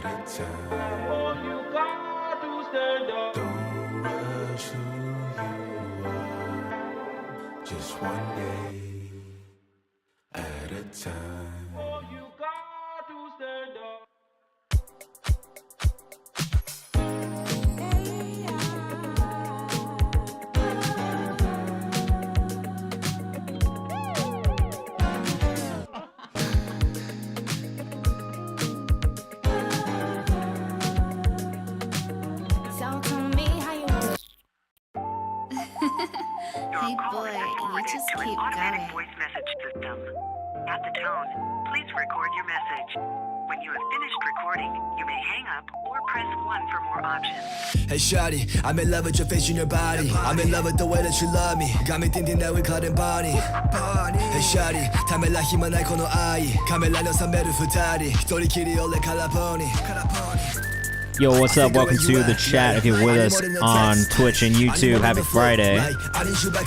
at a time. Oh, you got to stand up. Don't rush who you are. Just one day at a time. Oh, you got to stand up. Hey boy, you just keep going. Voice message system. At the tone, please record your message. When you have finished recording, you may hang up or press 1 for more options. Hey shawty, I'm in love with your face and your body. I'm in love with the way that you love me. Got me thinking that we caught in party. Hey shawty, ためら暇ないこの愛。カメラの冷める二人。一人きり俺からポニー。 Yo, what's up? Welcome to the chat. If you're with us on Twitch and YouTube, happy Friday.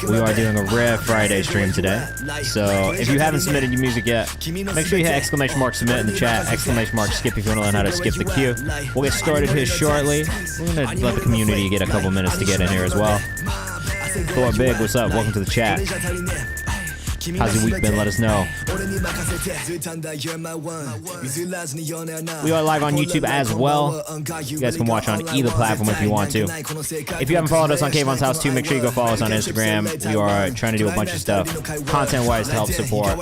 We are doing a rare Friday stream today. So if you haven't submitted your music yet, make sure you hit !submit in the chat, !skip if you want to learn how to skip the queue. We'll get started here shortly. We're going to let the community get a couple minutes to get in here as well. Thor Big, what's up? Welcome to the chat. How's your week been? Let us know. We are live on YouTube as well. You guys can watch on either platform if you want to. If you haven't followed us on Kayvan's House too, make sure you go follow us on Instagram. We are trying to do a bunch of stuff content-wise to help support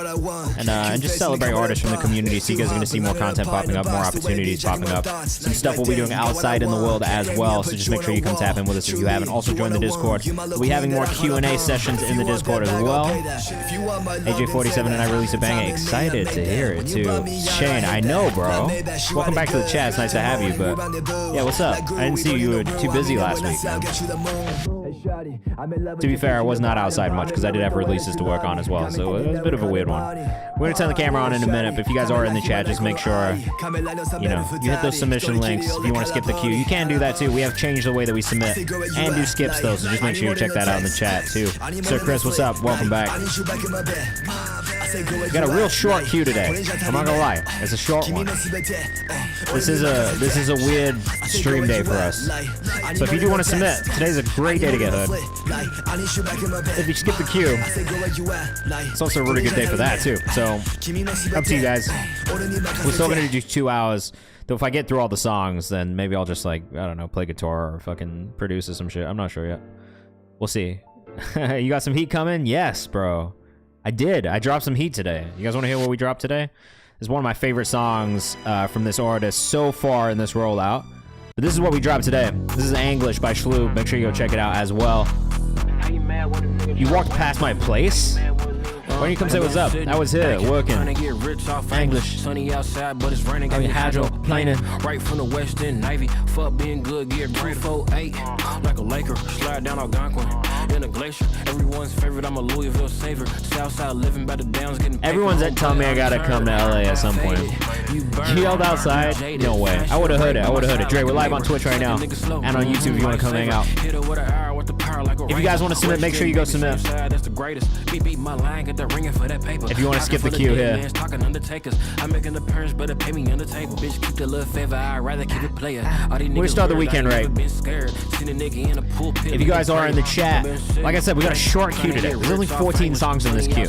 and just celebrate artists from the community. So you guys are going to see more content popping up, more opportunities popping up. Some stuff we'll be doing outside in the world as well. So just make sure you come tap in with us if you haven't. Also join the Discord. We'll be having more Q&A sessions in the Discord as well. AJ47 and I released a banger. Excited to hear it too. Shane, I know, bro. Welcome back to the chat. It's nice to have you, but yeah, what's up? I didn't see you were too busy last week, man. To be fair, I was not outside much because I did have releases to work on as well, so it was a bit of a weird one. We're gonna turn the camera on in a minute, but if you guys are in the chat, just make sure you hit those submission links if you want to skip the queue. You can do that too. We have changed the way that we submit and do skips though, so just make sure you check that out in the chat too. Sir Chris, what's up? Welcome back. We got a real short queue today. I'm not gonna lie, it's a short one. This is a weird stream day for us. So if you do want to submit, today's a great day to get hood. If you skip the queue, it's also a really good day for that too. So up to you guys. We're still gonna do 2 hours. Though if I get through all the songs, then maybe I'll just, like, I don't know, play guitar or fucking produce or some shit. I'm not sure yet. We'll see. You got some heat coming? Yes, bro. I did. I dropped some heat today. You guys want to hear what we dropped today? It's one of my favorite songs from this artist so far in this rollout. But this is what we dropped today. This is English by Shloop. Make sure you go check it out as well. You walked past my place? Why don't you come say what's up? I was here working. English. Sunny outside, but it's raining. I mean, hydroplaning. Right from the West End Navy. Fuck being good, gear 348. Like a Laker, slide down Algonquin. In a glacier, everyone's favorite. I'm a Louisville saver. Southside living by the downs, getting. Everyone's telling me I gotta come to LA at some point. You yelled outside? No way. I would've heard it. I would've heard it. Dre, we're live on Twitch right now and on YouTube if you wanna come hang out. If you guys wanna submit, make sure you go submit. If you want to skip the queue here. We're gonna start the weekend right. If you guys are in the chat, like I said, we got a short queue today. There's only 14 songs in this queue.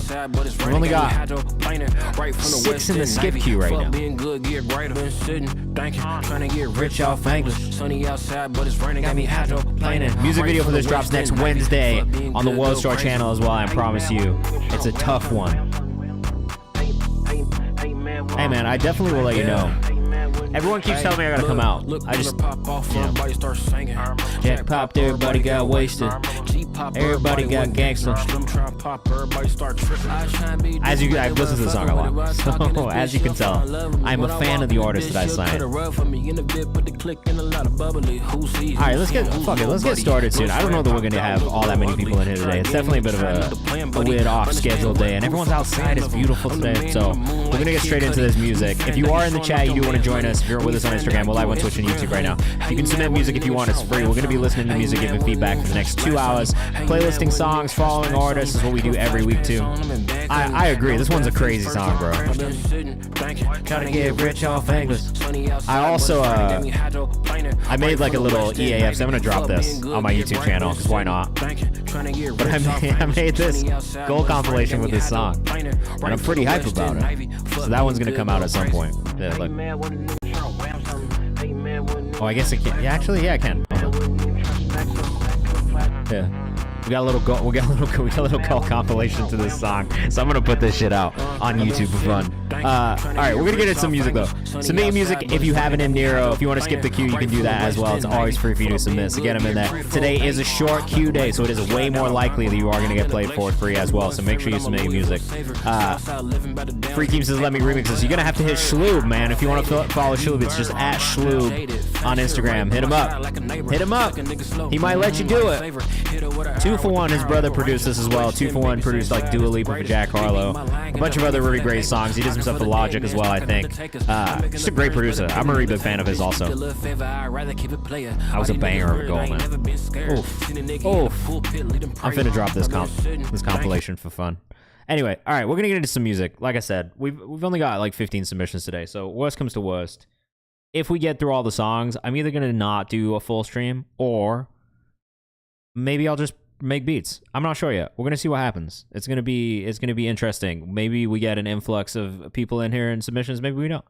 We only got 6 in the skip queue right now. Rich off English. Music video for this drops next Wednesday on the World Star channel as well. I promise you, it's a tough one. Hey man, I definitely will let you know. Everyone keeps telling me I gotta come out. I just, Jack popped, everybody got wasted. Everybody got gangster. As you guys listen to the song a lot, so as you can tell, I'm a fan of the artist that I signed. Alright, let's get started soon. I don't know that we're gonna have all that many people in here today. It's definitely a bit of a weird off-schedule day, and everyone's outside. It's beautiful today, so we're gonna get straight into this music. If you are in the chat, you do want to join us, If you're with us on Instagram, we're live on Twitch and YouTube right now. You can submit music if you want. It's free. We're going to be listening to music, giving feedback for the next 2 hours. Playlisting songs, following artists is what we do every week, too. I agree. This one's a crazy song, bro. Trying to get rich off anglers. I also, I made like a little EAF, so I'm going to drop this on my YouTube channel, because why not? But I made this gold compilation with this song, and I'm pretty hype about it. So that one's going to come out at some point. Yeah, look. Oh, I guess it can. Yeah, actually, yeah, I can. Yeah. We got a little gold compilation to this song, so I'm gonna put this shit out on YouTube for fun. All right, we're gonna get into some music though. Submit your music if you have it in Nero. If you want to skip the queue, you can do that as well. It's always free for you to submit, so get them in there. Today is a short queue day, so it is way more likely that you are gonna get played for free as well. So make sure you submit your music. Free Team says let me remix this. You're gonna have to hit Shloob, man. If you want to follow Shloob, it's just at Shloob on Instagram. Hit him up. Hit him up. He might let you do it. 2 for 1, his brother produced this as well. 2 for 1 produced like Dua Lipa for Jack Harlow. A bunch of other really great songs. He does himself for Logic as well, I think. Just a great producer. I'm a really big fan of his also. That was a banger of a goal, man. Oof. Oof. I'm finna drop this compilation for fun. Anyway, all right, we're gonna get into some music. Like I said, we've only got like 15 submissions today, so worst comes to worst. If we get through all the songs, I'm either gonna not do a full stream, or maybe I'll just make beats. I'm not sure yet. We're gonna see what happens. It's gonna be interesting. Maybe we get an influx of people in here and submissions. Maybe we don't.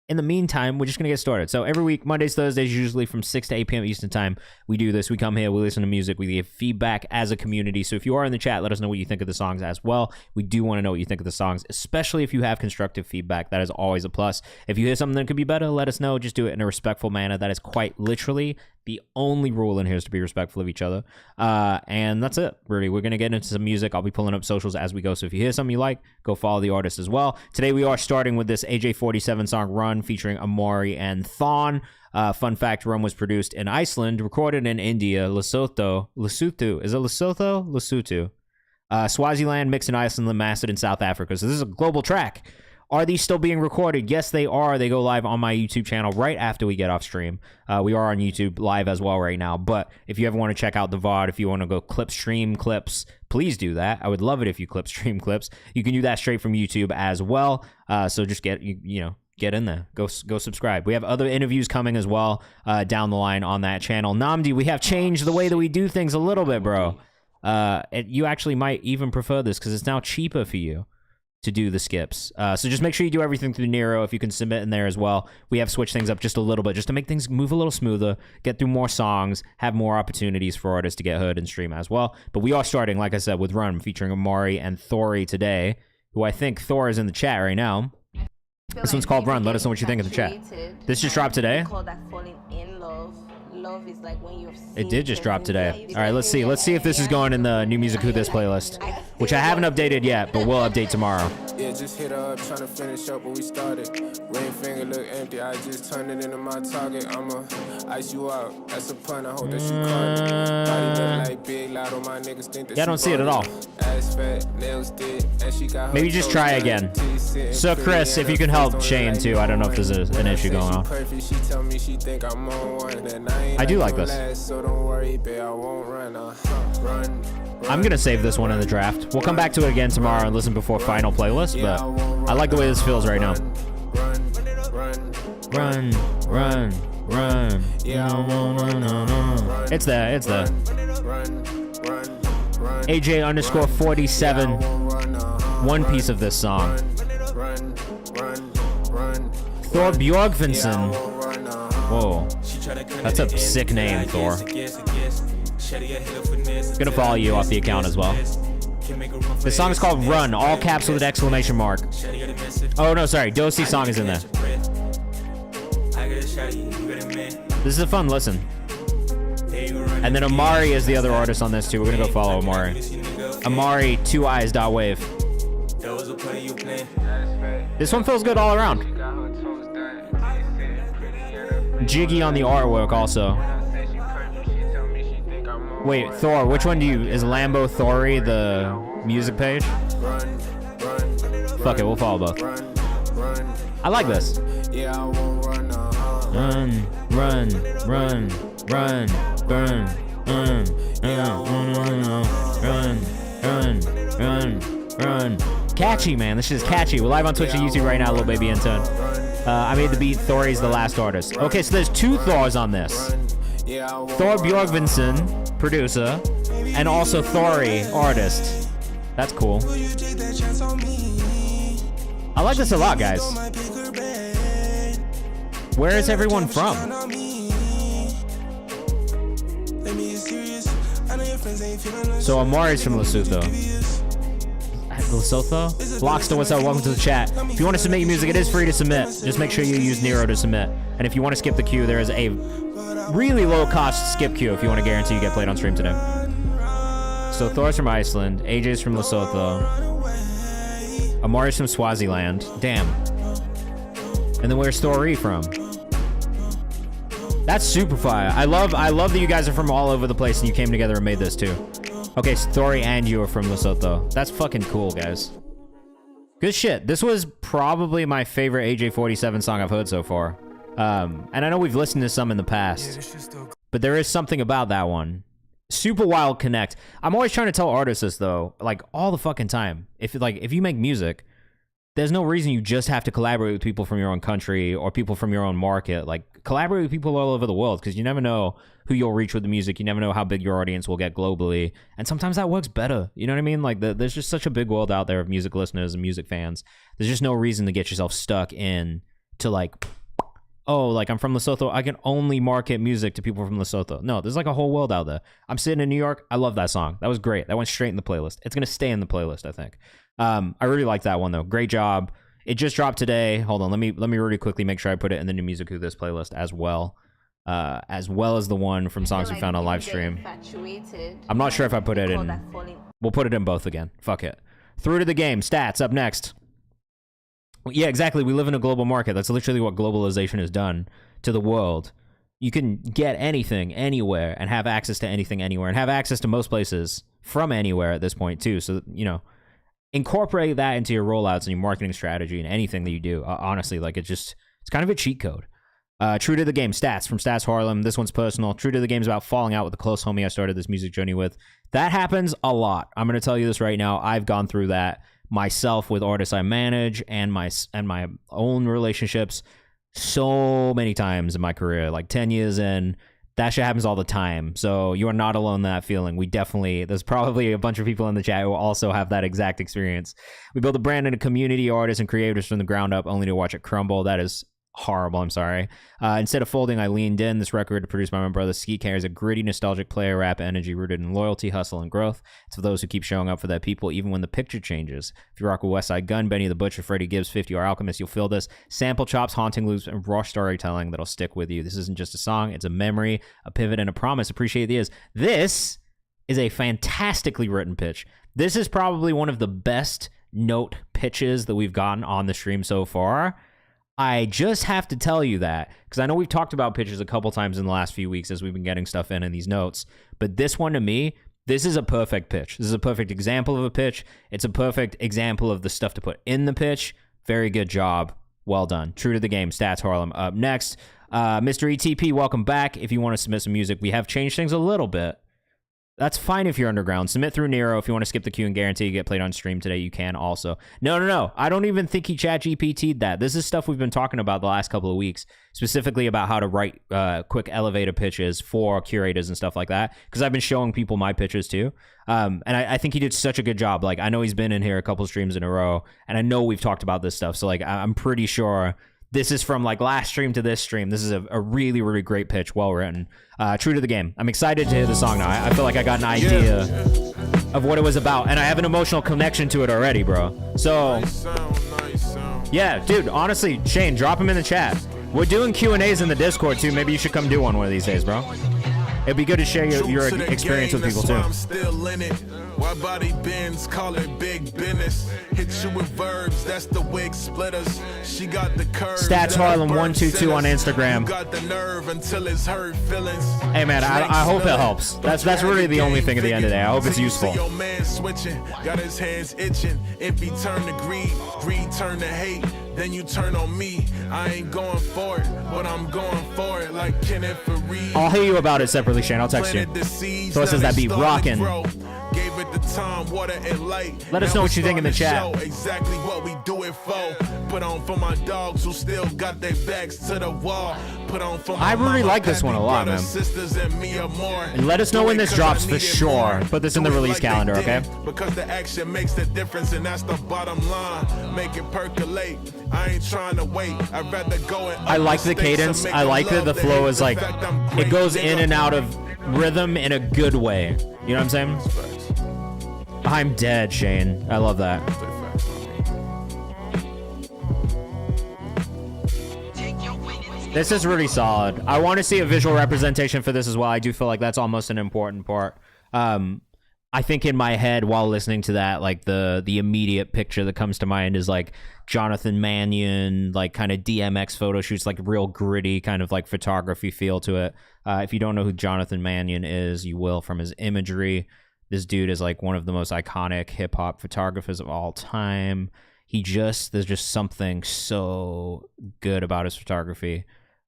In the meantime, we're just going to get started. So every week, Mondays, Thursdays, usually from 6 to 8 p.m. Eastern time, we do this. We come here, we listen to music, we give feedback as a community. So if you are in the chat, let us know what you think of the songs as well. We do want to know what you think of the songs, especially if you have constructive feedback. That is always a plus. If you hear something that could be better, let us know. Just do it in a respectful manner. That is quite literally the only rule in here, is to be respectful of each other. And that's it, really. We're going to get into some music. I'll be pulling up socials as we go. So if you hear something you like, go follow the artist as well. Today we are starting with this AJ47 song, Run, featuring Amari and Thon. Fun fact, Run was produced in Iceland, recorded in India, Lesotho. Is it Lesotho? Lesotho. Swaziland, mixed in Iceland, mastered in South Africa. So this is a global track. Are these still being recorded? Yes, they are. They go live on my YouTube channel right after we get off stream. We are on YouTube live as well right now. But if you ever want to check out the VOD, if you want to go stream clips, please do that. I would love it if you stream clips. You can do that straight from YouTube as well. So just get in there. Go subscribe. We have other interviews coming as well down the line on that channel. Namdi, we have changed the way that we do things a little bit, bro. You actually might even prefer this because it's now cheaper for you to do the skips. So just make sure you do everything through Nero. If you can submit in there as well. We have switched things up just a little bit just to make things move a little smoother, get through more songs, have more opportunities for artists to get heard and stream as well. But we are starting, like I said, with Run, featuring Amari and Thori today, who I think Thor is in the chat right now. This one's called Run. Let us know what you think in the chat. This just dropped today. It did just drop today. All right, let's see. Let's see if this is going in the new music Who This playlist, which I haven't updated yet, but we'll update tomorrow. Yeah, just hit up, trying to finish up what we started. Ring finger look empty, I just turned it into my target. I'ma ice you out. That's a pun, I hope that you caught it. Body look like Big Loud, my niggas think that. Yeah, I don't see it at all. Ass fat, nails thick, and she got. Maybe just try again. So Chris, if you can help Shane too, I don't know if there's an issue going on. I do like this. I'm gonna save this one in the draft. We'll come back to it again tomorrow and listen before final playlist, but I like the way this feels right now. Run, run, run. It's there, it's there. AJ_47. One piece of this song. Thor Bjorgvinsson. Whoa. That's a sick name, Thor. Gonna follow you off the account as well. This song is called Run, all caps with an exclamation mark. Oh no, sorry, Dosey song is in there. This is a fun listen. And then Amari is the other artist on this too. We're gonna go follow Amari. Amari, 2eyes.wave. This one feels good all around. Jiggy on the artwork also. Wait, Thor, which one do you... Is Lambo Thori the music page? Fuck it, we'll follow both. I like this. run, run, run, run, burn, run, run. Catchy, man. This shit is catchy. We're live on Twitch and YouTube right now, Little Baby Intern. I made the beat. Thor's the last artist. Okay, so there's 2 Thors on this. Thor Bjorgvinsson, producer, and also Thori, artist. That's cool. I like this a lot, guys. Where is everyone from? So Amari's from Lesotho. Lesotho? Blockster, what's up? Welcome to the chat. If you want to submit your music, it is free to submit. Just make sure you use Nero to submit. And if you want to skip the queue, there is a really low-cost skip queue if you want to guarantee you get played on stream today. So Thor's from Iceland. AJ's from Lesotho. Amari's from Swaziland. Damn. And then where's Thori from? That's super fire. I love that you guys are from all over the place and you came together and made this too. Okay, so Thori and you are from Lesotho. That's fucking cool, guys. Good shit. This was probably my favorite AJ47 song I've heard so far. And I know we've listened to some in the past, but there is something about that one. Super wild connect. I'm always trying to tell artists this though, like all the fucking time. If you make music, there's no reason you just have to collaborate with people from your own country or people from your own market. Like, collaborate with people all over the world because you never know who you'll reach with the music. You never know how big your audience will get globally. And sometimes that works better. You know what I mean? Like, there's just such a big world out there of music listeners and music fans. There's just no reason to get yourself stuck in to like, oh, like I'm from Lesotho, I can only market music to people from Lesotho. No, there's like a whole world out there. I'm sitting in New York. I love that song. That was great. That went straight in the playlist. It's going to stay in the playlist, I think. I really like that one though. Great job. It just dropped today. Hold on. Let me really quickly make sure I put it in the new music who this playlist as well as the one from songs we found on live stream. I'm not sure if I put it in. We'll put it in both again. Fuck it. Through to the game. Stats up next. Yeah, exactly. We live in a global market. That's literally what globalization has done to the world. You can get anything anywhere and have access to anything anywhere and have access to most places from anywhere at this point too. So, you know, incorporate that into your rollouts and your marketing strategy and anything that you do. Honestly, like it's kind of a cheat code. True to the game stats from Stats Harlem. This one's personal. True to the game is about falling out with a close homie I started this music journey with. That happens a lot. I'm going to tell you this right now. I've gone through that myself with artists I manage and my own relationships so many times in my career, like 10 years in. That shit happens all the time. So you are not alone in that feeling. There's probably a bunch of people in the chat who also have that exact experience. We built a brand and a community, artists and creators from the ground up, only to watch it crumble. That is horrible. I'm sorry. Instead of folding, I leaned in. This record, produced by my brother Ski, carries a gritty, nostalgic player rap energy rooted in loyalty, hustle, and growth. It's for those who keep showing up for their people, even when the picture changes. If you rock with Westside Gun, Benny the Butcher, Freddie Gibbs, 50 or Alchemist, you'll feel this. Sample chops, haunting loops, and raw storytelling that'll stick with you. This isn't just a song. It's a memory, a pivot, and a promise. Appreciate the ears. This is a fantastically written pitch. This is probably one of the best note pitches that we've gotten on the stream so far. I just have to tell you that because I know we've talked about pitches a couple times in the last few weeks as we've been getting stuff in these notes, but this one to me, this is a perfect pitch. This is a perfect example of a pitch. It's a perfect example of the stuff to put in the pitch. Very good job. Well done. True to the game. Stats Harlem up next. Mr. ETP, welcome back. If you want to submit some music, we have changed things a little bit. That's fine if you're underground. Submit through Nero. If you want to skip the queue and guarantee you get played on stream today, you can also. No. I don't even think he chat GPT'd that. This is stuff we've been talking about the last couple of weeks, specifically about how to write quick elevator pitches for curators and stuff like that, because I've been showing people my pitches too. And I think he did such a good job. Like, I know he's been in here a couple streams in a row, and I know we've talked about this stuff. So, like, I'm pretty sure this is from, like, last stream to this stream. This is a really, really great pitch, well written. True to the game. I'm excited to hear the song now. I feel like I got an idea of what it was about, and I have an emotional connection to it already, bro. So, yeah, dude, honestly, Shane, drop him in the chat. We're doing Q&As in the Discord, too. Maybe you should come do one of these days, bro. It'd be good to share your experience with people, too. Why body bends, call it big business. Hit you with verbs, that's the wig splitters. She got the curve. Stats Harlem 122 on Instagram. Got the nerve until it's hurt feelings. Hey man, I hope it helps. That's really the only thing at the end of the day. I hope it's useful. Your man switching, got his hands itching. If he turn to greed, greed turn to hate. then you turn on me. I ain't going for it, but I'm going for it like Kenneth Fareed. I'll hear you about it separately, Shane. I'll text you. So it says that be rocking. Gave it the time, water, and light. Let us know what you think in the chat. Exactly what we do it for. Put on for my dogs who still got their backs to the wall. Put on for my I really like this one a lot, man. Sisters and me are more. And let us know when this drops for sure. Put this in the release calendar, okay? Because the action makes the difference, and that's the bottom line. Make it percolate. I ain't trying to wait. I'd rather go and I like the cadence. I like that the flow is like, it goes in and out of rhythm in a good way. You know what I'm saying? I'm dead, Shane. I love that. This is really solid. I want to see a visual representation for this as well. I do feel like that's almost an important part. I think in my head while listening to that, like the immediate picture that comes to mind is like Jonathan Mannion, like kind of DMX photo shoots, like real gritty kind of like photography feel to it. If you don't know who Jonathan Mannion is, you will from his imagery. This dude is like one of the most iconic hip hop photographers of all time. There's just something so good about his photography.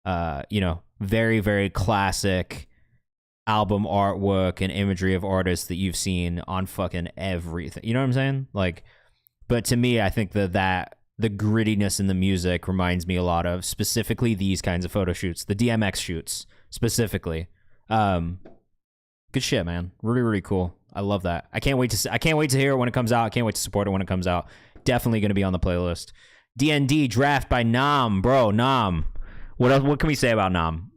You know, very, very classic album artwork and imagery of artists that you've seen on fucking everything. You know what I'm saying? Like, but to me, I think that the grittiness in the music reminds me a lot of specifically these kinds of photo shoots, the DMX shoots specifically. Good shit, man. Really, really cool. I love that. I can't wait to hear it when it comes out. I can't wait to support it when it comes out. Definitely going to be on the playlist. DND draft by Nam, bro. Nam. What else? What can we say about Nam?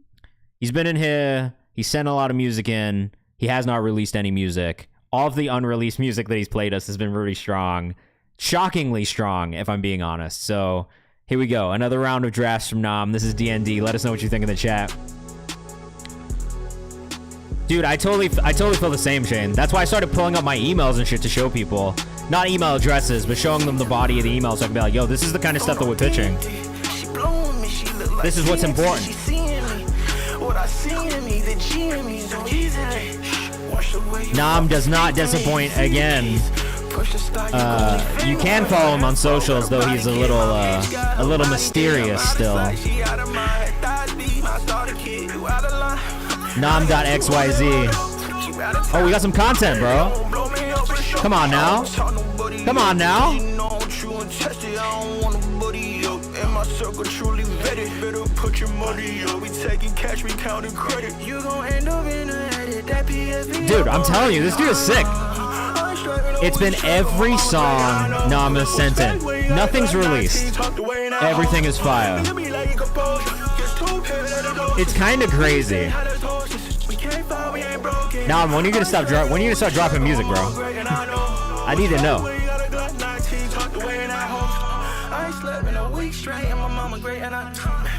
He's been in here. He sent a lot of music in. He has not released any music. All of the unreleased music that he's played us has been really strong. Shockingly strong, if I'm being honest. So here we go. Another round of drafts from Nam. This is DND. Let us know what you think in the chat. Dude, I totally feel the same, Shane. That's why I started pulling up my emails and shit to show people. Not email addresses, but showing them the body of the email so I can be like, yo, this is the kind of stuff that we're pitching. This is what's important. Nam does not disappoint again. You can follow him on socials, though he's a little mysterious still. Nam.xyz. Oh, we got some content, bro. Come on now. Come on now. Dude, I'm telling you, this dude is sick. It's been every song Nam has sent in. Nothing's released. Everything is fire. It's kind of crazy. Nam, when are you gonna start dropping music, bro? I need to know.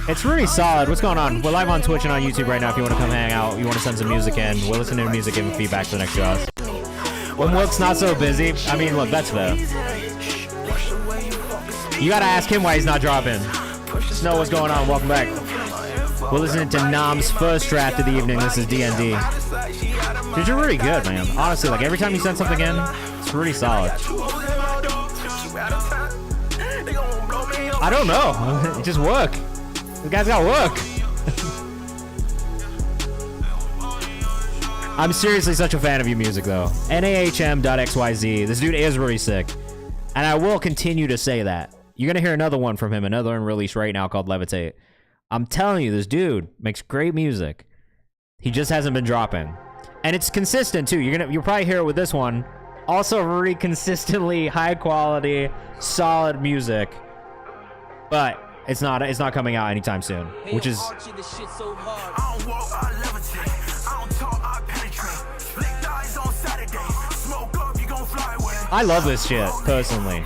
It's really solid. What's going on? We're live on Twitch and on YouTube right now. If you want to come hang out, you want to send some music in, we're listening to music, giving feedback for the next 2 hours. When work's not so busy, I mean, look, that's fair. You gotta ask him why he's not dropping. Snow, what's going on? Welcome back. We're listening to Nam's first draft of the evening. This is DND. Dude, you're really good, man. Honestly, like every time you send something in, it's really solid. I don't know. Just work. The guy's got work. I'm seriously such a fan of your music, though. NAHM.xyz. This dude is really sick. And I will continue to say that. You're going to hear another one from him, another unreleased right now called Levitate. I'm telling you, this dude makes great music. He just hasn't been dropping. And it's consistent, too. You'll probably hear it with this one. Also really consistently high quality, solid music. But it's not coming out anytime soon, which is... I love this shit, personally.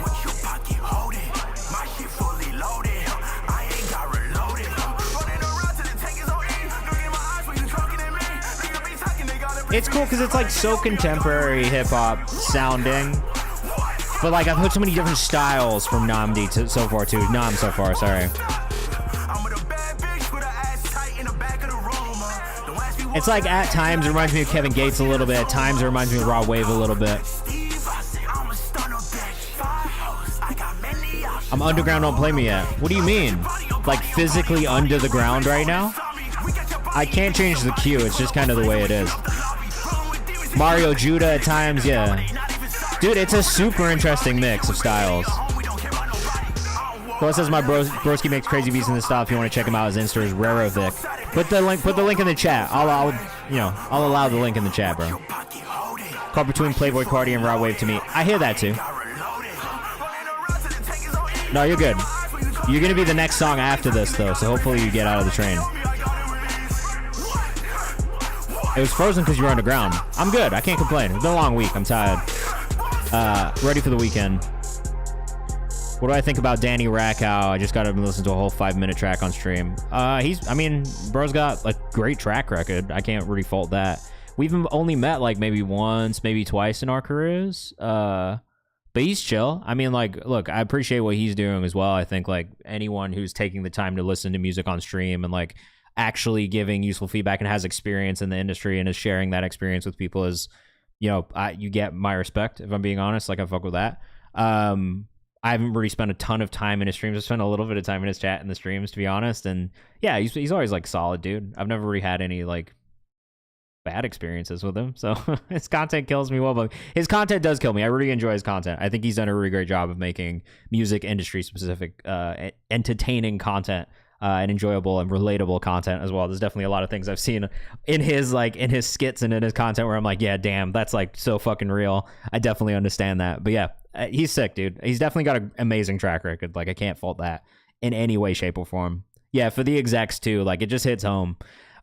It's cool because it's like so contemporary hip-hop sounding. But like I've heard so many different styles from Namdi so far too. Nam so far, sorry. It's like at times it reminds me of Kevin Gates a little bit. At times it reminds me of Raw Wave a little bit. I'm underground don't play me yet. What do you mean? Like physically under the ground right now? I can't change the cue. It's just kind of the way it is. Mario Judah at times, yeah. Dude, it's a super interesting mix of styles. Well, says my broski makes crazy beats in this style. If you want to check him out, his Insta is Rarovic. Put the link in the chat. I'll allow the link in the chat, bro. Caught between Playboy Cardi and Rod Wave to me. I hear that too. No, you're good. You're gonna be the next song after this though, so hopefully you get out of the train. It was frozen because you were underground. I'm good. I can't complain. It's been a long week. I'm tired. Ready for the weekend. What do I think about Danny Rackow? I just got to listen to a whole 5-minute track on stream. Bro's got a great track record. I can't really fault that. We've only met like maybe once, maybe twice in our careers. But he's chill. I mean, like, look, I appreciate what he's doing as well. I think like anyone who's taking the time to listen to music on stream and like actually giving useful feedback and has experience in the industry and is sharing that experience with people is, you get my respect, if I'm being honest. Like, I fuck with that. I haven't really spent a ton of time in his streams. I spent a little bit of time in his chat in the streams, to be honest. And yeah, he's always like solid, dude. I've never really had any like bad experiences with him. So his content kills me well, but his content does kill me. I really enjoy his content. I think he's done a really great job of making music industry specific, entertaining content. And enjoyable and relatable content as well. There's definitely a lot of things I've seen in his skits and in his content where I'm like, yeah, damn, that's like so fucking real. I definitely understand that. But yeah, he's sick, dude. He's definitely got an amazing track record. Like, I can't fault that in any way, shape, or form. Yeah, for the execs too, like it just hits home.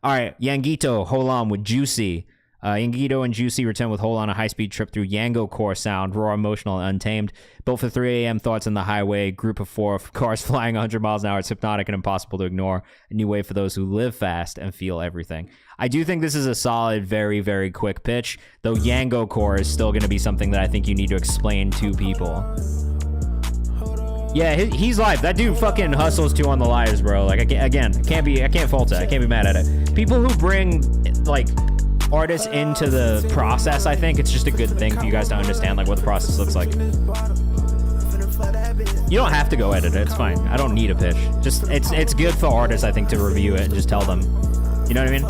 All right, Yangito, hold on with Juicy. Yangito and Juicy return with Hold on, a high-speed trip through Yango core sound, raw, emotional, and untamed. Built for 3 a.m. thoughts on the highway, group of 4 cars flying 100 miles an hour. It's hypnotic and impossible to ignore. A new way for those who live fast and feel everything. I do think this is a solid, very, very quick pitch, though Yango core is still going to be something that I think you need to explain to people. Yeah, he's live. That dude fucking hustles too on the lives, bro. Like, I can't fault it. I can't be mad at it. People who bring, like, artists into the process, I think it's just a good thing for you guys to understand like what the process looks like. You don't have to go edit it, it's fine. I don't need a pitch. Just it's good for artists, I think, to review it and just tell them. You know what I mean?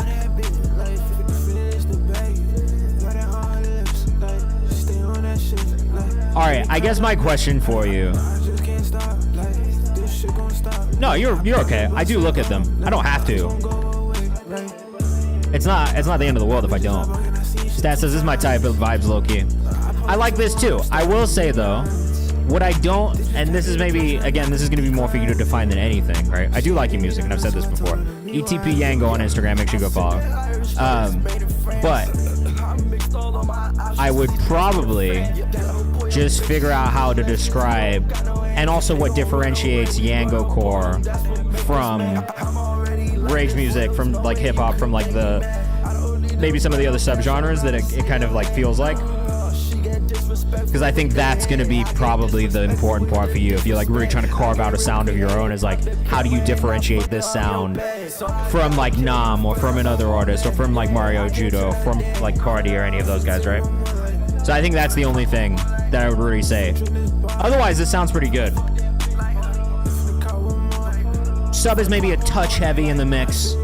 Alright, I guess my question for you. No, you're okay. I do look at them. I don't have to. It's not the end of the world if I don't. Stat says this is my type of vibes, low-key. I like this too. I will say though, what I don't, and this is maybe, again, this is going to be more for you to define than anything, right? I do like your music, and I've said this before. ETP Yango on Instagram, make sure you go follow. But I would probably just figure out how to describe, and also what differentiates Yango core from rage music, from like hip hop, from like the maybe some of the other subgenres that it kind of like feels like, because I think that's going to be probably the important part for you if you're like really trying to carve out a sound of your own, is like, how do you differentiate this sound from like Nam or from another artist or from like Mario Judo, from like Cardi or any of those guys, right? So I think that's the only thing that I would really say. Otherwise, this sounds pretty good. Sub is maybe a touch heavy in the mix.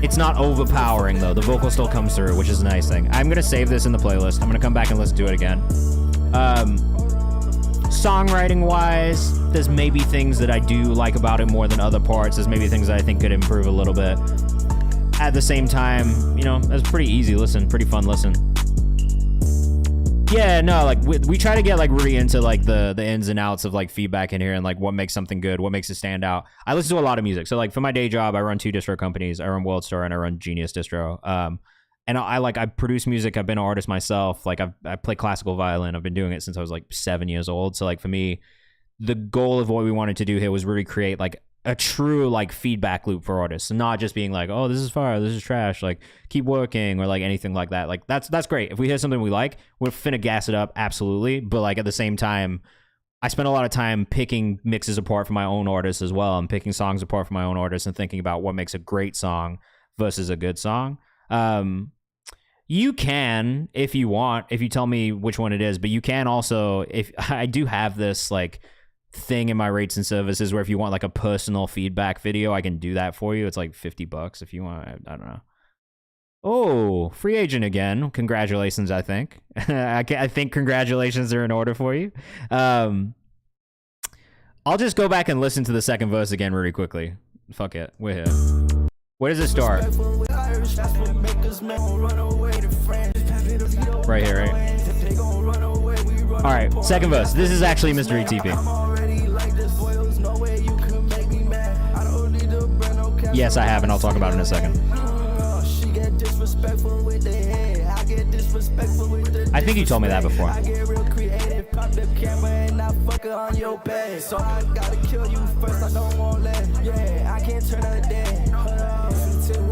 It's not overpowering though. The vocal still comes through, which is a nice thing. I'm gonna save this in the playlist. I'm gonna come back and listen to it again. Songwriting wise, there's maybe things that I do like about it more than other parts. There's maybe things that I think could improve a little bit. At the same time, it's pretty easy listen, pretty fun listen. Yeah, no, like we try to get like really into like the ins and outs of like feedback in here and like what makes something good, what makes it stand out. I listen to a lot of music. So like for my day job, I run 2 distro companies. I run WorldStar and I run Genius Distro. And I produce music. I've been an artist myself. Like I play classical violin. I've been doing it since I was like 7 years old. So like for me, the goal of what we wanted to do here was really create like a true like feedback loop for artists, not just being like, oh, this is fire, this is trash, like keep working, or like anything like that. Like that's great. If we hear something we like, we're finna gas it up, absolutely. But like at the same time, I spend a lot of time picking mixes apart from my own artists as well. I'm picking songs apart from my own artists and thinking about what makes a great song versus a good song. You can, if you want, if you tell me which one it is, but you can also, if I do have this like thing in my rates and services where if you want like a personal feedback video, I can do that for you. It's like $50 if you want. I don't know. Oh, free agent again. Congratulations, I think. I think congratulations are in order for you. I'll just go back and listen to the second verse again really quickly. Fuck it. We're here. Where does it start? Right here, right? Alright, second verse. This is actually Mr. ETP. Yes, I have, and I'll talk about it in a second. I think you told me that before.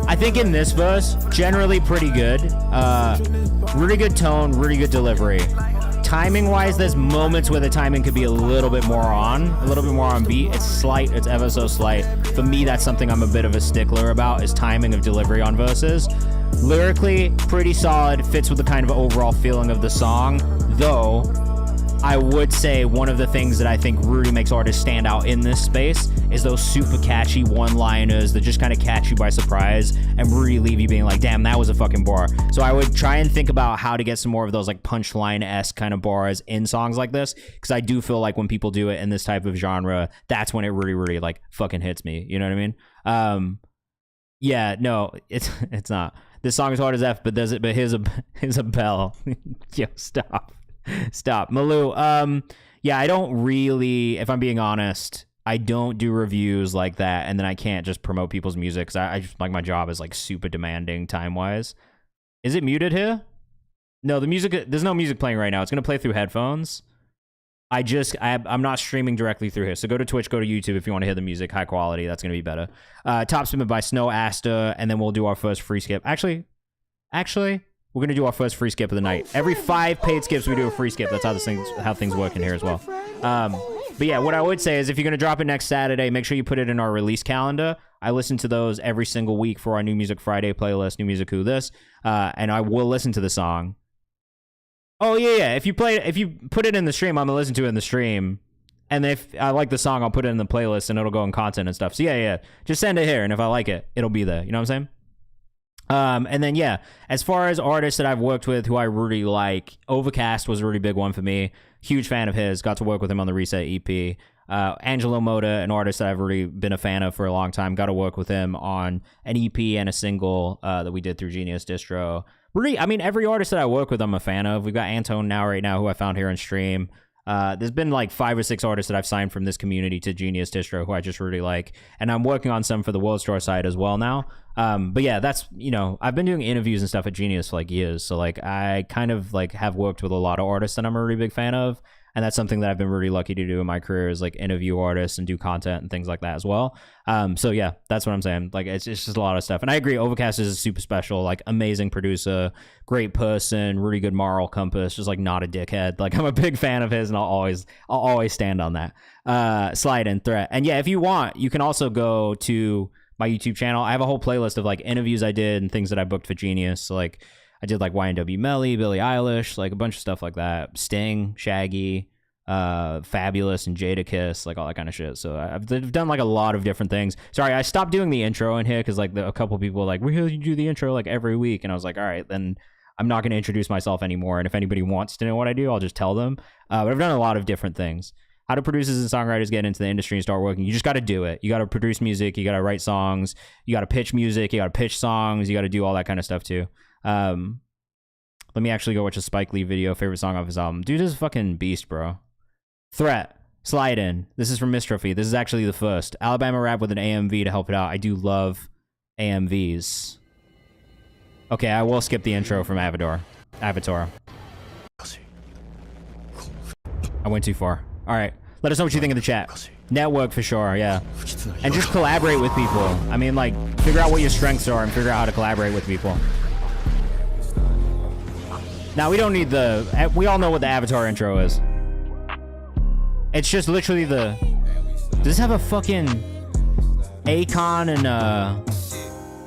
I think in this verse, generally pretty good. Really good tone, really good delivery. Timing wise, there's moments where the timing could be a little bit more on beat. It's slight, it's ever so slight. For me, that's something I'm a bit of a stickler about, is timing of delivery on verses. Lyrically, pretty solid, fits with the kind of overall feeling of the song, though I would say one of the things that I think really makes artists stand out in this space is those super catchy one-liners that just kind of catch you by surprise and really leave you being like, damn, that was a fucking bar. So I would try and think about how to get some more of those like punchline-esque kind of bars in songs like this, because I do feel like when people do it in this type of genre, that's when it really, really like fucking hits me. You know what I mean? Yeah, no, it's not. This song is hard as F, but here's a bell. Yo, stop. Malou, yeah, I don't really, if I'm being honest, I don't do reviews like that, and then I can't just promote people's music, because I just, like, my job is, like, super demanding time-wise. Is it muted here? No, there's no music playing right now. It's going to play through headphones. I'm not streaming directly through here, so go to Twitch, go to YouTube if you want to hear the music, high quality, that's going to be better. Top Spin by Snow Asta, and then we'll do our first free skip. Actually, we're going to do our first free skip of the night. Every 5 paid skips, we do a free skip. That's how things work in here as well. But yeah, what I would say is if you're going to drop it next Saturday, make sure you put it in our release calendar. I listen to those every single week for our New Music Friday playlist, New Music Who This, and I will listen to the song. Oh, yeah. If you put it in the stream, I'm going to listen to it in the stream. And if I like the song, I'll put it in the playlist, and it'll go in content and stuff. So yeah. Just send it here, and if I like it, it'll be there. You know what I'm saying? And then, yeah, as far as artists that I've worked with who I really like, Overcast was a really big one for me. Huge fan of his. Got to work with him on the Reset EP. Angelo Moda, an artist that I've really been a fan of for a long time. Got to work with him on an EP and a single that we did through Genius Distro. Really, I mean, every artist that I work with, I'm a fan of. We've got Antone right now, who I found here on stream. There's been like 5 or 6 artists that I've signed from this community to Genius Distro who I just really like. And I'm working on some for the World Store side as well now. But yeah, that's, I've been doing interviews and stuff at Genius for like years. So like I kind of like have worked with a lot of artists that I'm a really big fan of. And that's something that I've been really lucky to do in my career, is like interview artists and do content and things like that as well. So yeah, that's what I'm saying. Like it's just a lot of stuff. And I agree, Overcast is super special, like amazing producer, great person, really good moral compass, just like not a dickhead. Like I'm a big fan of his, and I'll always stand on that. Slide in Threat. And yeah, if you want, you can also go to my YouTube channel. I have a whole playlist of like interviews I did and things that I booked for Genius. So like I did like YNW Melly, Billie Eilish, like a bunch of stuff like that. Sting, Shaggy, Fabulous, and Jadakiss, like all that kind of shit. So I've done like a lot of different things. Sorry, I stopped doing the intro in here because like a couple people were like, we hear you do the intro like every week. And I was like, all right, then I'm not going to introduce myself anymore. And if anybody wants to know what I do, I'll just tell them. But I've done a lot of different things. How do producers and songwriters get into the industry and start working? You just got to do it. You got to produce music. You got to write songs. You got to pitch music. You got to pitch songs. You got to do all that kind of stuff too. Let me actually go watch a Spike Lee video. Favorite song off his album. Dude is a fucking beast, bro. Threat. Slide in. This is from Mistrophy. This is actually the first. Alabama rap with an AMV to help it out. I do love AMVs. Okay, I will skip the intro from Avatar. I went too far. All right. Let us know what you think in the chat. Network for sure, yeah. And just collaborate with people. I mean, like, figure out what your strengths are and figure out how to collaborate with people. Now, we don't need we all know what the Avatar intro is. It's just literally does this have a fucking Akon and,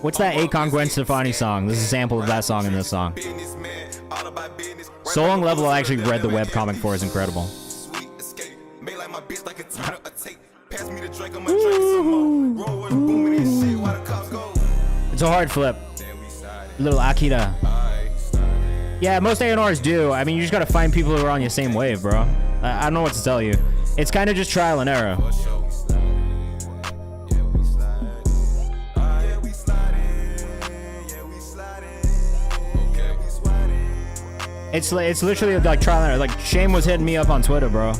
what's that Akon Gwen Stefani song? This is a sample of that song in this song. So Long Level I actually read the webcomic for is incredible. It's a hard flip. Little Akira. Yeah, most A&Rs do. I mean, you just gotta find people who are on your same wave, bro. I don't know what to tell you. It's kind of just trial and error. It's literally like trial and error. Like, Shame was hitting me up on Twitter, bro.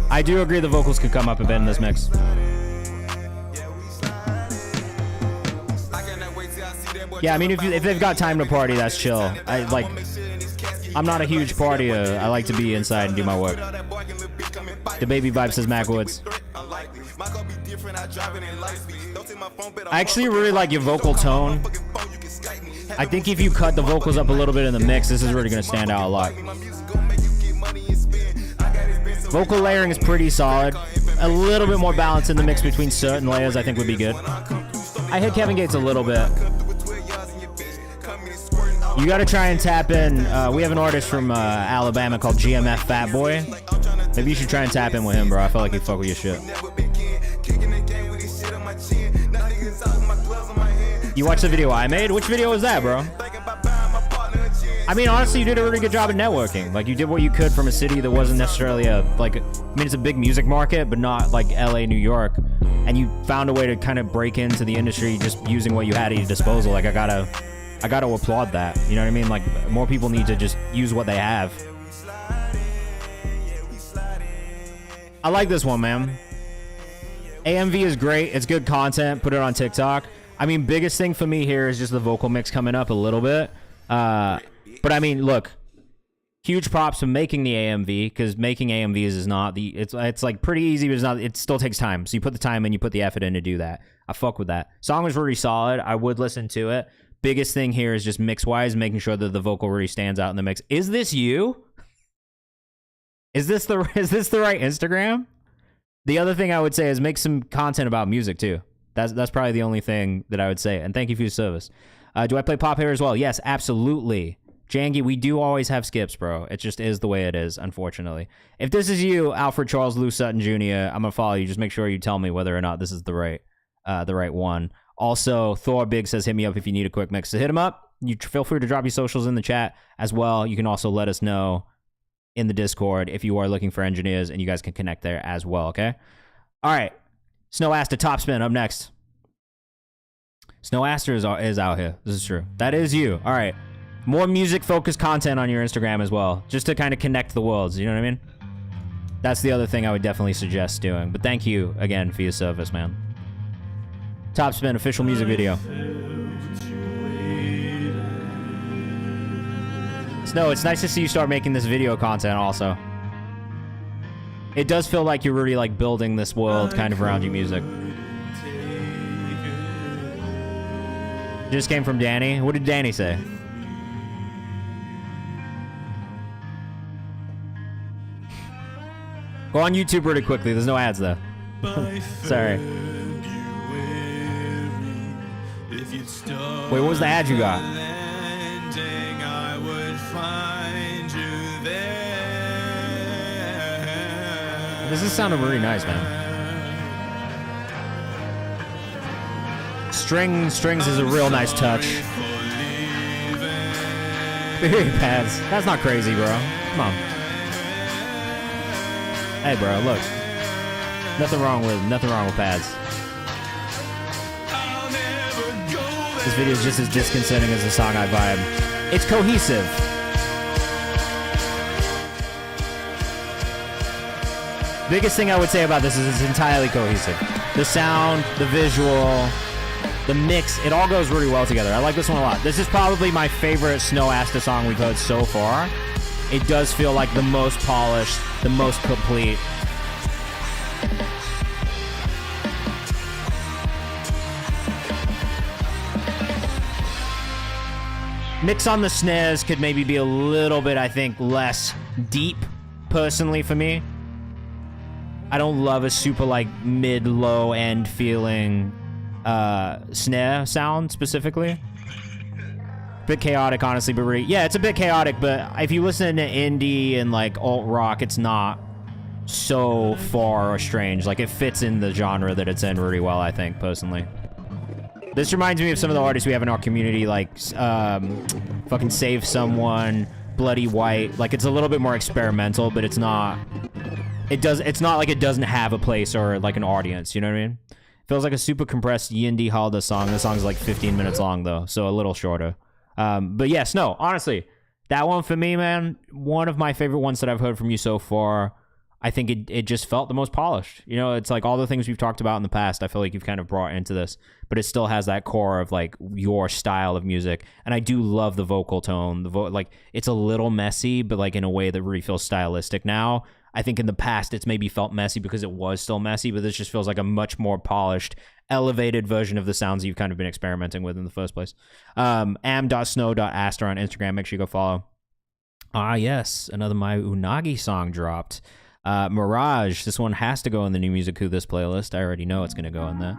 I do agree the vocals could come up a bit in this mix. Yeah, I mean, if they've got time to party, that's chill. I'm not a huge partier. I like to be inside and do my work. The baby vibe says Mac Woods. I actually really like your vocal tone. I think if you cut the vocals up a little bit in the mix, this is really going to stand out a lot. Vocal layering is pretty solid. A little bit more balance in the mix between certain layers I think would be good. I hit Kevin Gates a little bit. You gotta try and tap in. We have an artist from Alabama called GMF Fat Boy. Maybe you should try and tap in with him, bro. I feel like he'd fuck with your shit. You watched the video I made? Which video was that, bro? I mean, honestly, you did a really good job at networking. Like, you did what you could from a city that wasn't necessarily I mean, it's a big music market, but not like LA, New York. And you found a way to kind of break into the industry just using what you had at your disposal. Like, I gotta applaud that. You know what I mean? Like, more people need to just use what they have. I like this one, man. AMV is great. It's good content. Put it on TikTok. I mean, biggest thing for me here is just the vocal mix coming up a little bit. But I mean, look, huge props for making the AMV, because making AMVs is not it's like pretty easy, but it's not. It still takes time. So you put the time in, you put the effort in to do that. I fuck with that. Song was really solid. I would listen to it. Biggest thing here is just mix-wise, making sure that the vocal really stands out in the mix. Is this you? Is this the right Instagram? The other thing I would say is make some content about music too. That's probably the only thing that I would say. And thank you for your service. Do I play pop here as well? Yes, absolutely. Jangy, we do always have skips, bro. It just is the way it is, unfortunately. If this is you, Alfred Charles Lou Sutton Jr., I'm gonna follow you. Just make sure you tell me whether or not this is the right one. Also, Thor Big says, hit me up if you need a quick mix. So hit him up. You feel free to drop your socials in the chat as well. You can also let us know in the Discord if you are looking for engineers, and you guys can connect there as well, okay? All right. Snow Aster Top Spin up next. Snow Aster is out here. This is true. That is you. All right. More music-focused content on your Instagram as well, just to kind of connect the worlds, you know what I mean? That's the other thing I would definitely suggest doing. But thank you again for your service, man. Top Spin official music video. Snow, it's nice to see you start making this video content also. It does feel like you're really like building this world kind of around your music. Just came from Danny. What did Danny say? Go on YouTube really quickly. There's no ads though. Sorry. Wait, what was the ad you got? This is sounding really nice, man. Strings is a real nice touch. Big pads. That's not crazy, bro. Come on. Hey, bro, look. Nothing wrong with pads. This video is just as disconcerting as the song I vibe. It's cohesive. Biggest thing I would say about this is it's entirely cohesive. The sound, the visual, the mix, it all goes really well together. I like this one a lot. This is probably my favorite Snow Aster song we've heard so far. It does feel like the most polished, the most complete. Mix on the snares could maybe be a little bit, I think, less deep, personally, for me. I don't love a super, like, mid-low end feeling snare sound, specifically. Bit chaotic, honestly, but yeah, it's a bit chaotic, but if you listen to indie and, like, alt-rock, it's not so far or strange. Like, it fits in the genre that it's in really well, I think, personally. This reminds me of some of the artists we have in our community, like fucking Save Someone, Bloody White. Like, it's a little bit more experimental, but it's not. It's not like it doesn't have a place or like an audience. You know what I mean? Feels like a super compressed Yindi Halda song. The song's like 15 minutes long though, so a little shorter. But yes, no, honestly, that one for me, man, one of my favorite ones that I've heard from you so far. I think it just felt the most polished. You know, it's like all the things we've talked about in the past, I feel like you've kind of brought into this, but it still has that core of like your style of music. And I do love the vocal tone. Like, it's a little messy, but like in a way that really feels stylistic now. I think in the past it's maybe felt messy because it was still messy, but this just feels like a much more polished, elevated version of the sounds you've kind of been experimenting with in the first place. am.snow.aster on Instagram. Make sure you go follow. Ah, yes. Another My Unagi song dropped. Mirage. This one has to go in the New Music Who This playlist. I already know it's going to go in there.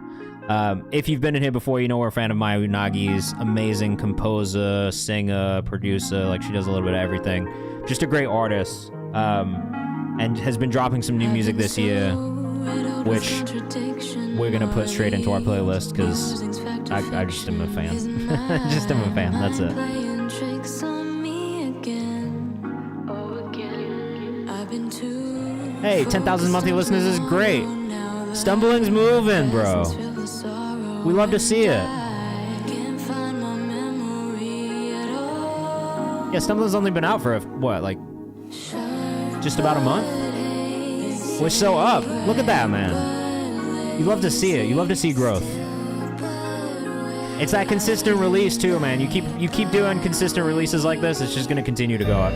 If you've been in here before, you know we're a fan of Maya Unagi's. Amazing composer, singer, producer. Like, she does a little bit of everything. Just a great artist. And has been dropping some new music this year, which we're going to put straight into our playlist because I just am a fan. Just am a fan. That's it. Hey, 10,000 monthly listeners is great. Stumbling's moving, bro. We love to see it. Yeah, Stumbling's only been out for, what, like, just about a month? We're so up. Look at that, man. You love to see it. You love to see growth. It's that consistent release, too, man. You keep doing consistent releases like this, it's just going to continue to go up.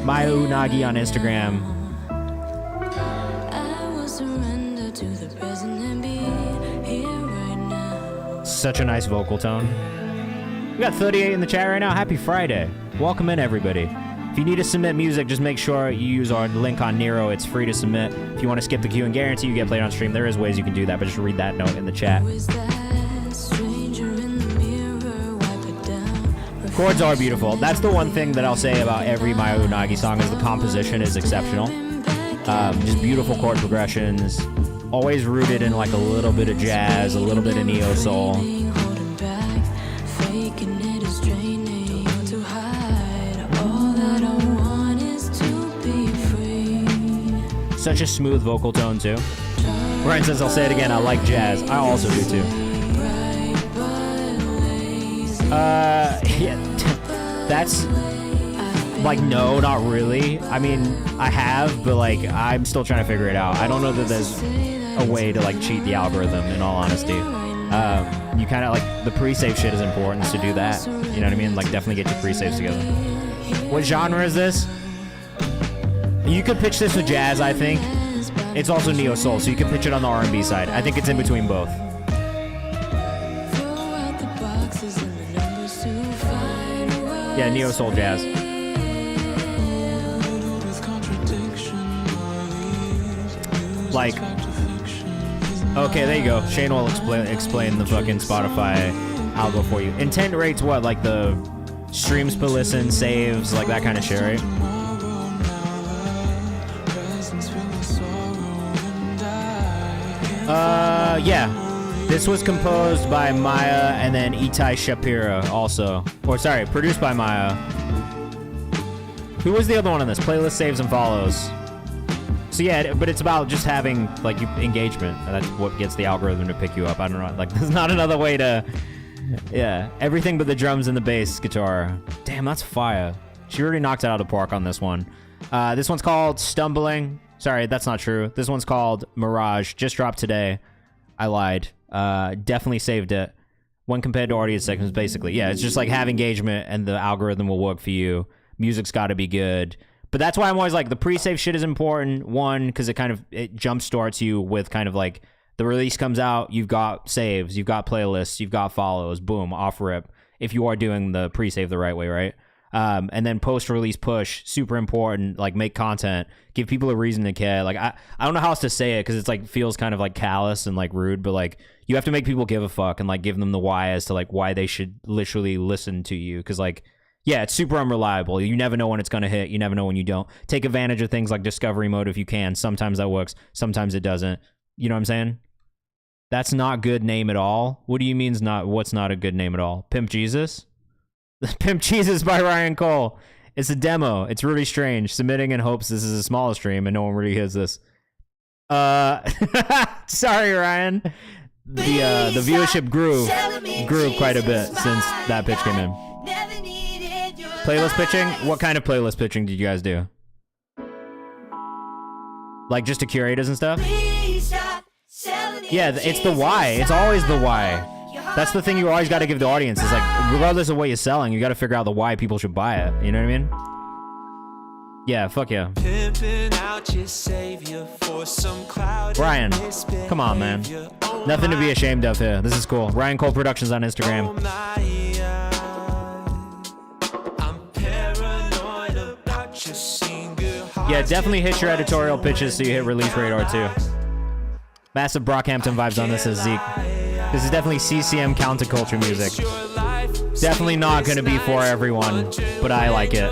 Maya Unagi on Instagram. Such a nice vocal tone. We got 38 in the chat right now. Happy Friday. Welcome in, everybody. If you need to submit music, just make sure you use our link on Nero. It's free to submit. If you want to skip the queue and guarantee you get played on stream, there is ways you can do that, but just read that note in the chat. Chords are beautiful. That's the one thing that I'll say about every Maya Unagi song is the composition is exceptional. Just beautiful chord progressions. Always rooted in like a little bit of jazz, a little bit of neo-soul. Such a smooth vocal tone too. Ryan says, I'll say it again, I like jazz. I also do too. Yeah, that's like, no, not really. I mean, I have, but like, I'm still trying to figure it out. I don't know that there's a way to like cheat the algorithm, in all honesty. You kind of like, the pre-save shit is important to do that. You know what I mean? Like, definitely get your pre-saves together. What genre is this? You could pitch this with jazz, I think. It's also neo-soul, so you could pitch it on the R&B side. I think it's in between both. Yeah, neo-soul jazz. Like, okay, there you go. Shane will explain the fucking Spotify algo for you. Intent rates what? Like the streams per listen, saves, like that kind of shit, right? Yeah. This was composed by Maya and then Itai Shapira also. Or sorry, produced by Maya. Who was the other one on this? Playlist saves and follows. So yeah, but it's about just having like engagement. And that's what gets the algorithm to pick you up. I don't know. Like, there's not another way to... Yeah. Everything but the drums and the bass guitar. Damn, that's fire. She already knocked it out of the park on this one. This one's called Stumbling. Sorry, that's not true. This one's called Mirage. Just dropped today. I lied. Definitely saved it. When compared to audience segments, basically. Yeah, it's just like have engagement and the algorithm will work for you. Music's got to be good. But that's why I'm always like, the pre-save shit is important. One, because it jump starts you with kind of like, the release comes out, you've got saves, you've got playlists, you've got follows, boom, off rip. If you are doing the pre-save the right way, right? And then post-release push, super important, like make content, give people a reason to care. Like, I don't know how else to say it because it's like feels kind of like callous and like rude, but like you have to make people give a fuck and like give them the why as to like why they should literally listen to you. Because like, yeah, it's super unreliable. You never know when it's going to hit. You never know when you don't. Take advantage of things like discovery mode if you can. Sometimes that works. Sometimes it doesn't. You know what I'm saying? That's not good name at all. What do you mean what's not a good name at all? Pimp Jesus? Pimp Jesus by Ryan Cole. It's a demo. It's really strange. Submitting in hopes this is a small stream and no one really hears this. Sorry, Ryan. The viewership grew quite a bit since that pitch came in. Playlist pitching? What kind of playlist pitching did you guys do? Like just to curators and stuff? Yeah, it's the why. It's always the why. That's the thing you always got to give the audience. Is like, regardless of what you're selling, you got to figure out the why people should buy it. You know what I mean? Yeah, fuck yeah. Brian, come on, man. Nothing to be ashamed of here. This is cool. Ryan Cole Productions on Instagram. Yeah, definitely hit your editorial pitches so you hit release radar too. Massive Brockhampton vibes on this as Zeke. This is definitely CCM counterculture music. Definitely not gonna be for everyone, but I like it.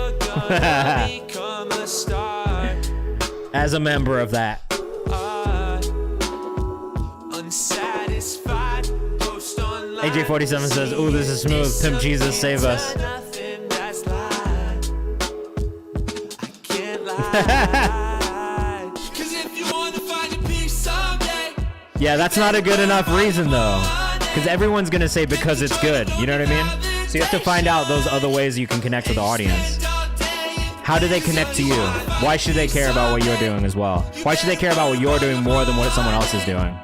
As a member of that. AJ47 says, ooh, this is smooth. Pimp Jesus, save us. Yeah, that's not a good enough reason though, because everyone's gonna say because it's good, you know what I mean? So you have to find out those other ways you can connect with the audience. How do they connect to you? Why should they care about what you're doing as well? Why should they care about what you're doing more than what someone else is doing?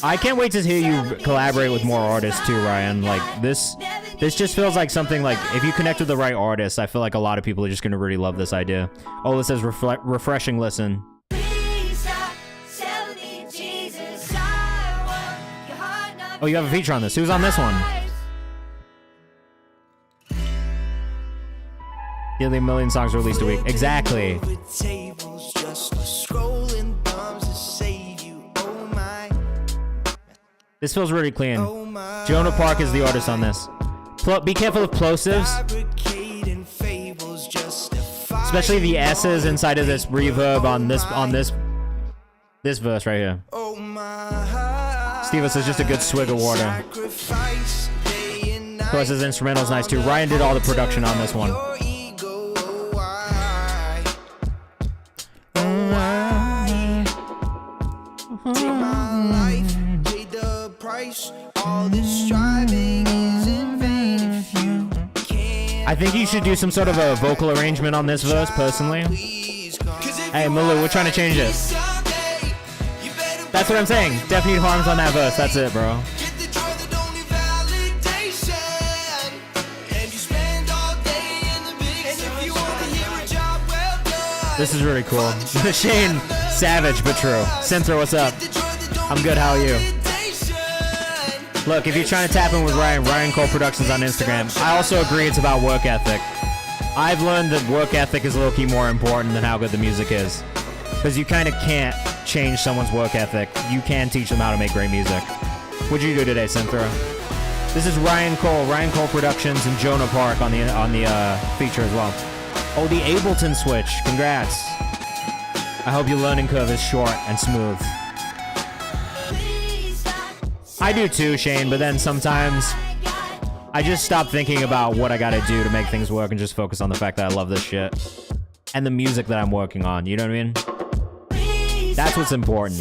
I can't wait to hear you collaborate with more artists too, Ryan. Like this just feels like something like if you connect with the right artists, I feel like a lot of people are just gonna really love this idea. Oh, this says refreshing listen. Oh, you have a feature on this. Who's on this one? Nearly a million songs released a week. Exactly. This feels really clean. Jonah Park is the artist on this. Be careful of plosives. Especially the S's inside of this reverb on this verse right here. Steve says just a good swig of water. Of course, his instrumental is nice too. Ryan did all the production on this one. I think you should do some sort of a vocal arrangement on this verse, personally. Hey, Mulu, we're trying to change it. That's what I'm saying. Definitely harms on that verse. That's it, bro. This is really cool. Shane, savage but true. Cynthia, what's up? I'm good, how are you? Look, if you're trying to tap in with Ryan Cole Productions on Instagram, I also agree it's about work ethic. I've learned that work ethic is low-key more important than how good the music is. Because you kind of can't change someone's work ethic. You can teach them how to make great music. What'd you do today, Cynthia? This is Ryan Cole Productions, and Jonah Park on the feature as well. Oh, the Ableton switch. Congrats. I hope your learning curve is short and smooth. I do too, Shane, but then sometimes I just stop thinking about what I gotta do to make things work and just focus on the fact that I love this shit. And the music that I'm working on, you know what I mean? That's what's important.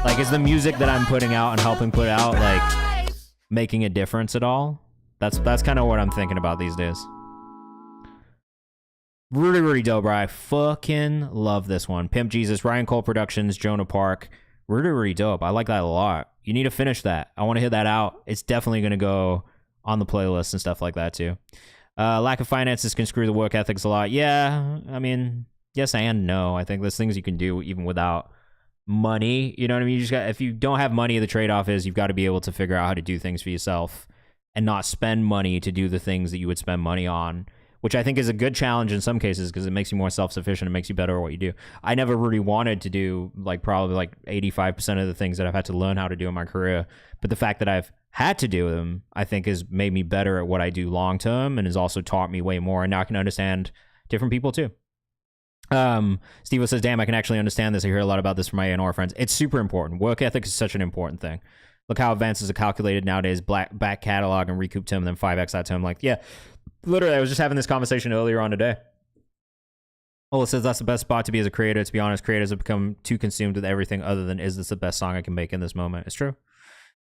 Like, is the music that I'm putting out and helping put out, like, making a difference at all? That's kind of what I'm thinking about these days. Really, really dope, bro. I fucking love this one. Pimp Jesus, Ryan Cole Productions, Jonah Park. Really, really dope. I like that a lot. You need to finish that. I want to hear that out. It's definitely going to go on the playlist and stuff like that, too. Lack of finances can screw the work ethics a lot. Yeah, I mean, yes and no. I think there's things you can do even without money. You know what I mean? You just got, if you don't have money, the trade-off is you've got to be able to figure out how to do things for yourself and not spend money to do the things that you would spend money on, which I think is a good challenge in some cases because it makes you more self-sufficient. It makes you better at what you do. I never really wanted to do probably 85% of the things that I've had to learn how to do in my career. But the fact that I've had to do them, I think has made me better at what I do long term, and has also taught me way more. And now I can understand different people too. Steve says, damn, I can actually understand this. I hear a lot about this from my A&R friends. It's super important. Work ethic is such an important thing. Look how advances are calculated nowadays. Back catalog and recoup term, and then 5x that term. Like, yeah, literally, I was just having this conversation earlier on today. Ola says that's the best spot to be as a creator. To be honest, creators have become too consumed with everything other than, is this the best song I can make in this moment? It's true.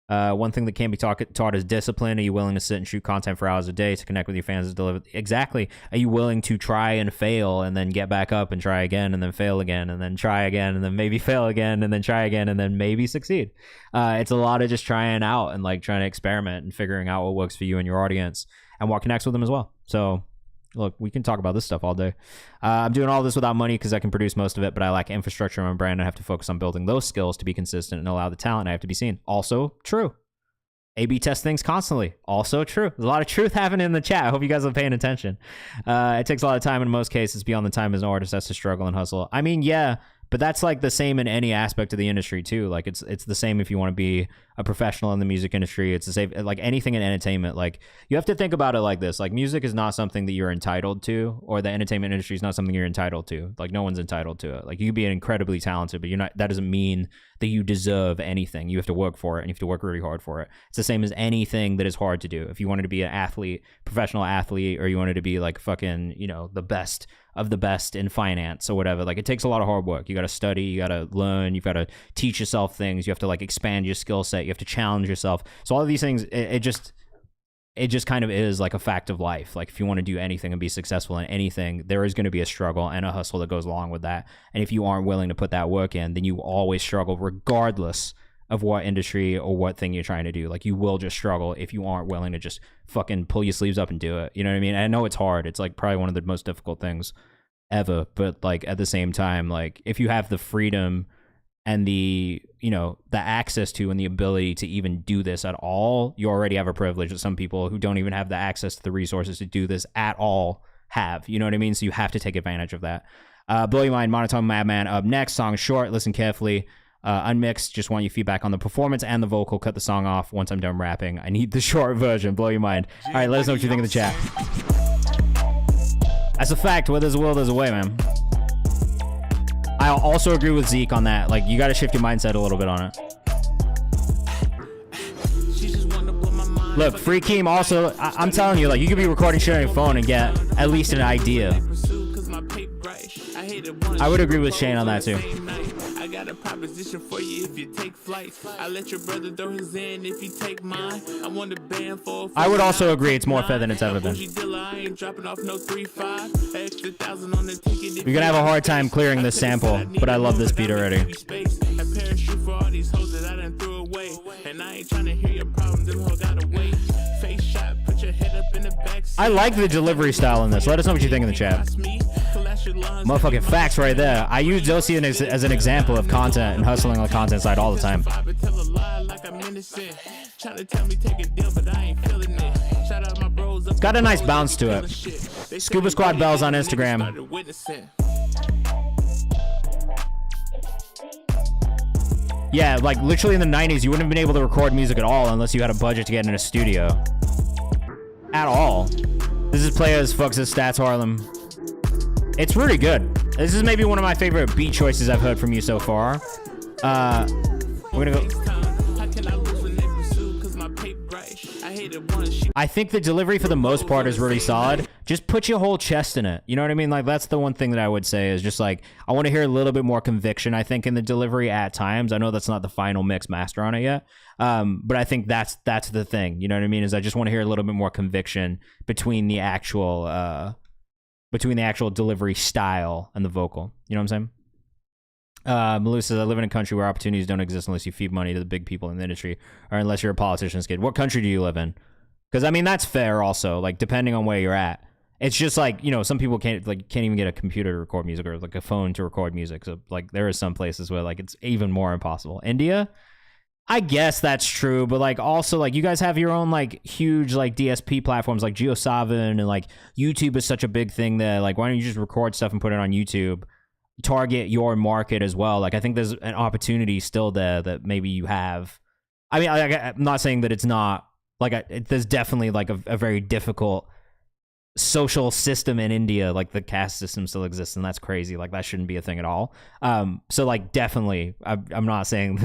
One thing that can be taught is discipline. Are you willing to sit and shoot content for hours a day to connect with your fans and deliver? Exactly. Are you willing to try and fail and then get back up and try again and then fail again and then try again and then maybe fail again and then try again and then maybe succeed? It's a lot of just trying out and like trying to experiment and figuring out what works for you and your audience and what connects with them as well. So look, we can talk about this stuff all day. I'm doing all this without money because I can produce most of it, but I lack infrastructure in my brand. I have to focus on building those skills to be consistent and allow the talent I have to be seen. Also true. A/B test things constantly. Also true. There's a lot of truth happening in the chat. I hope you guys are paying attention. It takes a lot of time in most cases beyond the time as an artist has to struggle and hustle. I mean, yeah, but that's like the same in any aspect of the industry too. Like it's the same if you want to be a professional in the music industry. It's the same, like anything in entertainment. Like you have to think about it like this. Like music is not something that you're entitled to, or the entertainment industry is not something you're entitled to. Like no one's entitled to it. Like you could be incredibly talented, but you're not, that doesn't mean that you deserve anything. You have to work for it, and you have to work really hard for it. It's the same as anything that is hard to do. If you wanted to be an athlete, professional athlete, or you wanted to be like fucking, you know, the best of the best in finance or whatever, like it takes a lot of hard work. You got to study, you got to learn, you've got to teach yourself things, you have to like expand your skill set, you have to challenge yourself. So all of these things, it just kind of is like a fact of life. Like if you want to do anything and be successful in anything, there is going to be a struggle and a hustle that goes along with that. And if you aren't willing to put that work in, then you always struggle regardless of what industry or what thing you're trying to do. Like you will just struggle if you aren't willing to just fucking pull your sleeves up and do it. You know what I mean? I know it's hard. It's like probably one of the most difficult things ever, but like at the same time, like if you have the freedom and the, you know, the access to and the ability to even do this at all, you already have a privilege that some people who don't even have the access to the resources to do this at all have. You know what I mean? So you have to take advantage of that. Blow Your Mind, Monotone Madman up next. Song short, listen carefully. Unmixed, just want your feedback on the performance and the vocal. Cut the song off once I'm done rapping. I need the short version. Blow your mind. All right, let us know what you think in the chat. That's a fact. Where there's a will, there's a way, man. I also agree with Zeke on that. Like, you got to shift your mindset a little bit on it. Look, Free Keem also, I'm telling you, like, you could be recording shit on your phone and get at least an idea. I would agree with Shane on that too. I got a proposition for you if you take flights. I let your brother throw his in if you take mine. I want the band for. I would also agree it's more fair than it's ever been. You're gonna have a hard time clearing this sample, but I love this beat already. I like the delivery style in this. Let us know what you think in the chat. Motherfucking facts right there. I use Josie as an example of content and hustling on the content side all the time. It's got a nice bounce to it. Scuba Squad Bells on Instagram. Yeah, like literally in the 90s, you wouldn't have been able to record music at all unless you had a budget to get in a studio. At all. This is Players, Fucks His Stats Harlem. It's really good. This is maybe one of my favorite beat choices I've heard from you so far. We're gonna go. I think the delivery for the most part is really solid. Just put your whole chest in it. You know what I mean? Like that's the one thing that I would say is just like, I want to hear a little bit more conviction, I think, in the delivery at times. I know that's not the final mix master on it yet. But I think that's the thing. You know what I mean? Is I just want to hear a little bit more conviction between the actual delivery style and the vocal. You know what I'm saying? Malou says, I live in a country where opportunities don't exist unless you feed money to the big people in the industry or unless you're a politician's kid. What country do you live in? Because, I mean, that's fair also, like, depending on where you're at. It's just like, you know, some people can't even get a computer to record music or like a phone to record music. So, like, there are some places where, like, it's even more impossible. India? I guess that's true, but like also like you guys have your own like huge like DSP platforms like JioSaavn and like YouTube is such a big thing there. Like why don't you just record stuff and put it on YouTube? Target your market as well. Like I think there's an opportunity still there that maybe you have I mean, I'm not saying that it's not like there's definitely like a very difficult social system in India. Like the caste system still exists, and that's crazy. Like that shouldn't be a thing at all. So like definitely, I'm not saying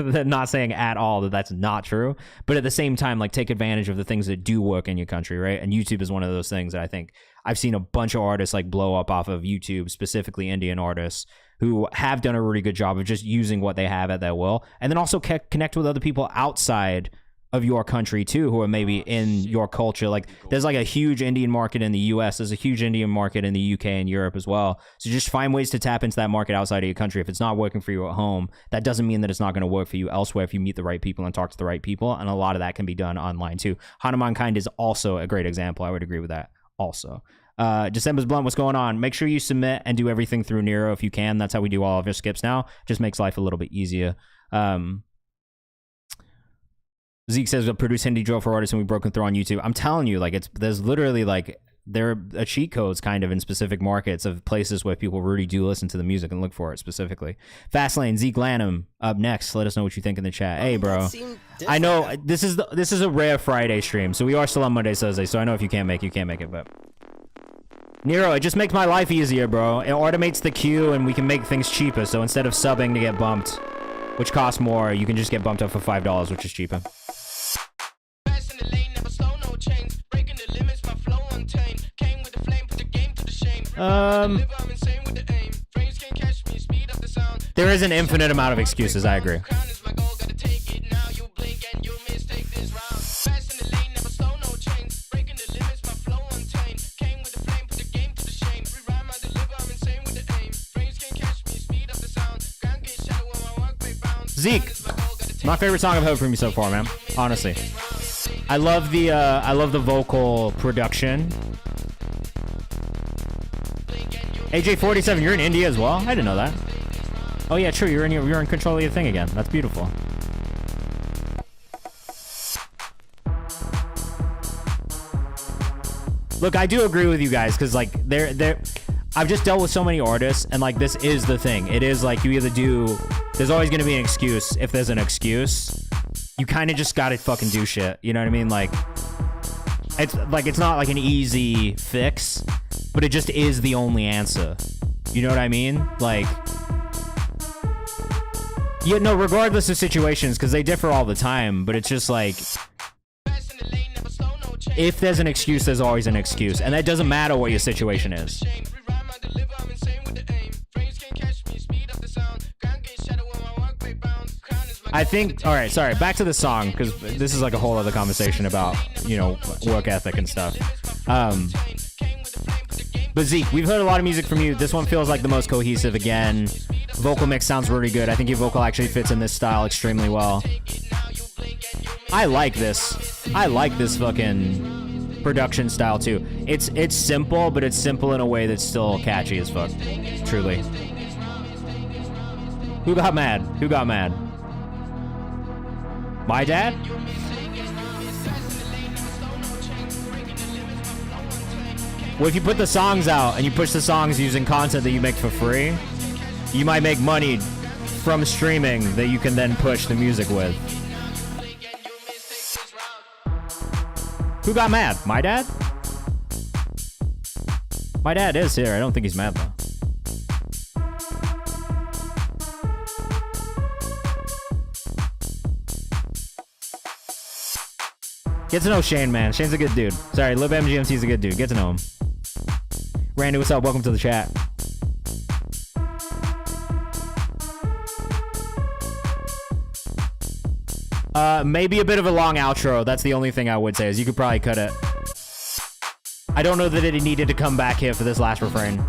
at all that that's not true. But at the same time, like take advantage of the things that do work in your country, right? And YouTube is one of those things that I think I've seen a bunch of artists like blow up off of YouTube, specifically Indian artists who have done a really good job of just using what they have at their will, and then also connect with other people outside of your country too, who are maybe in your culture. Like there's like a huge Indian market in the US, there's a huge Indian market in the UK and Europe as well. So just find ways to tap into that market outside of your country. If it's not working for you at home, that doesn't mean that it's not going to work for you elsewhere if you meet the right people and talk to the right people. And a lot of that can be done online too. Hanumankind is also a great example. I would agree with that also. December's Blunt, what's going on? Make sure you submit and do everything through Nero if you can. That's how we do all of our skips now. Just makes life a little bit easier. Zeke says we'll produce Hindi drill for artists and we've broken through on YouTube. I'm telling you, like there's literally like there are cheat codes kind of in specific markets of places where people really do listen to the music and look for it specifically. Fastlane, Zeke Lanham up next. Let us know what you think in the chat. Hey, bro. I know this is a rare Friday stream, so we are still on Monday, Thursday. So I know if you can't make it, but Nero, it just makes my life easier, bro. It automates the queue and we can make things cheaper. So instead of subbing to get bumped, which costs more, you can just get bumped up for $5, which is cheaper. There is an infinite amount of excuses, I agree. Zeke, my favorite song I've heard from you so far, man. Honestly, I love the vocal production. AJ47, you're in India as well? I didn't know that. Oh yeah, true. You're in control of your thing again. That's beautiful. Look, I do agree with you guys because like I've just dealt with so many artists, and like this is the thing. It is like you either do. There's always gonna be an excuse. If there's an excuse, you kind of just gotta fucking do shit. You know what I mean? Like it's not like an easy fix, but it just is the only answer. You know what I mean? Like, yeah, no, regardless of situations, because they differ all the time, but it's just like, if there's an excuse, there's always an excuse. And that doesn't matter what your situation is. I think, all right, sorry, back to the song, because this is like a whole other conversation about, you know, work ethic and stuff. But Zeke, we've heard a lot of music from you. This one feels like the most cohesive again. Vocal mix sounds really good. I think your vocal actually fits in this style extremely well. I like this. I like this fucking production style too. It's simple, but it's simple in a way that's still catchy as fuck. Truly. Who got mad? Who got mad? My dad? Well, if you put the songs out and you push the songs using content that you make for free, you might make money from streaming that you can then push the music with. Who got mad? My dad? My dad is here. I don't think he's mad though. Get to know Shane, man. Shane's a good dude. Sorry, LibMGMC's a good dude. Get to know him. Randy, what's up? Welcome to the chat. Maybe a bit of a long outro. That's the only thing I would say, is you could probably cut it. I don't know that it needed to come back here for this last refrain.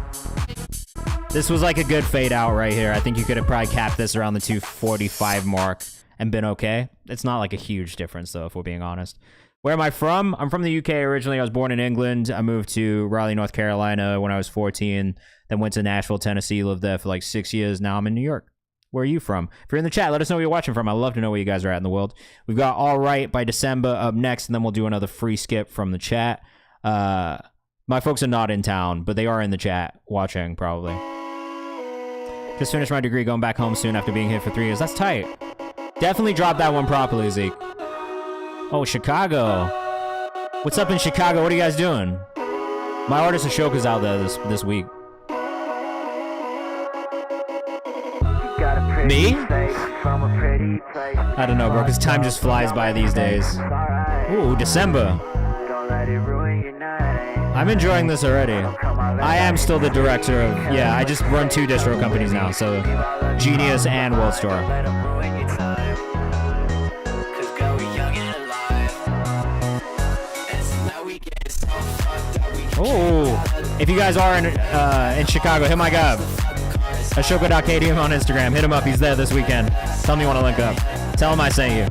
This was like a good fade out right here. I think you could have probably capped this around the 2:45 mark and been okay. It's not like a huge difference though, if we're being honest. Where am I from? I'm from the UK originally. I was born in England. I moved to Raleigh, North Carolina when I was 14, then went to Nashville, Tennessee, lived there for like 6 years. Now I'm in New York. Where are you from? If you're in the chat, let us know where you're watching from. I'd love to know where you guys are at in the world. We've got All Right by December up next, and then we'll do another free skip from the chat. My folks are not in town, but they are in the chat watching probably. Just finished my degree, going back home soon after being here for 3 years. That's tight. Definitely drop that one properly, Zeke. Oh, Chicago. What's up in Chicago? What are you guys doing? My artist Ashoka's out there this week. Me? I don't know, bro, because time just flies by these days. Ooh, December. I'm enjoying this already. I am still the director of, yeah, I just run 2 distro companies now, so Genius and World Store. Oh, if you guys are in Chicago, hit my guy. Ashoka.kdm on Instagram. Hit him up. He's there this weekend. Tell him you want to link up. Tell him I sent you.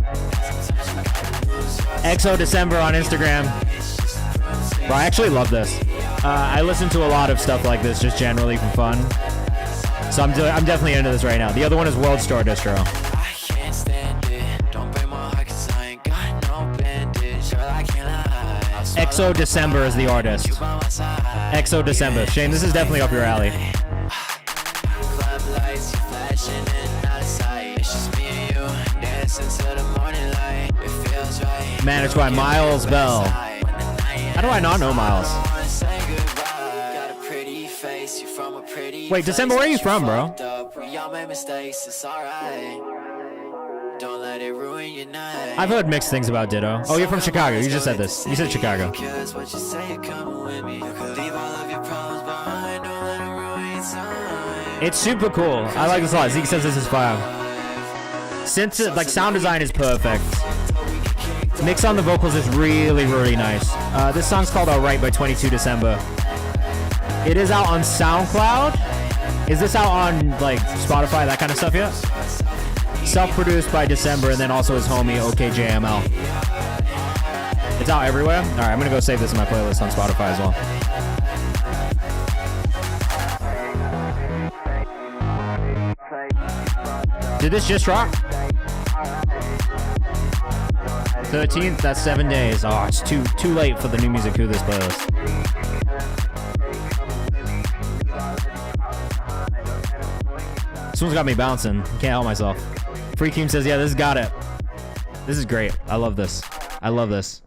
XO December on Instagram. Bro, I actually love this. I listen to a lot of stuff like this just generally for fun. So I'm definitely into this right now. The other one is World Store Distro. XO December is the artist. XO December. Shane, this is definitely up your alley. Managed by Miles Bell. How do I not know Miles? Wait, December, where are you from, bro? I've heard mixed things about Ditto. Oh, you're from Chicago. You just said this. You said Chicago. It's super cool. I like this a lot. Zeke says this is fire. Since like sound design is perfect. Mix on the vocals is really, really nice. This song's called Alright by 22 December. It is out on SoundCloud. Is this out on like Spotify, that kind of stuff yet? Self-produced by December, and then also his homie OKJML. It's out everywhere. All right, I'm gonna go save this in my playlist on Spotify as well. Did this just drop? 13th, that's 7 days. Oh, it's too late for the new music Who This playlist. This one's got me bouncing. Can't help myself. Free Keem says, yeah, this got it. This is great. I love this. I love this.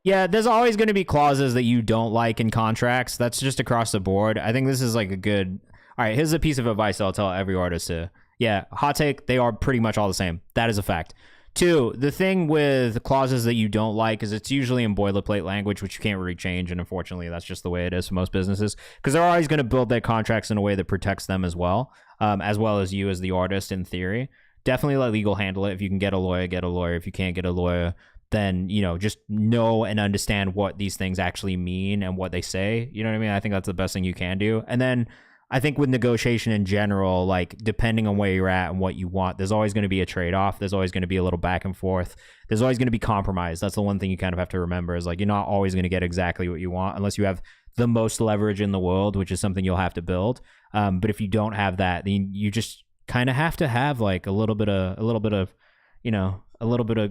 Yeah, there's always going to be clauses that you don't like in contracts. That's just across the board. I think this is like a good... All right, here's a piece of advice I'll tell every artist to... Yeah, hot take, they are pretty much all the same. That is a fact. 2, the thing with clauses that you don't like is it's usually in boilerplate language, which you can't really change, and unfortunately, that's just the way it is for most businesses, because they're always going to build their contracts in a way that protects them as well as you as the artist in theory. Definitely let legal handle it. If you can get a lawyer, get a lawyer. If you can't get a lawyer, then, you know, just know and understand what these things actually mean and what they say. You know what I mean? I think that's the best thing you can do. And then I think with negotiation in general, like depending on where you're at and what you want, there's always going to be a trade-off. There's always going to be a little back and forth. There's always going to be compromise. That's the one thing you kind of have to remember is like you're not always going to get exactly what you want unless you have the most leverage in the world, which is something you'll have to build. But if you don't have that, then you just kind of have to have like a little bit of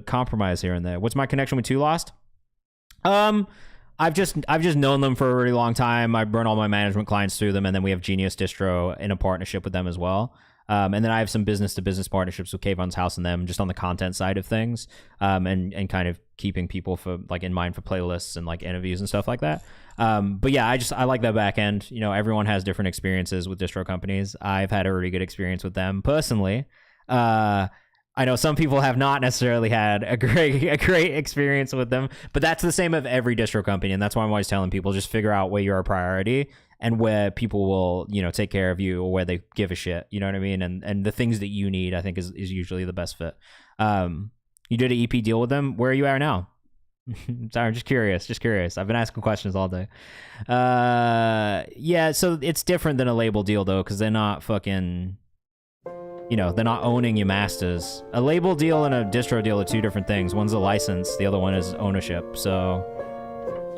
compromise here and there. What's my connection with Two Lost? I've just known them for a really long time. I run all my management clients through them, and then we have Genius Distro in a partnership with them as well. And then I have some business-to-business partnerships with Kayvan's House and them, just on the content side of things, and kind of keeping people for like in mind for playlists and like interviews and stuff like that. But yeah, I like that back end. You know, everyone has different experiences with distro companies. I've had a really good experience with them personally. I know some people have not necessarily had a great experience with them, but that's the same of every distro company, and that's why I'm always telling people just figure out where you're a priority and where people will, you know, take care of you or where they give a shit. You know what I mean? And the things that you need, I think, is usually the best fit. You did an EP deal with them. Where are you at now? Sorry, I'm just curious. I've been asking questions all day. Yeah, so it's different than a label deal though, because they're not fucking. You know, they're not owning your masters. A label deal and a distro deal are two different things. One's a license, the other one is ownership. So,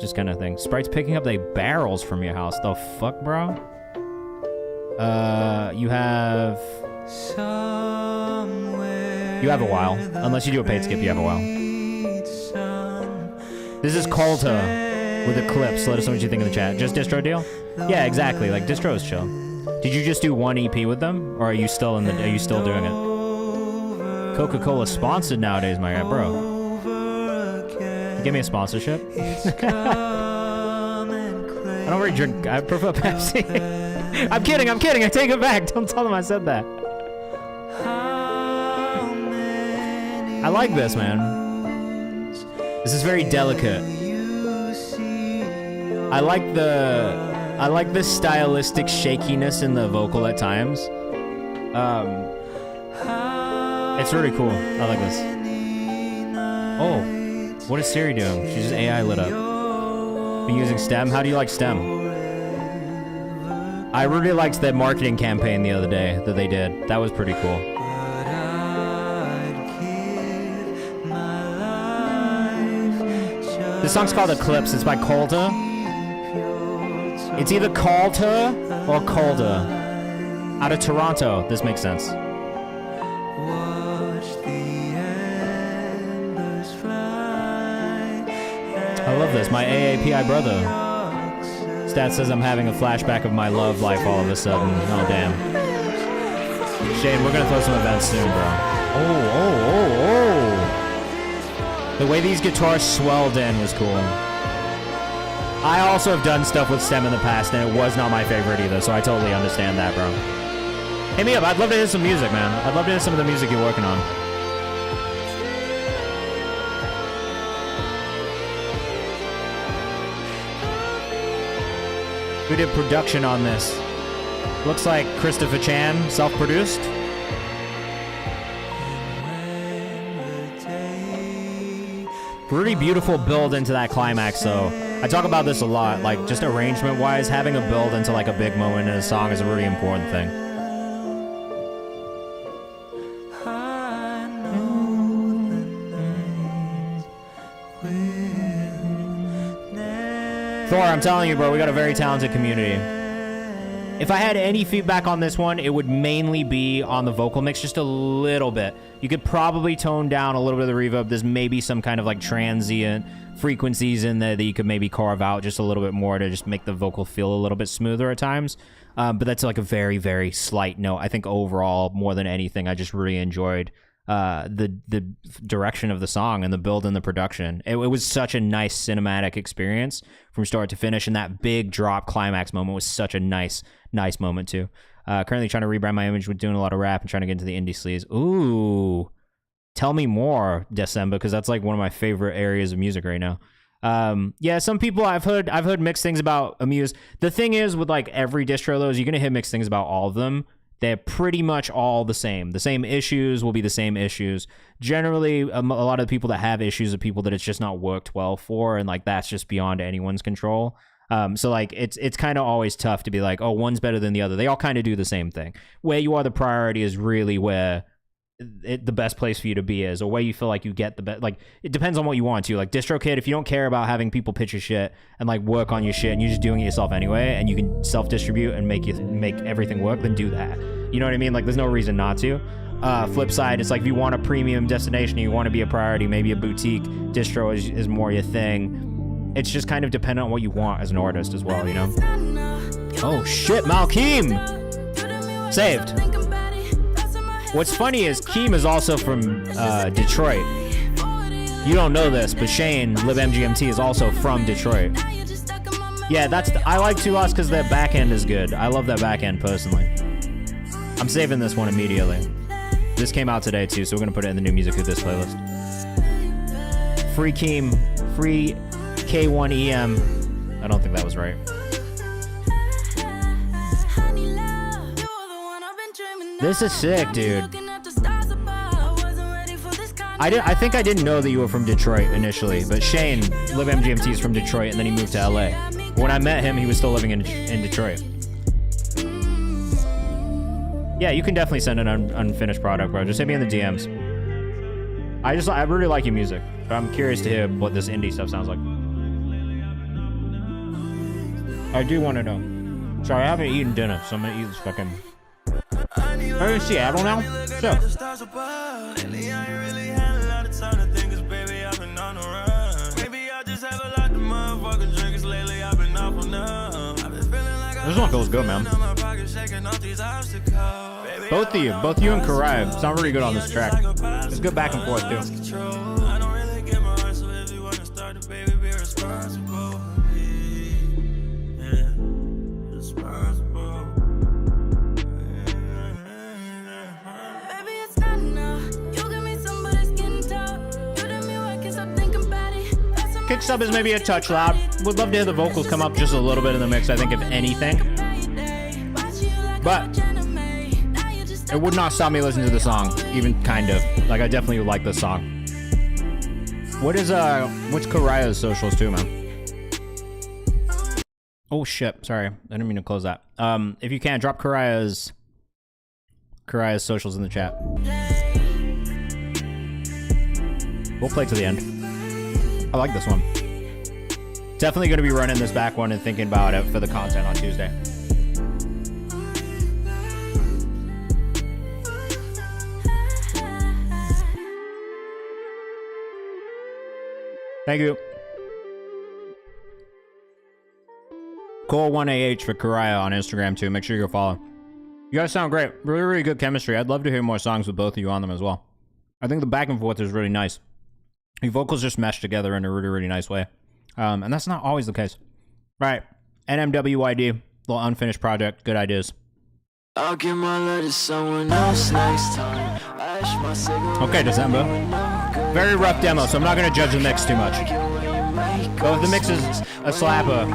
just kind of thing. Sprite's picking up the barrels from your house. The fuck, bro? You have a while. Unless you do a paid skip, you have a while. This is Colta with Eclipse. Let us know what you think in the chat. Just distro deal? Yeah, exactly. Like, distro is chill. Did you just do one EP with them, or are you still doing it? Coca-Cola sponsored nowadays, my guy, bro. Give me a sponsorship. I don't really drink. I prefer Pepsi. I'm kidding. I take it back. Don't tell them I said that. I like this, man. This is very delicate. I like the stylistic shakiness in the vocal at times. It's really cool. I like this. Oh, what is Siri doing? She's just AI lit up. Been using STEM? How do you like STEM? I really liked that marketing campaign the other day that they did. That was pretty cool. This song's called Eclipse. It's by Calder. It's either Calder or Calder. Out of Toronto. This makes sense. I love this. My AAPI brother. Stat says I'm having a flashback of my love life all of a sudden. Oh, damn. Shane, we're gonna throw some events soon, bro. Oh. The way these guitars swelled in was cool. I also have done stuff with STEM in the past, and it was not my favorite either, so I totally understand that, bro. Hit me up. I'd love to hear some music, man. I'd love to hear some of the music you're working on. Who did production on this? Looks like Christopher Chan, self-produced. Pretty beautiful build into that climax, though. I talk about this a lot, like just arrangement-wise, having a build into like a big moment in a song is a really important thing. Thor, I'm telling you, bro, we got a very talented community. If I had any feedback on this one, it would mainly be on the vocal mix, just a little bit. You could probably tone down a little bit of the reverb. There's maybe some kind of like transient frequencies in there that you could maybe carve out just a little bit more to just make the vocal feel a little bit smoother at times. But that's like a very, very slight note. I think overall, more than anything, I just really enjoyed the direction of the song and the build and the production. It was such a nice cinematic experience from start to finish, and that big drop climax moment was such a nice moment too. Currently trying to rebrand my image with doing a lot of rap and trying to get into the indie sleaze. Ooh, tell me more, December, because that's like one of my favorite areas of music right now. Yeah, some people I've heard mixed things about Amuse. The thing is with like every distro though is you're gonna hear mixed things about all of them. They're pretty much all the same. The same issues will be the same issues. Generally, a lot of the people that have issues are people that it's just not worked well for, and like that's just beyond anyone's control. So like it's kind of always tough to be like, oh, one's better than the other. They all kind of do the same thing. Where you are the priority is really where the best place for you to be is, or where you feel like you get the best. Like it depends on what you want to. Like DistroKid, if you don't care about having people pitch your shit and like work on your shit, and you're just doing it yourself anyway, and you can self-distribute and make everything work, then do that. You know what I mean? Like there's no reason not to. Flip side, it's like if you want a premium destination, you want to be a priority, maybe a boutique distro is more your thing. It's just kind of dependent on what you want as an artist as well, you know? Oh shit, Malkeem! Saved. What's funny is Keem is also from Detroit. You don't know this, but Shane, LibMGMT, is also from Detroit. Yeah, I like Two Lost because their back end is good. I love that back end personally. I'm saving this one immediately. This came out today too, so we're gonna put it in the new music with this playlist. Free Keem, free K1EM. I don't think that was right. This is sick, dude. I think I didn't know that you were from Detroit initially, but Shane, LibMGMT, is from Detroit, and then he moved to LA. When I met him, he was still living in Detroit. Yeah, you can definitely send an unfinished product, bro. Just hit me in the DMs. I really like your music, but I'm curious to hear what this indie stuff sounds like. I do want to know. Sorry, I haven't eaten dinner, so I'm gonna eat this fucking... Are you in Seattle now? Sure. This one feels good, man. Both of you and Karai sound really good on this track. It's good back and forth, too. kick sub is maybe a touch loud. Would love to hear the vocals come up just a little bit in the mix, I think, if anything. But it would not stop me listening to the song, even kind of. Like, I definitely would like this song. What's Karaya's socials too, man? Oh shit, sorry. I didn't mean to close that. If you can, drop Karaya's socials in the chat. We'll play to the end. I like this one. Definitely going to be running this back one and thinking about it for the content on Tuesday. Thank you. Cole1AH for Karaya on Instagram too. Make sure you go follow. You guys sound great. Really, really good chemistry. I'd love to hear more songs with both of you on them as well. I think the back and forth is really nice. Your vocals just mesh together in a really, really nice way. And that's not always the case. Right. NMWYD, little unfinished project. Good ideas. I'll give my love to someone else next time. Okay, December. Very rough demo, so I'm not going to judge the mix too much. But if the mix is a slapper,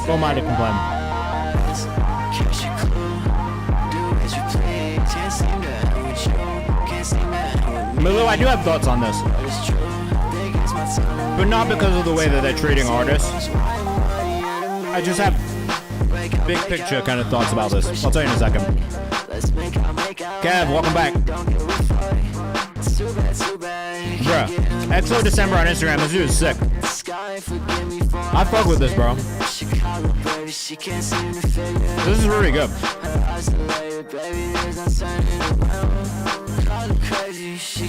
don't mind to complain. Milu, I do have thoughts on this. But not because of the way that they're treating artists. I just have big picture kind of thoughts about this. I'll tell you in a second. Kev, welcome back. Bruh, EXO December on Instagram. This dude is sick. I fuck with this, bro. This is really good.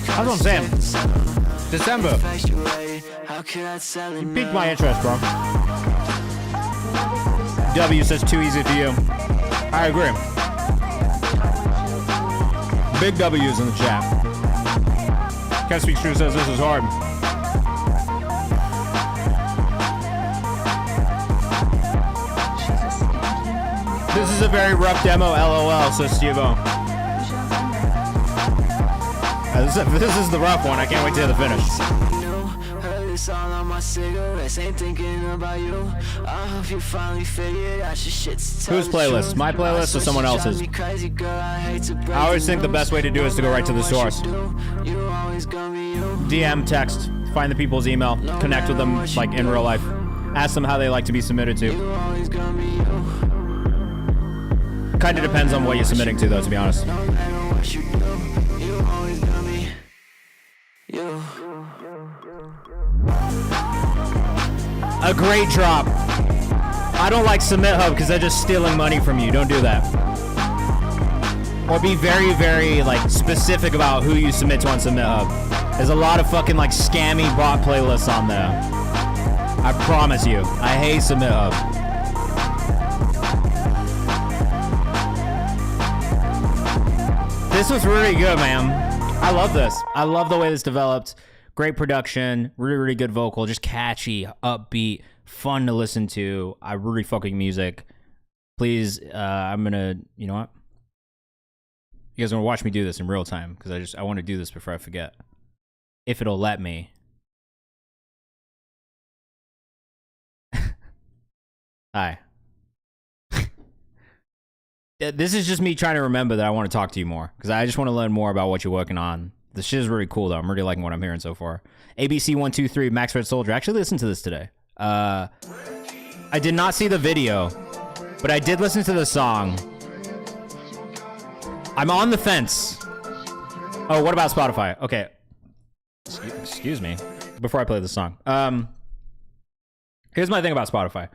That's what I'm saying. December. You piqued my interest, bro. W says too easy for you. I agree. Big W's in the chat. Can't Speak True says this is hard. This is a very rough demo, LOL, says Steve-O. This is the rough one. I can't wait to hear the finish. Whose playlist? My playlist or someone else's? I always think the best way to do it is to go right to the source. DM, text, find the people's email, connect with them like in real life. Ask them how they like to be submitted to. Kind of depends on what you're submitting to, though, to be honest. A great drop. I don't like Submit Hub because they're just stealing money from you. Don't do that. Or be very, very like specific about who you submit to on Submit Hub. There's a lot of fucking like scammy bot playlists on there. I promise you. I hate Submit Hub. This was really good, man. I love this. I love the way this developed. Great production, really, really good vocal, just catchy, upbeat, fun to listen to. I really fucking music. Please, I'm gonna, you know what? You guys are gonna watch me do this in real time because I want to do this before I forget. If it'll let me. Hi. This is just me trying to remember that I want to talk to you more because I just want to learn more about what you're working on. The shit is really cool, though. I'm really liking what I'm hearing so far. ABC123, Max Red Soldier. I actually listened to this today. I did not see the video, but I did listen to the song. I'm on the fence. Oh, what about Spotify? Okay. Excuse me. Before I play the song. Here's my thing about Spotify.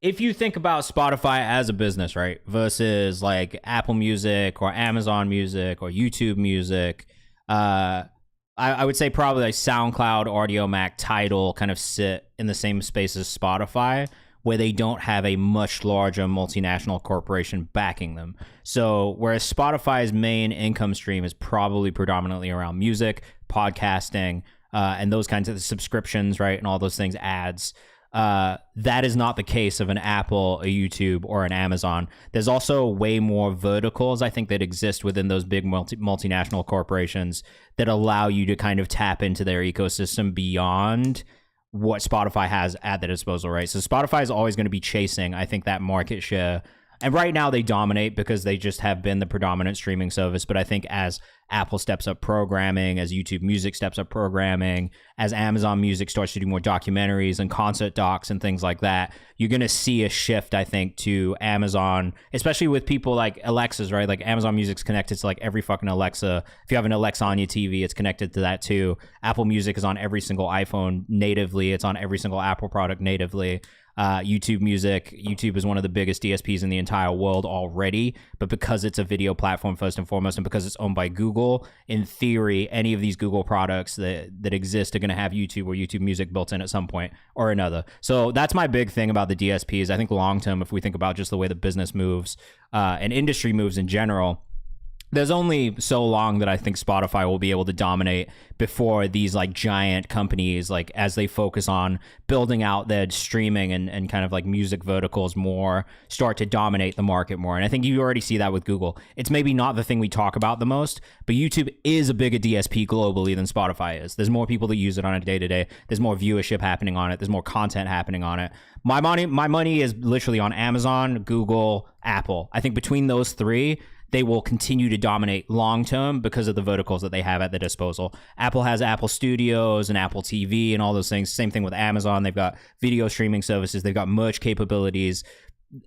If you think about Spotify as a business, right, versus like Apple Music or Amazon Music or YouTube Music, I would say probably like SoundCloud, Audiomack, Tidal kind of sit in the same space as Spotify, where they don't have a much larger multinational corporation backing them. So whereas Spotify's main income stream is probably predominantly around music, podcasting, and those kinds of subscriptions, right, and all those things, ads. That is not the case of an Apple, a YouTube, or an Amazon. There's also way more verticals, I think, that exist within those big multinational corporations that allow you to kind of tap into their ecosystem beyond what Spotify has at their disposal, right? So Spotify is always going to be chasing, I think, that market share. And right now they dominate because they just have been the predominant streaming service. But I think as Apple steps up programming, as YouTube Music steps up programming, as Amazon Music starts to do more documentaries and concert docs and things like that, you're going to see a shift, I think, to Amazon, especially with people like Alexas, right? Like Amazon Music's connected to like every fucking Alexa. If you have an Alexa on your TV, it's connected to that too. Apple Music is on every single iPhone natively. It's on every single Apple product natively. YouTube Music. YouTube is one of the biggest DSPs in the entire world already, but because it's a video platform first and foremost, and because it's owned by Google, in theory, any of these Google products that exist are going to have YouTube or YouTube Music built in at some point or another. So that's my big thing about the DSPs. I think long term, if we think about just the way the business moves and industry moves in general, there's only so long that I think Spotify will be able to dominate before these like giant companies, like as they focus on building out their streaming and kind of like music verticals more, start to dominate the market more. And I think you already see that with Google. It's maybe not the thing we talk about the most, but YouTube is a bigger DSP globally than Spotify is. There's more people that use it on a day-to-day. There's more viewership happening on it. There's more content happening on it. My money is literally on Amazon, Google, Apple. I think between those three, they will continue to dominate long term because of the verticals that they have at their disposal. Apple has Apple Studios and Apple TV and all those things. Same thing with Amazon. They've got video streaming services. They've got merch capabilities.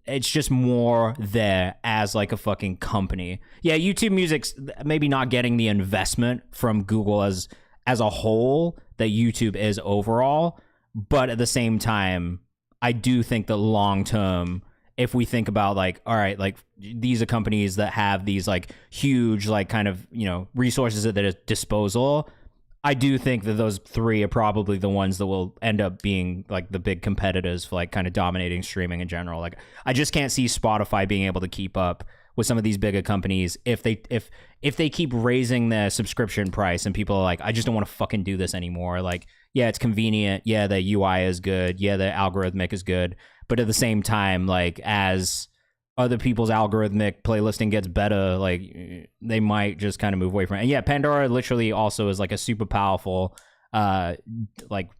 It's just more there as like a fucking company. Yeah, YouTube Music's maybe not getting the investment from Google as a whole that YouTube is overall. But at the same time, I do think that long term, if we think about like, all right, like these are companies that have these like huge, like kind of, you know, resources at their disposal, I do think that those three are probably the ones that will end up being like the big competitors for like kind of dominating streaming in general. Like I just can't see Spotify being able to keep up with some of these bigger companies if they keep raising their subscription price and people are like, I just don't want to fucking do this anymore. Like, yeah, it's convenient. Yeah, the UI is good. Yeah, the algorithmic is good. But at the same time, like as other people's algorithmic playlisting gets better, like they might just kind of move away from it. And yeah, Pandora literally also is like a super powerful, like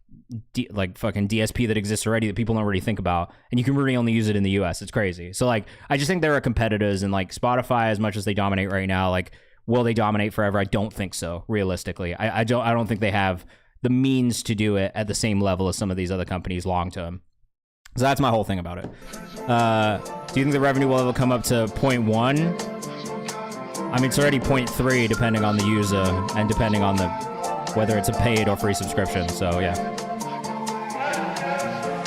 fucking DSP that exists already that people don't really think about, and you can really only use it in the US. It's crazy. So like, I just think there are competitors, and like Spotify, as much as they dominate right now, like will they dominate forever? I don't think so. Realistically, I don't think they have the means to do it at the same level as some of these other companies long term. So that's my whole thing about it. Do you think the revenue will ever come up to 0.1? I mean, it's already 0.3 depending on the user and depending on whether it's a paid or free subscription. So yeah.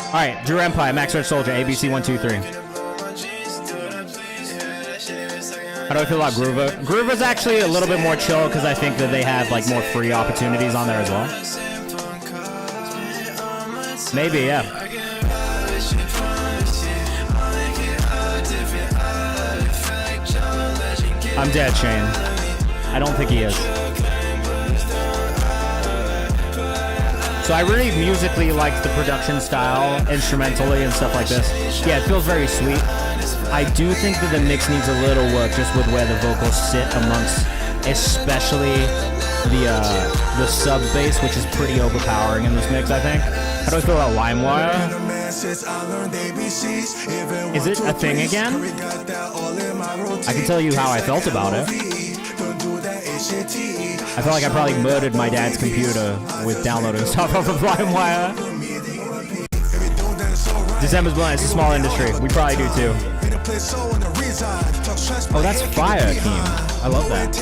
All right, Drew Empire, Max Red Soldier, ABC 123. How do I feel about Groover? Groover's actually a little bit more chill because I think that they have like more free opportunities on there as well. Maybe, yeah. I'm dead, Shane. I don't think he is. So I really musically like the production style, instrumentally and stuff like this. Yeah, it feels very sweet. I do think that the mix needs a little work just with where the vocals sit amongst, especially the sub bass, which is pretty overpowering in this mix, I think. How do I feel about LimeWire? Is it a thing again? I can tell you how I felt about it. I felt like I probably murdered my dad's computer with downloading stuff off of LimeWire. December's Blind, it's a small industry. We probably do too. Oh, that's fire, Keem. I love that.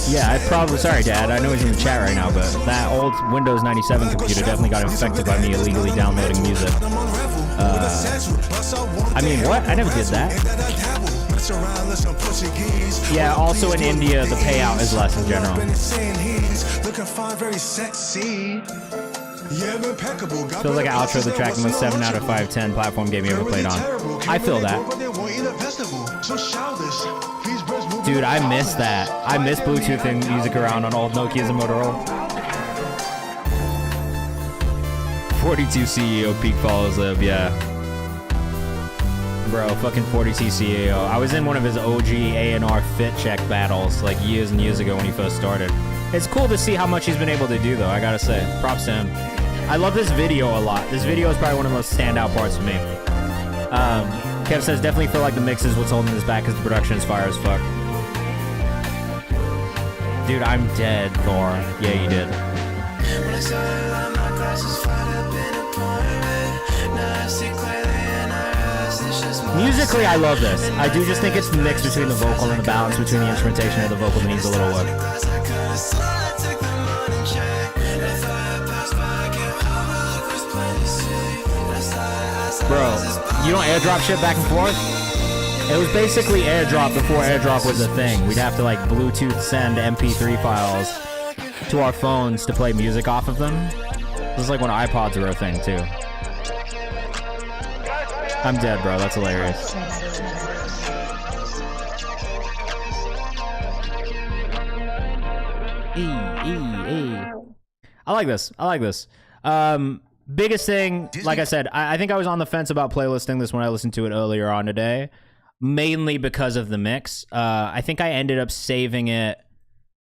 Yeah, I probably, sorry Dad, I know he's in the chat right now, but that old Windows 97 computer definitely got infected by me illegally downloading music. I mean, what? I never did that. Yeah, also in India, the payout is less in general. Feels like an outro of the track and the 7 out of 5/10 platform game you ever played on. I feel that. Dude, I miss that. I miss Bluetoothing music around on old Nokias and Motorola. 42 CEO peak follows live, yeah. Bro, fucking 42 CEO. I was in one of his OG A&R fit check battles like years and years ago when he first started. It's cool to see how much he's been able to do though, I gotta say. Props to him. I love this video a lot. This video is probably one of the most standout parts for me. Kev says, definitely feel like the mix is what's holding this back because the production is fire as fuck. Dude, I'm dead, Thor. Yeah, you did. Musically, I love this. I do just think it's the mix between the vocal and the balance between the instrumentation and the vocal that needs a little work. Bro, you don't airdrop shit back and forth? It was basically airdrop before airdrop was a thing. We'd have to like Bluetooth send MP3 files to our phones to play music off of them. This is like when iPods were a thing too. I'm dead, bro. That's hilarious. I like this. I like this. Biggest thing, like I said, I think I was on the fence about playlisting this when I listened to it earlier on today, mainly because of the mix. I think I ended up saving it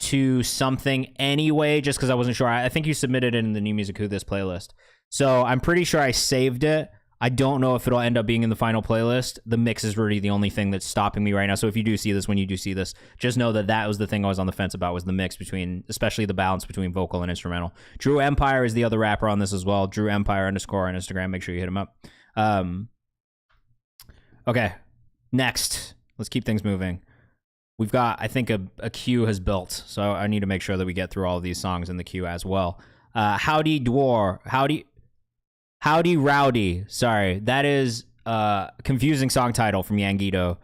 to something anyway, just because I wasn't sure. I think you submitted it in the New Music Who This playlist. So I'm pretty sure I saved it. I don't know if it'll end up being in the final playlist. The mix is really the only thing that's stopping me right now. So if you do see this, when you do see this, just know that that was the thing I was on the fence about, was the mix between, especially the balance between vocal and instrumental. Drew Empire is the other rapper on this as well. Drew Empire _ on Instagram. Make sure you hit him up. Okay, next. Let's keep things moving. We've got, I think, a queue has built. So I need to make sure that we get through all of these songs in the queue as well. Howdy Dwar. Howdy Rowdy. Sorry, that is a confusing song title from Yangito.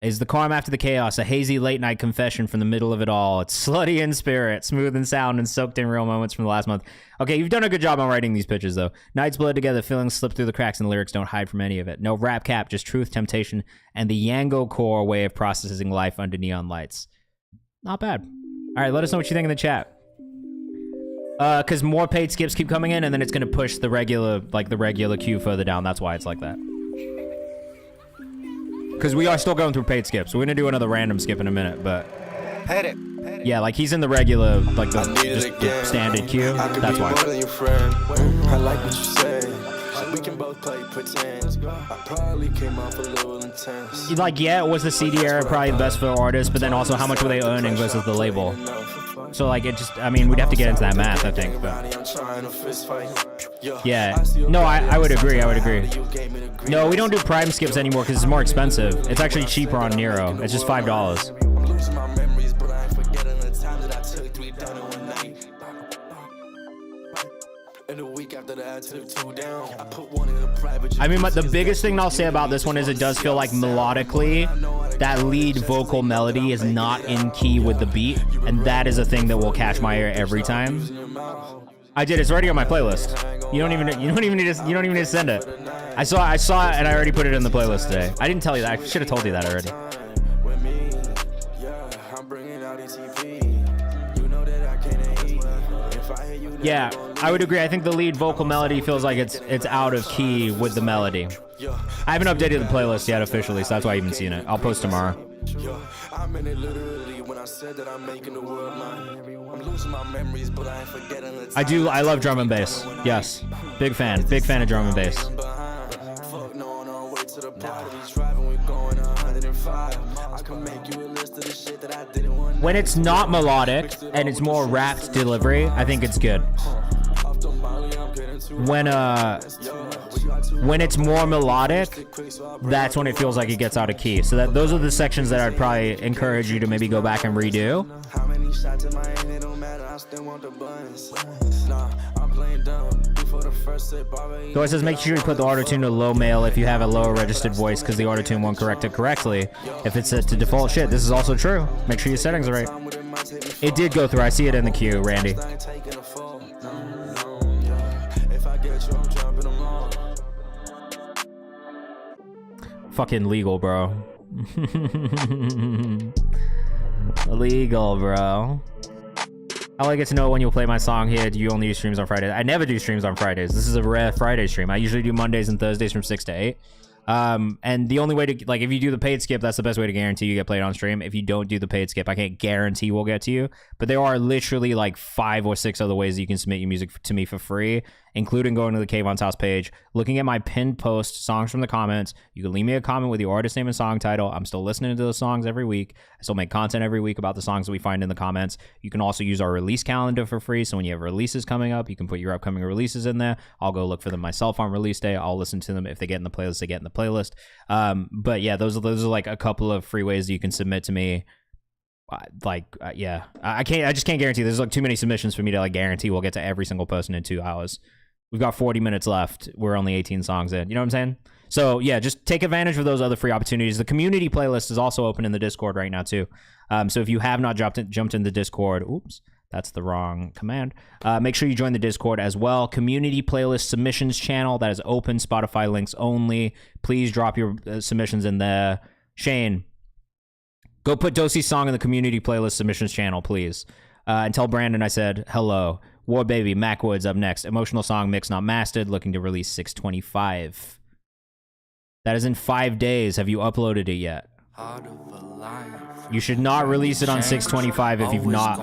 Is the calm after the chaos, a hazy late night confession from the middle of it all. It's slutty in spirit, smooth in sound, and soaked in real moments from the last month. Okay, you've done a good job on writing these pitches, though. Nights bled together, feelings slip through the cracks, and the lyrics don't hide from any of it. No rap cap, just truth, temptation, and the Yango core way of processing life under neon lights. Not bad. All right, let us know what you think in the chat. Because more paid skips keep coming in, and then it's gonna push the regular queue further down. That's why it's like that. Because we are still going through paid skips. We're gonna do another random skip in a minute, but yeah, like he's in the regular, like the standard queue. That's why. I like what you say. We can both play pretend. I probably came off a little intense. Like, yeah, it was the CD era probably the best for artists, but then also how much were they earning versus the label? So like it just, I mean, we'd have to get into that math, I think. But yeah, no, I would agree. I would agree. No, we don't do prime skips anymore because it's more expensive. It's actually cheaper on Nero. It's just $5. I mean, the biggest thing I'll say about this one is it does feel like melodically that lead vocal melody is not in key with the beat, and that is a thing that will catch my ear every time. I did. It's already on my playlist. You don't even need to send it. I saw it and I already put it in the playlist today. I didn't tell you that. I should have told you that already. Yeah, I would agree. I think the lead vocal melody feels like it's out of key with the melody. I haven't updated the playlist yet officially, so that's why I haven't seen it. I'll post tomorrow. I love drum and bass. Yes, big fan of drum and bass. When it's not melodic and it's more rapped delivery, I think it's good. When it's more melodic, that's when it feels like it gets out of key. So those are the sections that I'd probably encourage you to maybe go back and redo. Thor says, make sure you put the auto-tune to low male if you have a lower registered voice, because the auto-tune won't correct it correctly if it's set to default shit. This is also true. Make sure your settings are right. It did go through. I see it in the queue, Randy. Fucking legal, bro. Legal, bro. How will I get to know when you'll play my song here? Do you only do streams on Fridays? I never do streams on Fridays. This is a rare Friday stream. I usually do Mondays and Thursdays from 6 to 8. And the only way to, like, if you do the paid skip, that's the best way to guarantee you get played on stream. If you don't do the paid skip, I can't guarantee we'll get to you. But there are literally like 5 or 6 other ways that you can submit your music to me for free, including going to the Kayvan's House page, looking at my pinned post, songs from the comments. You can leave me a comment with your artist name and song title. I'm still listening to those songs every week. I still make content every week about the songs that we find in the comments. You can also use our release calendar for free. So when you have releases coming up, you can put your upcoming releases in there. I'll go look for them myself on release day. I'll listen to them. If they get in the playlist, they get in the playlist. But yeah, those are like a couple of free ways that you can submit to me. Yeah, I just can't guarantee. There's like too many submissions for me to like guarantee we'll get to every single person in 2 hours. We've got 40 minutes left. We're only 18 songs in. You know what I'm saying? So yeah, just take advantage of those other free opportunities. The community playlist is also open in the Discord right now too. So if you have not jumped in the Discord, oops, that's the wrong command. Make sure you join the Discord as well. Community playlist submissions channel that is open. Spotify links only. Please drop your submissions in there. Shane, go put Dosie's song in the community playlist submissions channel, please. And tell Brandon I said hello. War Baby, Mac Woods up next. Emotional song mix not mastered. Looking to release 6/25. That is in 5 days. Have you uploaded it yet? You should not release it on 6/25 if you've not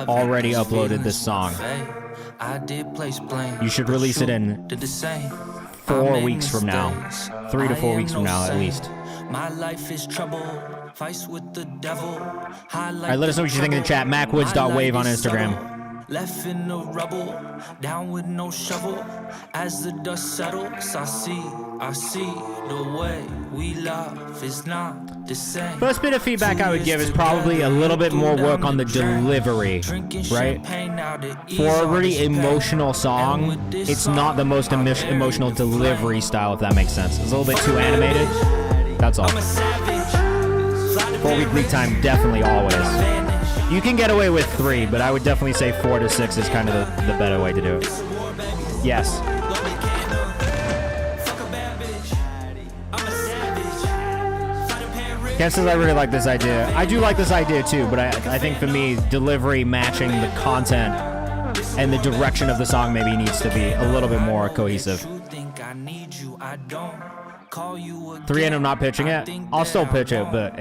already uploaded this song. You should release it in 4 weeks from now. 3 to 4 weeks from now, at least. My life is trouble. Fights with the devil. All right, let us know what you think in the chat. MacWoods.wave on Instagram. Left in the rubble, down with no shovel. As the dust settles, I see the way we love is not the same. First bit of feedback I would give is probably a little bit more work on the delivery, right? For a really emotional song, it's not the most emotional delivery style, if that makes sense. It's a little bit too animated. That's all. 4 week lead time, definitely always. You can get away with 3, but I would definitely say 4 to 6 is kind of the better way to do it. Yes. Ken says I really like this idea. I do like this idea too, but I think for me, delivery matching the content and the direction of the song maybe needs to be a little bit more cohesive. 3 and I'm not pitching it. I'll still pitch it, but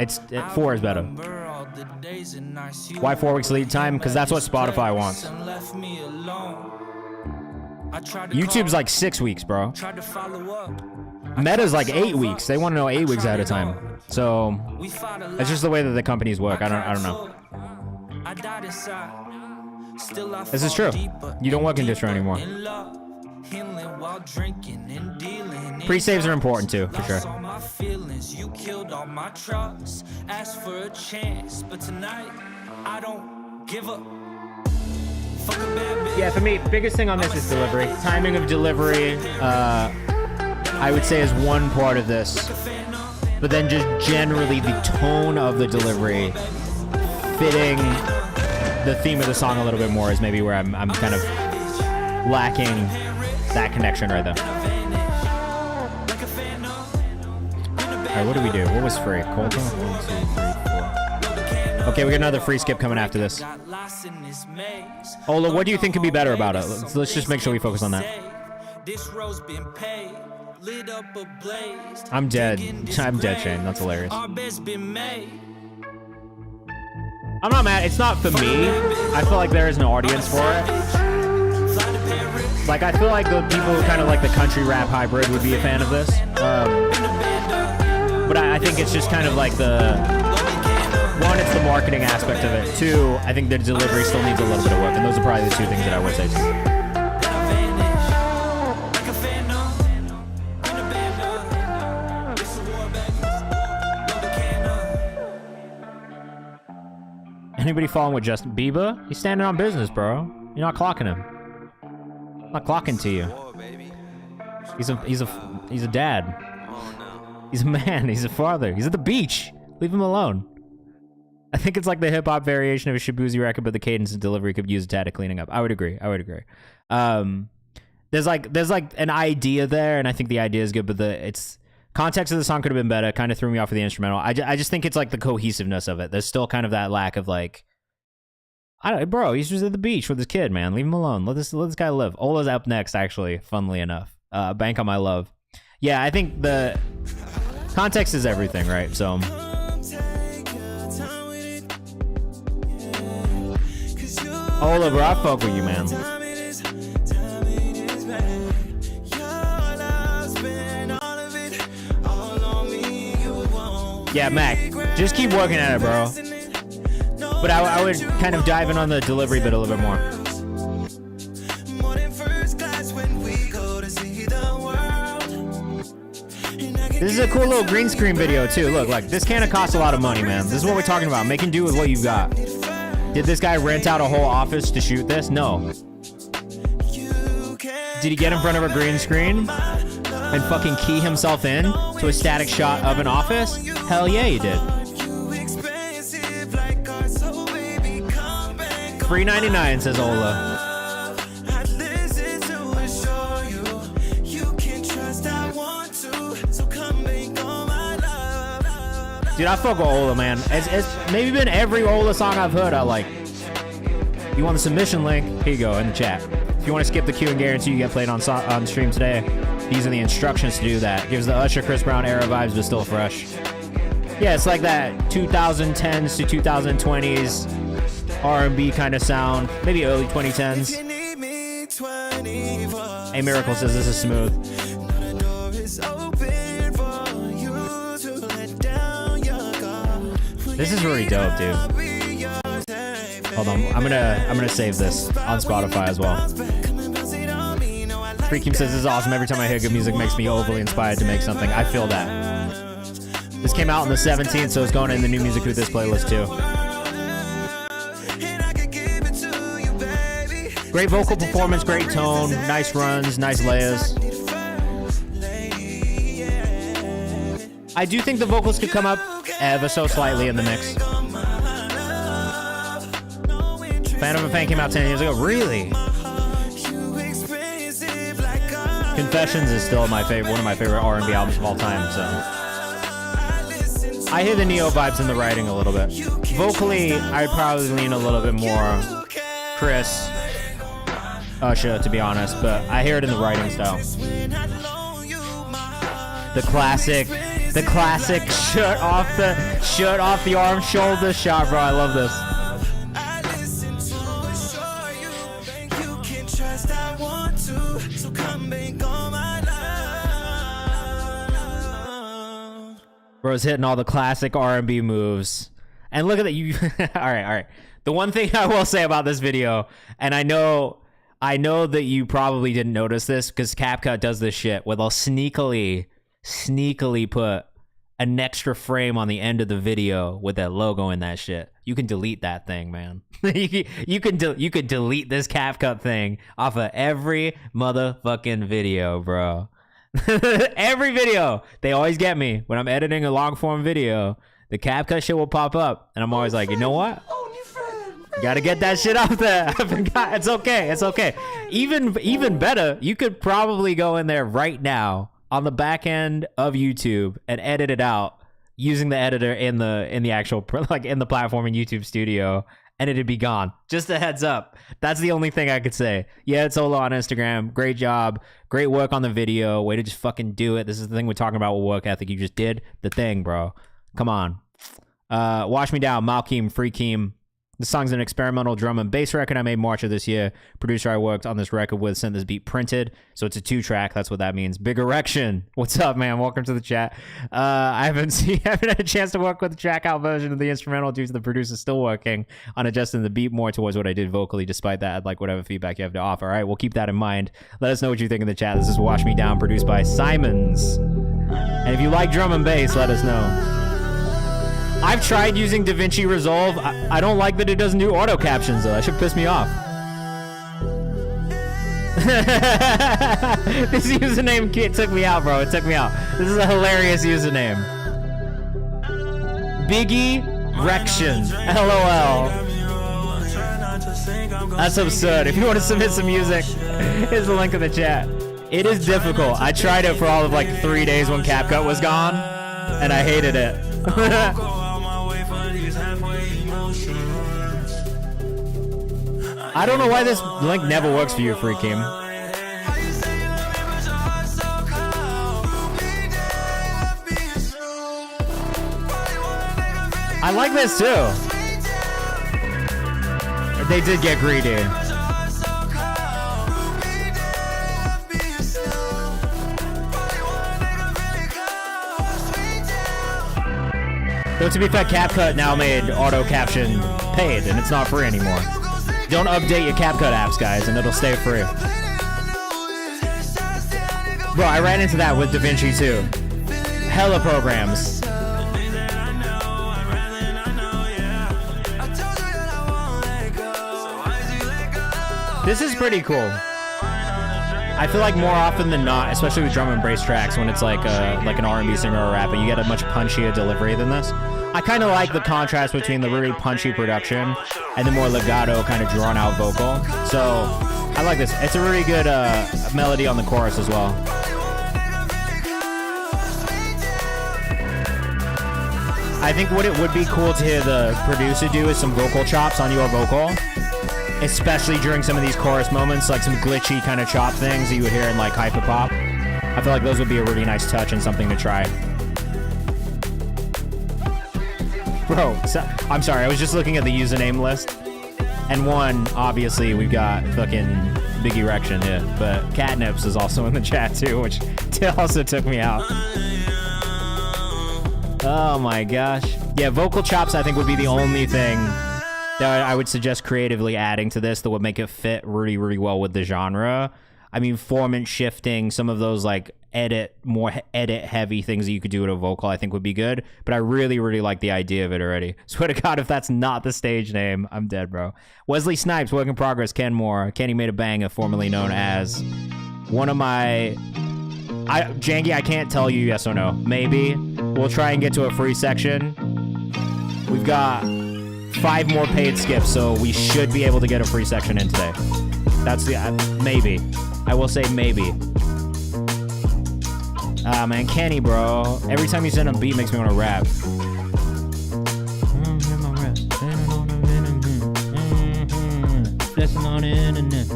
4 is better. Why 4 weeks lead time? Because that's what Spotify wants. YouTube's like 6 weeks, bro. Meta's like 8 weeks. They want to know 8 weeks ahead of time. So it's just the way that the companies work. I don't know. This is true. You don't work in distro anymore. Pre-saves are important too, for sure. You killed all my trust. Ask for a chance, but tonight I don't give up. Yeah, for me, biggest thing on this is delivery. Timing of delivery, I would say, is one part of this. But then just generally the tone of the delivery fitting the theme of the song a little bit more is maybe where I'm kind of lacking that connection right there. Alright, what do we do? What was free? Cold Draw? 1, 2, 3, 4. Okay, we got another free skip coming after this. Ola, what do you think could be better about it? Let's just make sure we focus on that. I'm dead. I'm dead, Shane. That's hilarious. I'm not mad. It's not for me. I feel like there is no audience for it. Like, I feel like the people who kind of like the country rap hybrid would be a fan of this. But I think it's just kind of like the... 1, it's the marketing aspect of it. 2, I think the delivery still needs a little bit of work. And those are probably the 2 things that I would say too. Anybody following with Justin Bieber? He's standing on business, bro. You're not clocking him. I'm not clocking to you. He's a dad. He's a man. He's a father. He's at the beach. Leave him alone. I think it's like the hip hop variation of a Shabuzi record, but the cadence and delivery could use a tad of cleaning up. I would agree. There's like an idea there, and I think the idea is good, but it's context of the song could have been better. Kind of threw me off of the instrumental. I just think it's like the cohesiveness of it. There's still kind of that lack of like Bro, he's just at the beach with his kid, man. Leave him alone. Let this guy live. Ola's up next, actually, funnily enough. Bank on My Love. Yeah, I think the context is everything, right? So Ola, bro, I fuck with you, man. Yeah, Mac, just keep working at it, bro. But I would kind of dive in on the delivery bit a little bit more. This is a cool little green screen video too. Look, like this kind of costs a lot of money, man. This is what we're talking about. Making do with what you've got. Did this guy rent out a whole office to shoot this? No. Did he get in front of a green screen and fucking key himself in to a static shot of an office? Hell yeah, he did. $3.99 says Ola. Dude, I fuck with Ola, man. It's maybe been every Ola song I've heard I like. You want the submission link? Here you go, in the chat. If you want to skip the queue and guarantee you get played on stream today, these are the instructions to do that. Gives the Usher, Chris Brown era vibes, but still fresh. Yeah, it's like that 2010s to 2020s R&B kind of sound. Maybe early 2010s. A Miracle says this is smooth. This is really dope, dude. Hold on, I'm gonna save this on Spotify as well. Freakim says this is awesome. Every time I hear good music, makes me overly inspired to make something. I feel that. This came out on the 17th, so it's going in the new music with this playlist too. Great vocal performance, great tone, nice runs, nice layers. I do think the vocals could come up ever so slightly in the mix. Phantom of a Fan came out 10 years ago. Really? Confessions is still my favorite, one of my favorite R&B albums of all time. So I hear the Neo vibes in the writing a little bit. Vocally, I'd probably lean a little bit more Chris, Usher, to be honest, but I hear it in the writing style. The classic shirt off the arm shoulder shot, bro. I love this. Bro's hitting all the classic R&B moves. And look at that. You all right. The one thing I will say about this video, and I know that you probably didn't notice this because CapCut does this shit where they'll sneakily put an extra frame on the end of the video with that logo in that shit. You can delete that thing, man. you could delete this CapCut thing off of every motherfucking video, bro. Every video. They always get me when I'm editing a long form video. The CapCut shit will pop up and I'm always like, you know what? Gotta get that shit out there. It's okay. Even better, you could probably go in there right now on the back end of YouTube and edit it out using the editor in the actual, like in the platform in YouTube Studio, and it'd be gone. Just a heads up. That's the only thing I could say. Yeah, it's Ola on Instagram. Great job. Great work on the video. Way to just fucking do it. This is the thing we're talking about with work ethic. You just did the thing, bro. Come on. Wash Me Down, Malkeem, Freakeem. The song's an experimental drum and bass record I made March of this year. Producer I worked on this record with sent this beat printed, so it's a 2-track. That's what that means. Big Erection. What's up, man? Welcome to the chat. I haven't had a chance to work with the track out version of the instrumental due to the producer still working on adjusting the beat more towards what I did vocally. Despite that, I'd like whatever feedback you have to offer. All right, we'll keep that in mind. Let us know what you think in the chat. This is Wash Me Down, produced by Simons. And if you like drum and bass, let us know. I've tried using DaVinci Resolve. I don't like that it doesn't do auto captions, though. That should piss me off. This username took me out, bro. It took me out. This is a hilarious username. Biggie Rection. LOL. That's absurd. If you want to submit some music, here's the link in the chat. It is difficult. I tried it for all of like 3 days when CapCut was gone, and I hated it. I don't know why this link never works for you, Freakim. I like this too. They did get greedy. Though to be fair, CapCut now made auto caption paid, and it's not free anymore. Don't update your CapCut apps, guys, and it'll stay free. Bro, I ran into that with DaVinci too. Hella programs. This is pretty cool. I feel like more often than not, especially with drum and bass tracks, when it's like an R&B singer or rapper, you get a much punchier delivery than this. I kind of like the contrast between the really punchy production and the more legato kind of drawn out vocal. So I like this. It's a really good melody on the chorus as well. I think what it would be cool to hear the producer do is some vocal chops on your vocal. Especially during some of these chorus moments, like some glitchy kind of chop things that you would hear in like hyperpop. I feel like those would be a really nice touch and something to try. Bro, I'm sorry, I was just looking at the username list. And one, obviously, we've got fucking Big Erection here. But Catnips is also in the chat too, which also took me out. Oh my gosh. Yeah, vocal chops I think would be the only thing that I would suggest creatively adding to this that would make it fit really, really well with the genre. I mean, formant shifting, some of those like more edit heavy things that you could do with a vocal I think would be good. But I really, really like the idea of it already. Swear to God, if that's not the stage name, I'm dead, bro. Wesley Snipes, work in progress, Ken Moore. Kenny Made a Banger, formerly known as one of my... Janky, I can't tell you yes or no. Maybe. We'll try and get to a free section. We've got 5 more paid skips, so we should be able to get a free section in today. That's the maybe. I will say maybe. Ah, man, Kenny, bro. Every time you send a beat makes me want to rap. Flexing on the internet,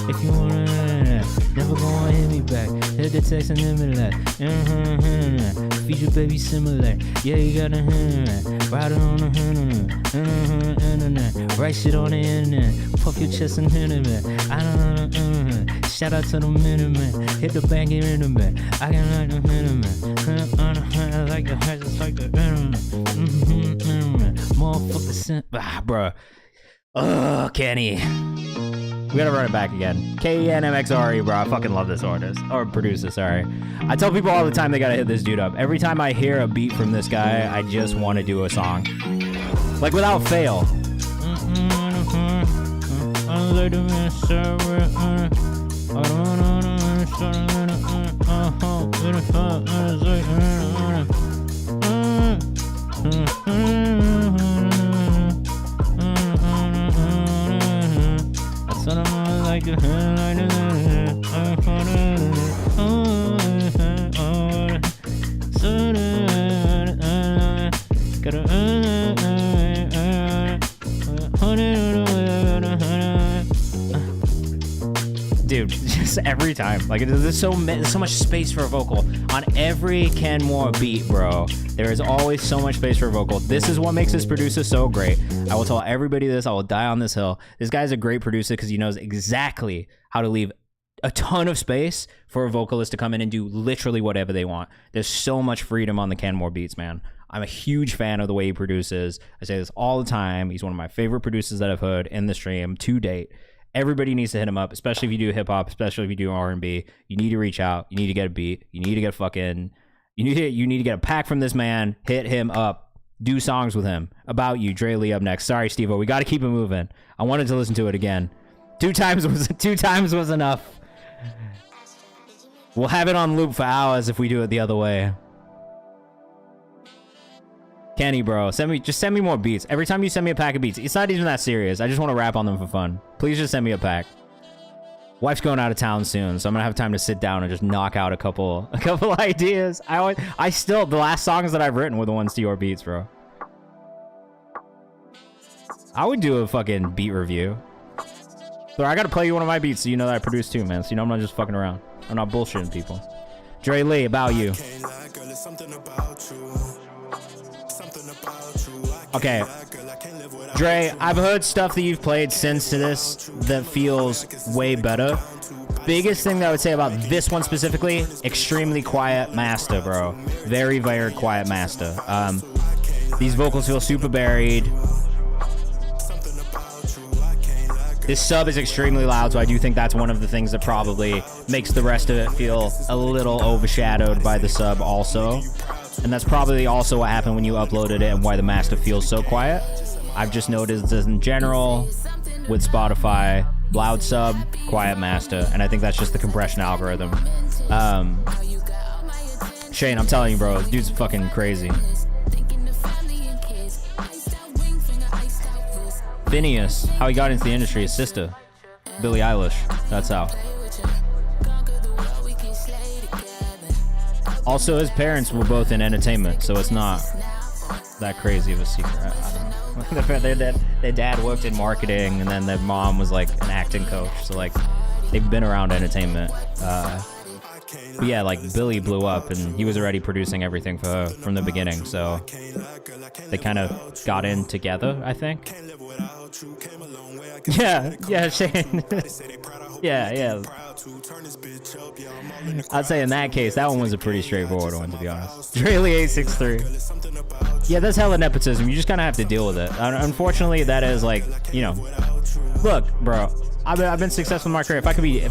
if you wanna never gonna hit me back. Hit the text and hit me like feature baby similar. Yeah, you gotta ride it on the internet. Write shit on the internet. Puff your chest and hit it, man. I don't know. Shout out to the Minutemen. Hit the bank in the internet. I can like the Minutemen. I like the heart just like the internet. Motherfucker sent. Bruh. Kenny. We gotta run it back again. KNMXRE, bro. I fucking love this artist. Or producer, sorry. I tell people all the time they gotta hit this dude up. Every time I hear a beat from this guy, I just want to do a song. Like, without fail. Dude, just every time. Like, there's so much space for a vocal. On every Ken Moore beat, bro, there is always so much space for a vocal. This is what makes this producer so great. I will tell everybody this. I will die on this hill. This guy's a great producer because he knows exactly how to leave a ton of space for a vocalist to come in and do literally whatever they want. There's so much freedom on the Ken Moore beats, man. I'm a huge fan of the way he produces. I say this all the time. He's one of my favorite producers that I've heard in the stream to date. Everybody needs to hit him up, especially if you do hip hop, especially if you do R&B. You need to reach out. You need to get a beat. You need to get you need to get a pack from this man. Hit him up. Do songs with him. About You, Dre Lee up next. Sorry, Steve-O. We got to keep it moving. I wanted to listen to it again. 2 times was enough. We'll have it on loop for hours if we do it the other way. Kenny, bro, just send me more beats. Every time you send me a pack of beats, it's not even that serious. I just want to rap on them for fun. Please just send me a pack. Wife's going out of town soon, so I'm gonna have time to sit down and just knock out a couple ideas. I still, the last songs that I've written were the ones to your beats, bro. I would do a fucking beat review. So I gotta play you one of my beats so you know that I produce too, man. So you know I'm not just fucking around. I'm not bullshitting people. Dre Lee, about you. Okay. Dre, I've heard stuff that you've played since to this that feels way better. Biggest thing that I would say about this one specifically, extremely quiet master, bro. Very, very quiet master. These vocals feel super buried. This sub is extremely loud, so I do think that's one of the things that probably makes the rest of it feel a little overshadowed by the sub also. And that's probably also what happened when you uploaded it and why the master feels so quiet. I've just noticed this in general with Spotify, loud sub, quiet master, and I think that's just the compression algorithm. Shane, I'm telling you, bro, this dude's fucking crazy. Phineas, how he got into the industry, his sister, Billie Eilish. That's how. Also, his parents were both in entertainment, so it's not that crazy of a secret. I don't know. Their dad worked in marketing, and then their mom was like an acting coach. So like, they've been around entertainment. But yeah, like Billy blew up, and he was already producing everything for her from the beginning. So they kind of got in together, I think. Yeah, Shane. yeah. I'd say in that case, that one was a pretty straightforward one, to be honest. Draley 863. Yeah, that's hella nepotism. You just kind of have to deal with it. Unfortunately, that is like, you know, look, bro. I've been successful in my career. If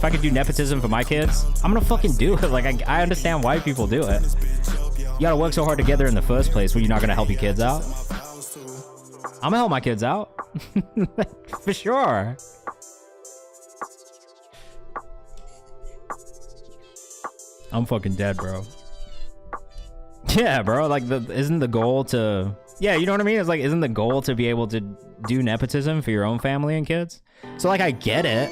I could do nepotism for my kids, I'm gonna fucking do it. Like I understand why people do it. You gotta work so hard together in the first place when you're not gonna help your kids out. I'm gonna help my kids out. For sure. I'm fucking dead, bro. Yeah, bro. Like, isn't the goal to... Yeah, you know what I mean? It's like, isn't the goal to be able to do nepotism for your own family and kids? So, like, I get it.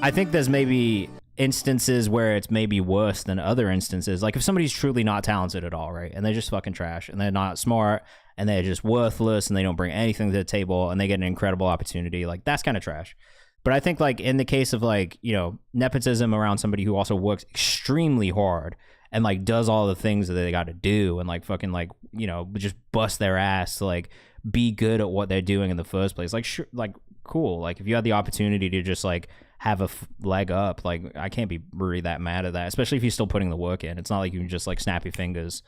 I think there's maybe instances where it's maybe worse than other instances. Like, if somebody's truly not talented at all, right? And they're just fucking trash, and they're not smart, and they're just worthless, and they don't bring anything to the table, and they get an incredible opportunity, like, that's kind of trash. But I think, like, in the case of, like, you know, nepotism around somebody who also works extremely hard and, like, does all the things that they got to do and, like, fucking, like, you know, just bust their ass to, like, be good at what they're doing in the first place. Like, sure, like, cool. Like, if you had the opportunity to just, like, have a leg up, like, I can't be really that mad at that, especially if you're still putting the work in. It's not like you can just, like, snap your fingers,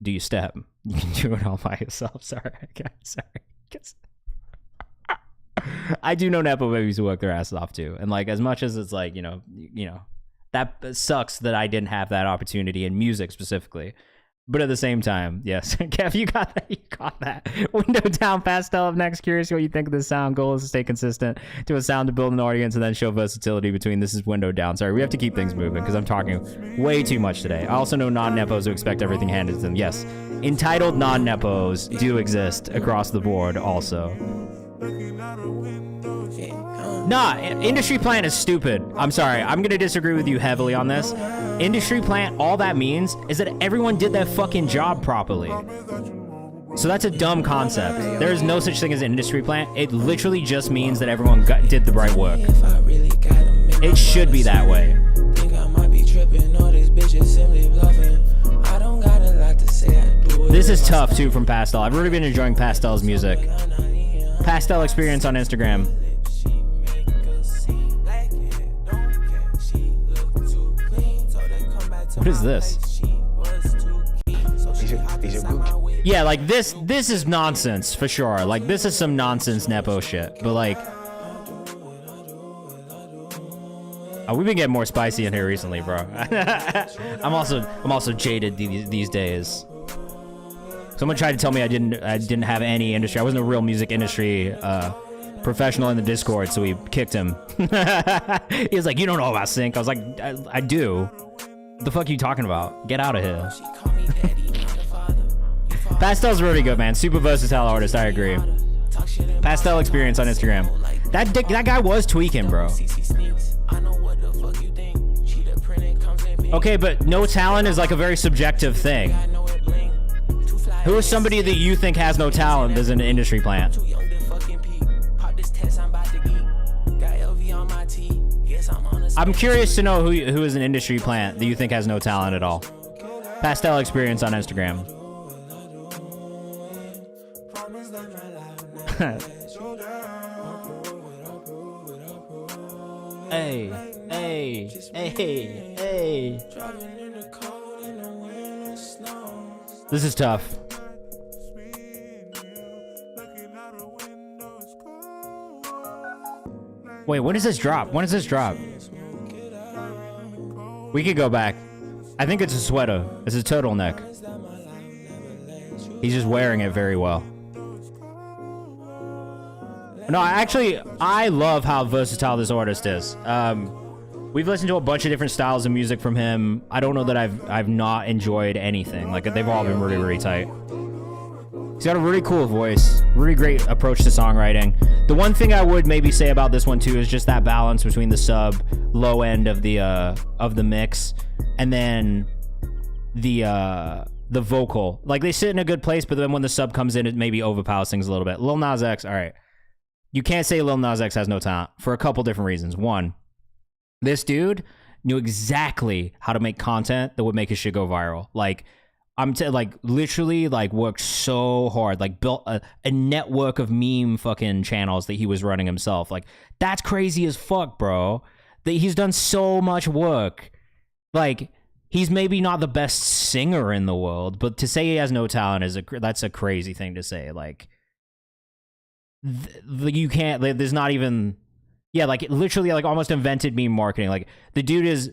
do your step. You can do it all by yourself. Sorry. I do know Nepo babies who work their asses off too. And like, as much as it's like, you know, that sucks that I didn't have that opportunity in music specifically. But at the same time, yes. Kev, you got that. Window down, pastel up next. Curious what you think of the sound. Goal is to stay consistent to a sound to build an audience and then show versatility between. This is window down. Sorry, we have to keep things moving because I'm talking way too much today. I also know non-Nepos who expect everything handed to them. Yes, entitled non-Nepos do exist across the board also. Nah, industry plant is stupid. I'm sorry. I'm gonna disagree with you heavily on this. Industry plant, all that means is that everyone did their fucking job properly. So that's a dumb concept. There is no such thing as an industry plant. It literally just means that everyone did the right work. It should be that way. This is tough too from Pastel. I've really been enjoying Pastel's music. Pastel Experience on Instagram. What is this? Yeah, like this is nonsense for sure. Like this is some nonsense Nepo shit. But like, oh, we've been getting more spicy in here recently, bro. I'm also jaded these days. Someone tried to tell me I didn't have any industry. I wasn't a real music industry professional in the Discord, so we kicked him. He was like, "You don't know about sync." I was like, I do. What the fuck are you talking about? Get out of here. Pastel's really good, man. Super versatile artist, I agree. Pastel Experience on Instagram. That guy was tweaking, bro. Okay, but no talent is like a very subjective thing. Who is somebody that you think has no talent as an industry plant? I'm curious to know who is an industry plant that you think has no talent at all. Pastel Experience on Instagram. Hey, hey, hey, hey. This is tough. Wait, when does this drop? When does this drop? We could go back. I think it's a sweater. It's a turtleneck. He's just wearing it very well. No, I love how versatile this artist is. We've listened to a bunch of different styles of music from him. I don't know that I've not enjoyed anything. Like, they've all been really, really tight. He's got a really cool voice, really great approach to songwriting. The one thing I would maybe say about this one too is just that balance between the sub, low end of the mix, and then the vocal. Like, they sit in a good place, but then when the sub comes in, it maybe overpowers things a little bit. Lil Nas X, all right. You can't say Lil Nas X has no talent for a couple different reasons. One, this dude knew exactly how to make content that would make his shit go viral. Like, literally worked so hard, like built a network of meme fucking channels that he was running himself. Like, that's crazy as fuck, bro. That he's done so much work. Like, he's maybe not the best singer in the world, but to say he has no talent that's a crazy thing to say. Like, you can't, there's not even, yeah, like, literally, like, almost invented meme marketing. Like, the dude is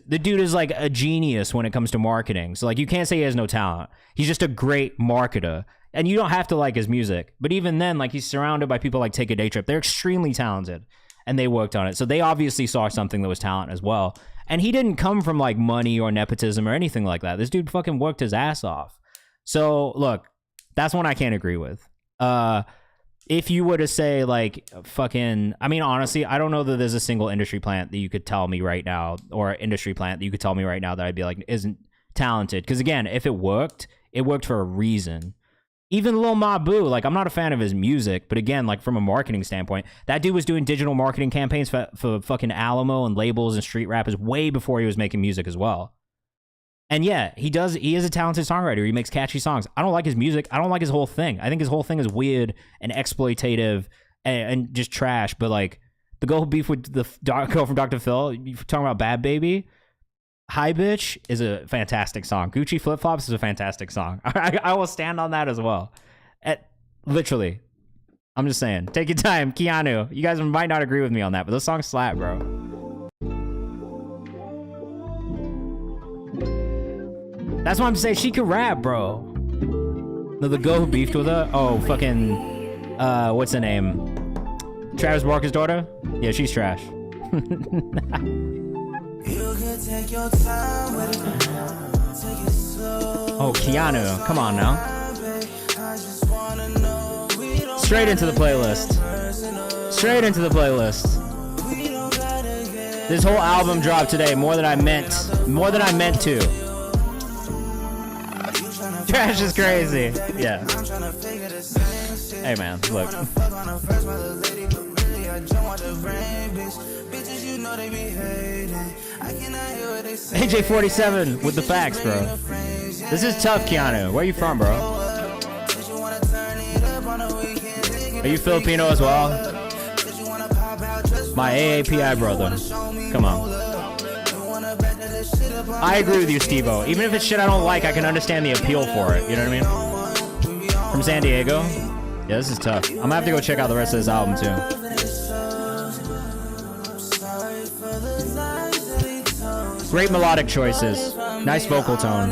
like a genius when it comes to marketing. So, like, you can't say he has no talent. He's just a great marketer. And you don't have to like his music. But even then, like, he's surrounded by people like Take a Day Trip. They're extremely talented, and they worked on it. So they obviously saw something that was talent as well. And he didn't come from, like, money or nepotism or anything like that. This dude fucking worked his ass off. So, look, that's one I can't agree with. If you were to say, like, fucking, I mean, honestly, I don't know that there's a single industry plant that you could tell me right now, or industry plant that you could tell me right now that I'd be like, isn't talented. Because again, if it worked for a reason. Even Lil Mabu, like, I'm not a fan of his music, but again, like, from a marketing standpoint, that dude was doing digital marketing campaigns for fucking Alamo and labels and street rappers way before he was making music as well. And yeah, he is a talented songwriter. He makes catchy songs. I don't like his music. I don't like his whole thing. I think his whole thing is weird and exploitative and just trash. But, like, the girl who beef with the girl from Dr. Phil, you talking about Bad Baby? Hi Bitch is a fantastic song. Gucci Flip Flops is a fantastic song. I will stand on that as well. Literally. I'm just saying. Take your time. Keanu. You guys might not agree with me on that, but those songs slap, bro. That's why I'm saying she could rap, bro. No, the girl who beefed with her? Oh, fucking, what's her name? Travis Barker's daughter? Yeah, she's trash. Oh, Keanu. Come on now. Straight into the playlist. Straight into the playlist. This whole album dropped today more than I meant to. Trash is crazy. Yeah. Hey man, look. AJ47 with the facts, bro. This is tough, Keanu. Where are you from, bro? Are you Filipino as well? My AAPI brother. Come on. I agree with you, Steve-O. Even if it's shit I don't like, I can understand the appeal for it. You know what I mean? From San Diego? Yeah, this is tough. I'm gonna have to go check out the rest of this album, too. Great melodic choices. Nice vocal tone.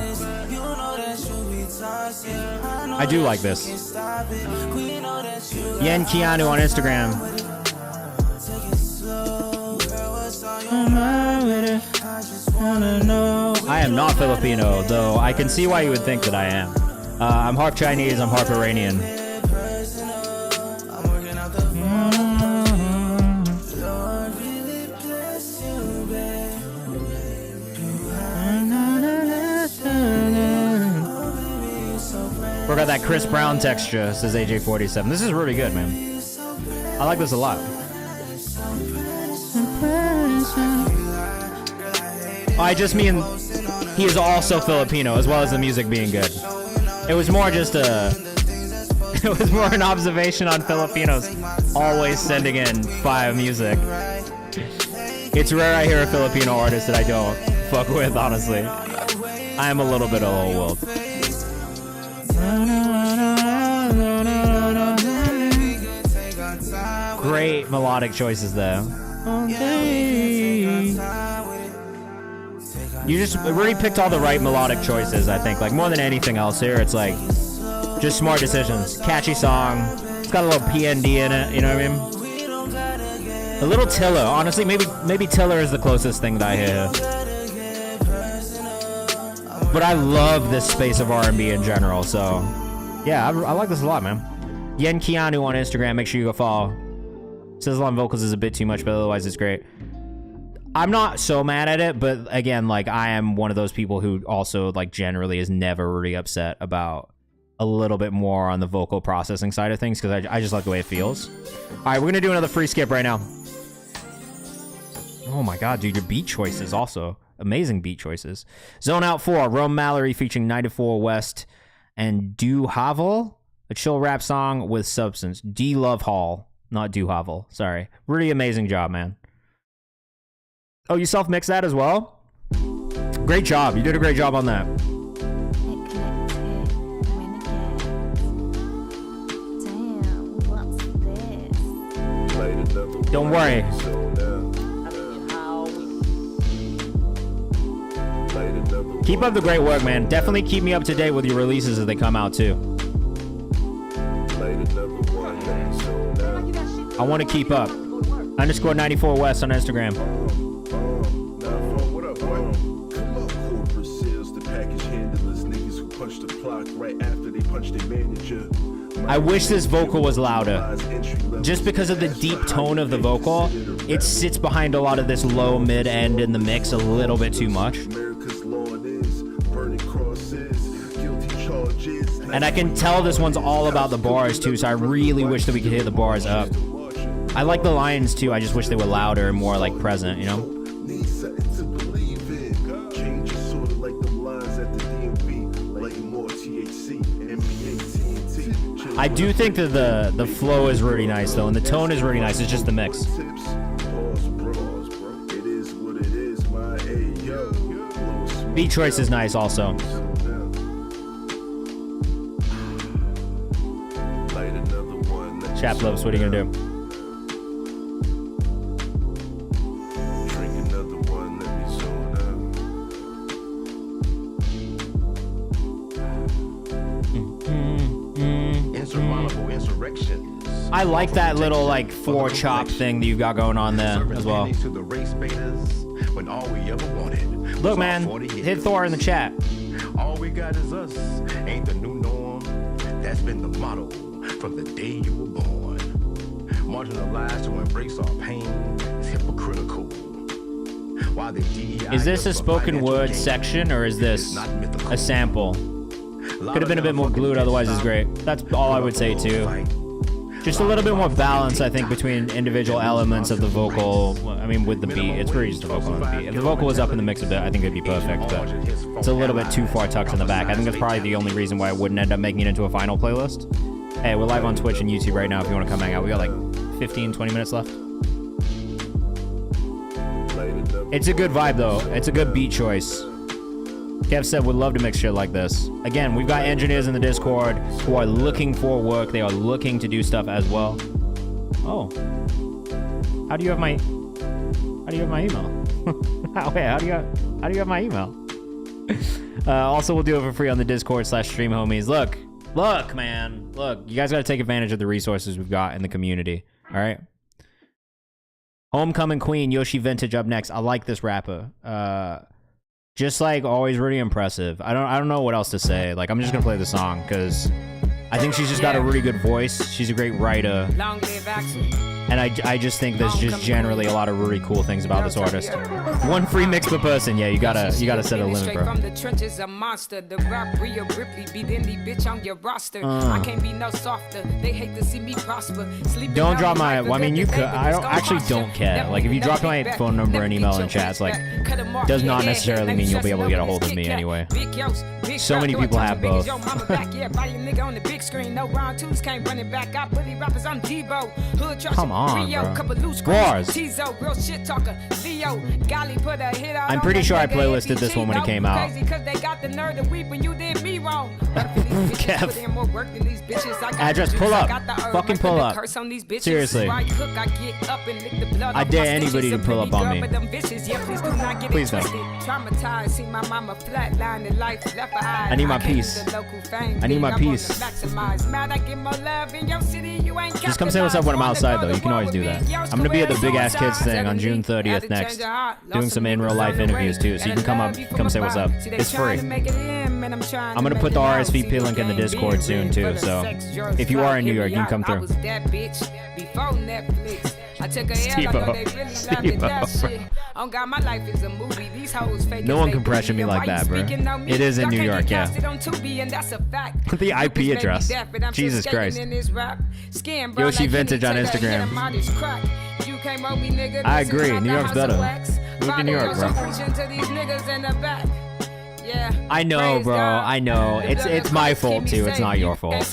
I do like this. Yen Keanu on Instagram. I am not Filipino, though I can see why you would think that I am. I'm half Chinese, I'm half Iranian. Work out that Chris Brown texture, says AJ47. This is really good, man. I like this a lot. I just mean he is also Filipino, as well as the music being good. It was more just it was more an observation on Filipinos always sending in fire music. It's rare I hear a Filipino artist that I don't fuck with, honestly. I am a little bit of old world. Great melodic choices there. You just really picked all the right melodic choices, I think. Like, more than anything else here, it's like just smart decisions. Catchy song. It's got a little PND in it, you know what I mean? A little Tiller. Honestly, maybe Tiller is the closest thing that I hear. But I love this space of R&B in general, so yeah, I like this a lot, man. Yen Keanu on Instagram, make sure you go follow. Sizzle on vocals is a bit too much, but otherwise it's great. I'm not so mad at it, but again, like, I am one of those people who also, like, generally is never really upset about a little bit more on the vocal processing side of things, because I just like the way it feels. All right, we're gonna do another free skip right now. Oh my god, dude, your beat choices also. Amazing beat choices. Zone Out 4, Rome Mallory featuring 94 West and Du Havel, a chill rap song with substance. D Love Hall, not Du Havel. Sorry. Really amazing job, man. Oh, you self-mixed that as well? Great job. You did a great job on that. Damn, what's this? Don't worry. Keep up the great work, man. Definitely keep me up to date with your releases as they come out, too. I want to keep up. _94 West on Instagram. I wish this vocal was louder. Just because of the deep tone of the vocal, it sits behind a lot of this low mid-end in the mix a little bit too much. And I can tell this one's all about the bars too, so I really wish that we could hear the bars up. I like the lines too, I just wish they were louder and more like present, you know? I do think that the flow is really nice though, and the tone is really nice, it's just the mix. Beat choice is nice also. Chap Loves, what are you gonna do? I like that little like 4 chop thing that you've got going on there as well. Look, man, hit Thor in the chat. All we got is us, ain't the new norm. That's been the motto from the day you were born. Marginalized to embrace our pain is hypocritical. While the DEI Is this a spoken word section or is this a sample? Could have been a bit more glued, otherwise it's great. That's all I would say too. Just a little bit more balance, I think, between individual elements of the vocal. I mean, with the beat, it's really just a vocal and the beat. If the vocal was up in the mix a bit, I think it'd be perfect, but it's a little bit too far tucked in the back. I think that's probably the only reason why I wouldn't end up making it into a final playlist. Hey, we're live on Twitch and YouTube right now if you want to come hang out. We got like 15, 20 minutes left. It's a good vibe, though. It's a good beat choice. Kev said, would love to mix shit like this. Again, we've got engineers in the Discord who are looking for work. They are looking to do stuff as well. Oh. How do you have my email? Wait, how do you have my email? Also, we'll do it for free on the Discord/stream homies. Look, man. Look, you guys got to take advantage of the resources we've got in the community. All right? Homecoming Queen, Yoshi Vintage up next. I like this rapper. Just like always really impressive. I don't know what else to say. Like, I'm just gonna play the song because I think she's just got a really good voice. She's a great writer. Long live action. And I just think there's just generally a lot of really cool things about this artist. One free mix per person. Yeah, you gotta set a limit, bro. From the trenches, a monster. The rap Rhea Ripley beat any bitch on your roster. I can't be no softer. They hate to see me prosper. Don't drop my. Well, I mean, you could. Don't care. Like, if you drop my phone number and email in chats, like, does not necessarily mean you'll be able to get a hold of me anyway. So many people have both. Come on, bro. Wars. I'm pretty sure I playlisted this one when it came out. Kev. Address, pull up. Fucking pull up. Seriously. I dare anybody to pull up on me. Please don't. I need my peace. I need my peace. Just come say what's up when I'm outside, though. You can always do that. I'm gonna be at the Big Ass Kids thing on June 30th next, doing some in real life interviews too. So you can come say what's up. It's free. I'm gonna put the RSVP link in the Discord soon too. So if you are in New York, you can come through. No one can pressure me like that, bro. It is in New York, yeah. The IP address. Jesus Christ. Yoshi Vintage on Instagram. I agree. New York's better. Move to New York, bro. I know, bro. I know. It's my fault too. It's not your fault.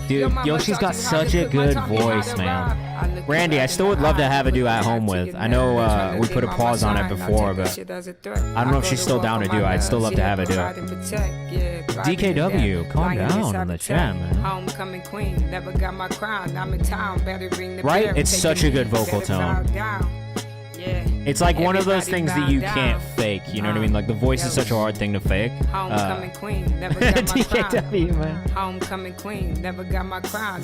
Dude, Yoshi's got such a good voice, man. Randy, I still would love to have a do at home with. I know we put a pause on it before, but I don't know if she's still down to do it. I'd still love to have it do it. DKW, calm down on the chat, man. Right? It's such a good vocal tone. It's like one of those things that you can't fake, you know what I mean? Like, the voice is such a hard thing to fake. Homecoming queen, never got my DKW, man. Homecoming queen, never got my crown.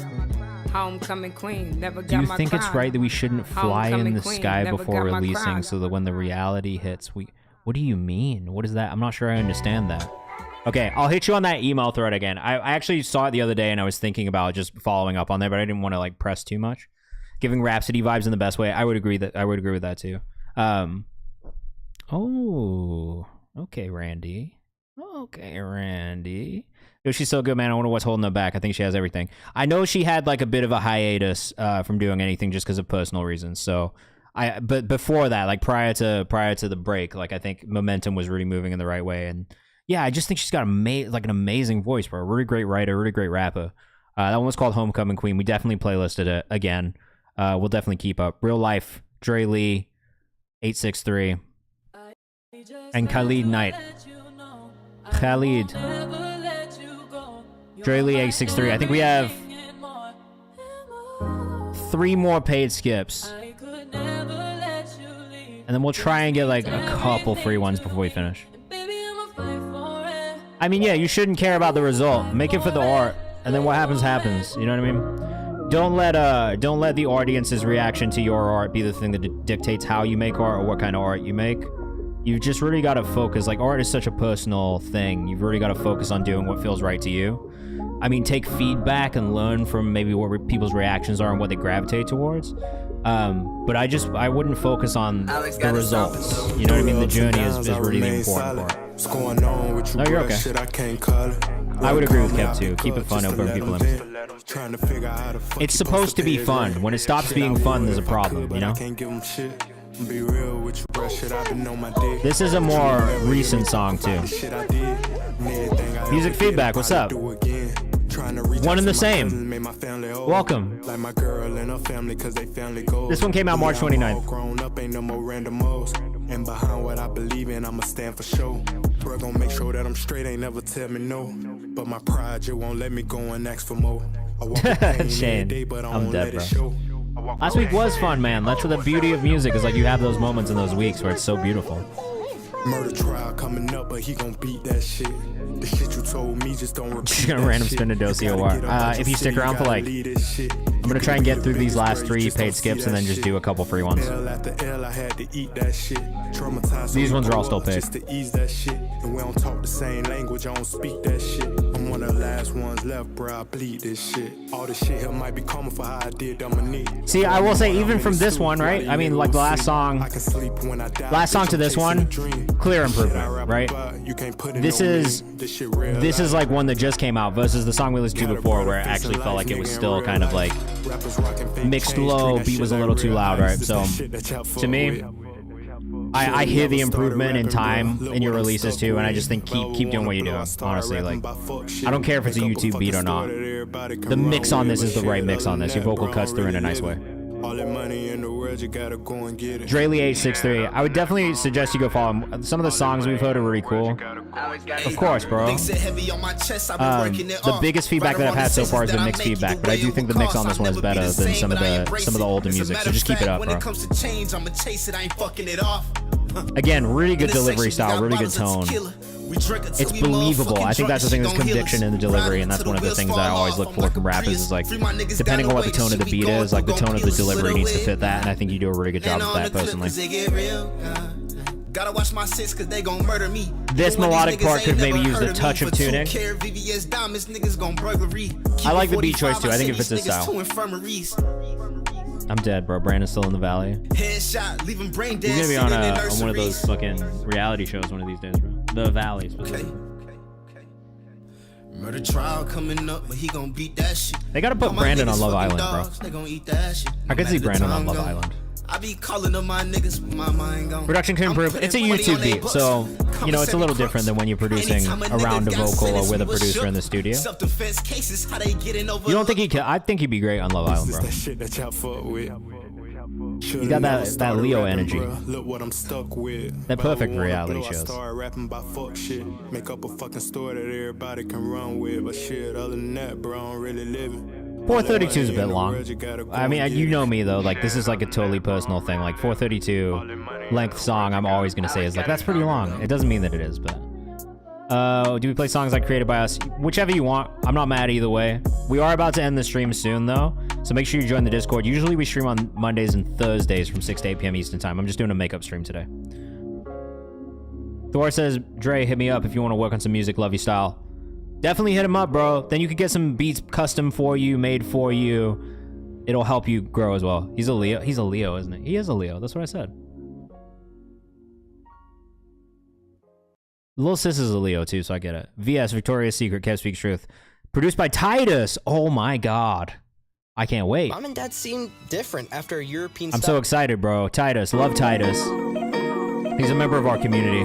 Homecoming queen, never got my crown. Do you think it's right that we shouldn't fly in the sky before releasing so that when the reality hits, we... What do you mean? What is that? I'm not sure I understand that. Okay, I'll hit you on that email thread again. I actually saw it the other day and I was thinking about just following up on there, but I didn't want to, like, press too much. Giving Rhapsody vibes in the best way. I would agree with that too. Oh, okay, Randy. Okay, Randy. Yo, she's so good, man. I wonder what's holding her back. I think she has everything. I know she had like a bit of a hiatus from doing anything just because of personal reasons. So but before that, like prior to the break, like I think momentum was really moving in the right way. And yeah, I just think she's got like an amazing voice, bro. Really great writer, really great rapper. That one was called Homecoming Queen. We definitely playlisted it again. We'll definitely keep up. Real Life, Dre Lee, 863, and Khalid Knight. Khalid. Dre Lee, 863. I think we have 3 more paid skips. And then we'll try and get like a couple free ones before we finish. I mean, yeah, you shouldn't care about the result. Make it for the art. And then what happens, happens. You know what I mean? Don't let the audience's reaction to your art be the thing that dictates how you make art or what kind of art you make. You've just really got to focus. Like, art is such a personal thing. You've really got to focus on doing what feels right to you. I mean, take feedback and learn from maybe what people's reactions are and what they gravitate towards. But I wouldn't focus on the results. You know what I mean? The journey is really the important part. No, you're okay. I would agree with Kev too. Keep it fun, it'll bring people in. It's supposed to be fun. When it stops being fun, there's a problem, you know? This is a more recent song too. Music feedback, what's up? One and the same. Welcome. This one came out March 29th. And behind what I believe in, I'ma stand for sure. Bro, gon' make sure that I'm straight, ain't never tell me no. But my pride just won't let me go and ask for more. Shane, I'm dead, bro. Last week was fun, man. That's what the beauty of music is, like you have those moments in those weeks where it's so beautiful. Murder trial coming up, but he gon' beat that shit. The shit you told me just don't repeat. Just gonna random spin a Dosi or if you stick around for like, I'm gonna try and get through these last 3 paid skips and then just do a couple free ones. These ones are all still paid. And we don't talk the same language, I don't speak that shit. I'm I'm one of the last ones left, bro. I bleed this shit. All this shit here might be common for how I did on my knee. See, I will say, even from this one, right? I mean, like the last song to this one, clear improvement, right? This is like one that just came out versus the song we listened to before, where it actually felt like it was still kind of like mixed low, beat was a little too loud, right? So to me, I hear the improvement in time in your releases too, and I just think keep doing what you're doing. Honestly, like I don't care if it's a YouTube beat or not. The mix on this is the right mix on this. Your vocal cuts through in a nice way. Draylee H63, I would definitely suggest you go follow him. Some of the songs we've heard are really cool. Of course, bro. The biggest feedback that I've had so far has been mixed feedback, but I do think the mix on this one is better than some of the older music. So just keep it up, bro. Again, really good delivery style, really good tone. It's believable. I think that's the thing, there's conviction in the delivery, and that's one of the things that I always look for from rappers is like, depending on what the tone of the beat is, like the tone of the delivery needs to fit that, and I think you do a really good job of that personally. Gotta watch my six cause they gon' murder me. This melodic part could maybe use a touch of tuning. I like the beat choice too. I think it fits this style. I'm dead, bro. Brandon's still in the valley. He's gonna be on one of those fucking reality shows one of these days, bro. The Valley, specifically. Murder trial coming up, but he gon' beat that shit. They gotta put Brandon on Love Island, bro. I could see Brandon on Love Island. I be calling up my niggas, my mind gone. Production can improve. It's a YouTube beat, so you know it's a little different than when you're producing around a vocal or with a producer in the studio. You don't think he could? I think he'd be great on Love Island, bro. He's got that Leo energy. That perfect reality shows. Make up a fucking story that everybody can run with, but shit, other than that, bro, I'm really living. 432 is a bit long. I mean, you know me though, like this is like a totally personal thing. Like 432 length song, I'm always gonna say is like, that's pretty long. It doesn't mean that it is, but. Do we play songs like created by us? Whichever you want. I'm not mad either way. We are about to end the stream soon though, so make sure you join the Discord. Usually we stream on Mondays and Thursdays from 6 to 8 p.m. Eastern time. I'm just doing a makeup stream today. Thor says, Dre, hit me up if you want to work on some music, love you style. Definitely hit him up, bro. Then you could get some beats custom for you, made for you. It'll help you grow as well. He's a Leo. He's a Leo, isn't he? He is a Leo. That's what I said. Lil Sis is a Leo too, so I get it. VS, Victoria's Secret, Kev Speaks Truth. Produced by Titus. Oh my god. I can't wait. Mom and Dad seem different after a European I'm so excited, bro. Titus. Love Titus. He's a member of our community.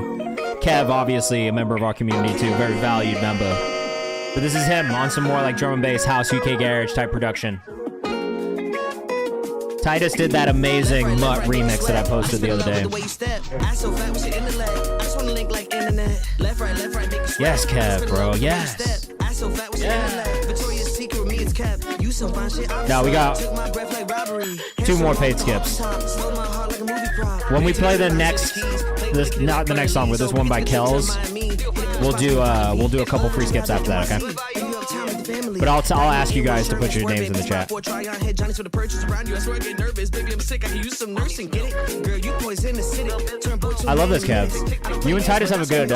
Kev, obviously, a member of our community too. Very valued member. But this is him on some more like drum and bass, house, UK garage type production. Titus did that amazing Mutt remix that I posted the other day. Yes, Kev, bro. Yes. Now we got 2 more paid skips. When we play the next, not the next song, but this one by Kells, we'll do a couple free skips after that, okay? But I'll ask you guys to put your names in the chat. I love this, Kev. You and Titus have a good,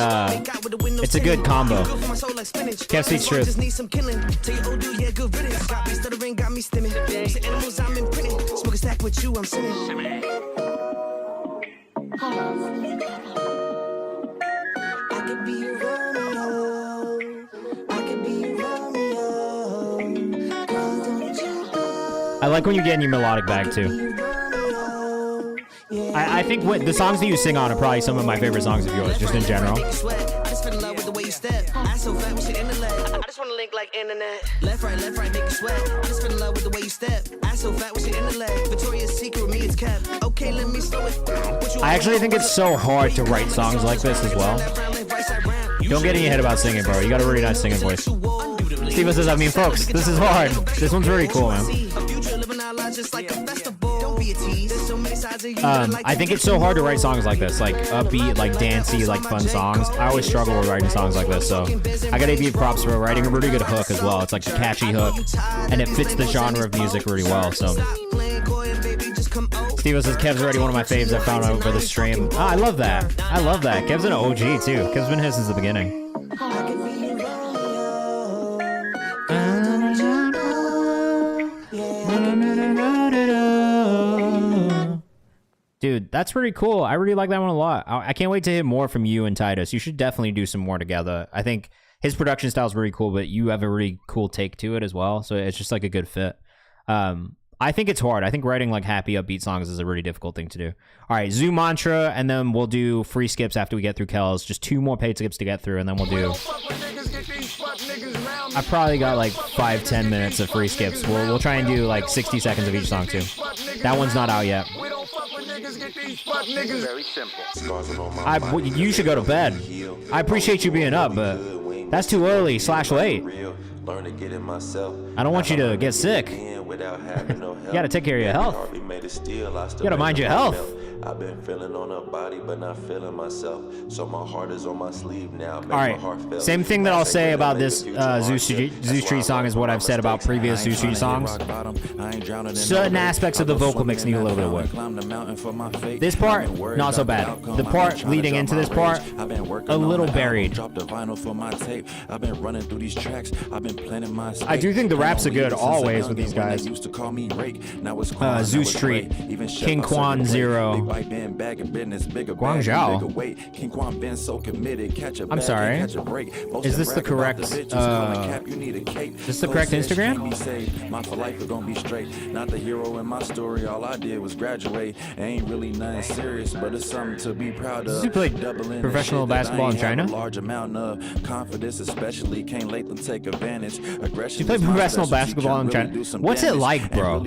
it's a good combo. Kev Speaks Truth. I like when you get in your melodic bag too. I think the songs that you sing on are probably some of my favorite songs of yours, just in general. Left, right, make you sweat. I just fell in love with the way you step. Ass so fat with your intellect. Victoria's Secret with me, it's kept. Okay, let me slow it down. I actually think it's so hard to write songs like this as well. Don't get in your head about singing, bro. You got a really nice singing voice. Steven says, I mean, folks, this is hard. This one's really cool, man. I think it's so hard to write songs like this, like upbeat, like dancey, like fun songs. I always struggle with writing songs like this, so I gotta give props for writing a really good hook as well. It's like a catchy hook, and it fits the genre of music really well. So Steve says, Kev's already one of my faves I found out over the stream. I love that. I love that. Kev's an OG too. Kev's been here since the beginning. dude, that's pretty cool. I really like that one a lot. I can't wait to hear more from you and Titus. You should definitely do some more together. I think his production style is really cool, but you have a really cool take to it as well. So it's just like a good fit. I think it's hard. I think writing like happy upbeat songs is a really difficult thing to do. All right, Zoo Mantra, and then we'll do free skips after we get through Kells. Just 2 more paid skips to get through, and then we'll do... I probably got like 5-10 minutes of free skips. We'll try and do like 60 seconds of each song too. That one's not out yet. You should go to bed. I appreciate you being up, but that's too early / late. I don't want you to get sick. You gotta take care of your health. You gotta mind your health. I've been feeling on a body, but not feeling myself. So my heart is on my sleeve now. All right, same thing that I'll say about this Zoo Street song is what I've said about previous Zoo Street songs. Certain aspects of the vocal mix need a little bit of work. This part, not so bad. The part leading into this part, a little buried. I do think the raps are good always with these guys. Zoo Street, King Quan Zero. Guangzhou. I'm sorry. Is this the correct? Is this the correct Instagram? Not the hero in my story. All I did was graduate. Ain't really nothing serious, but it's something to be proud of. Does he play professional basketball in China? Large amount of confidence, especially can't let them take advantage. Aggression. You play professional basketball in China? What's it like, bro?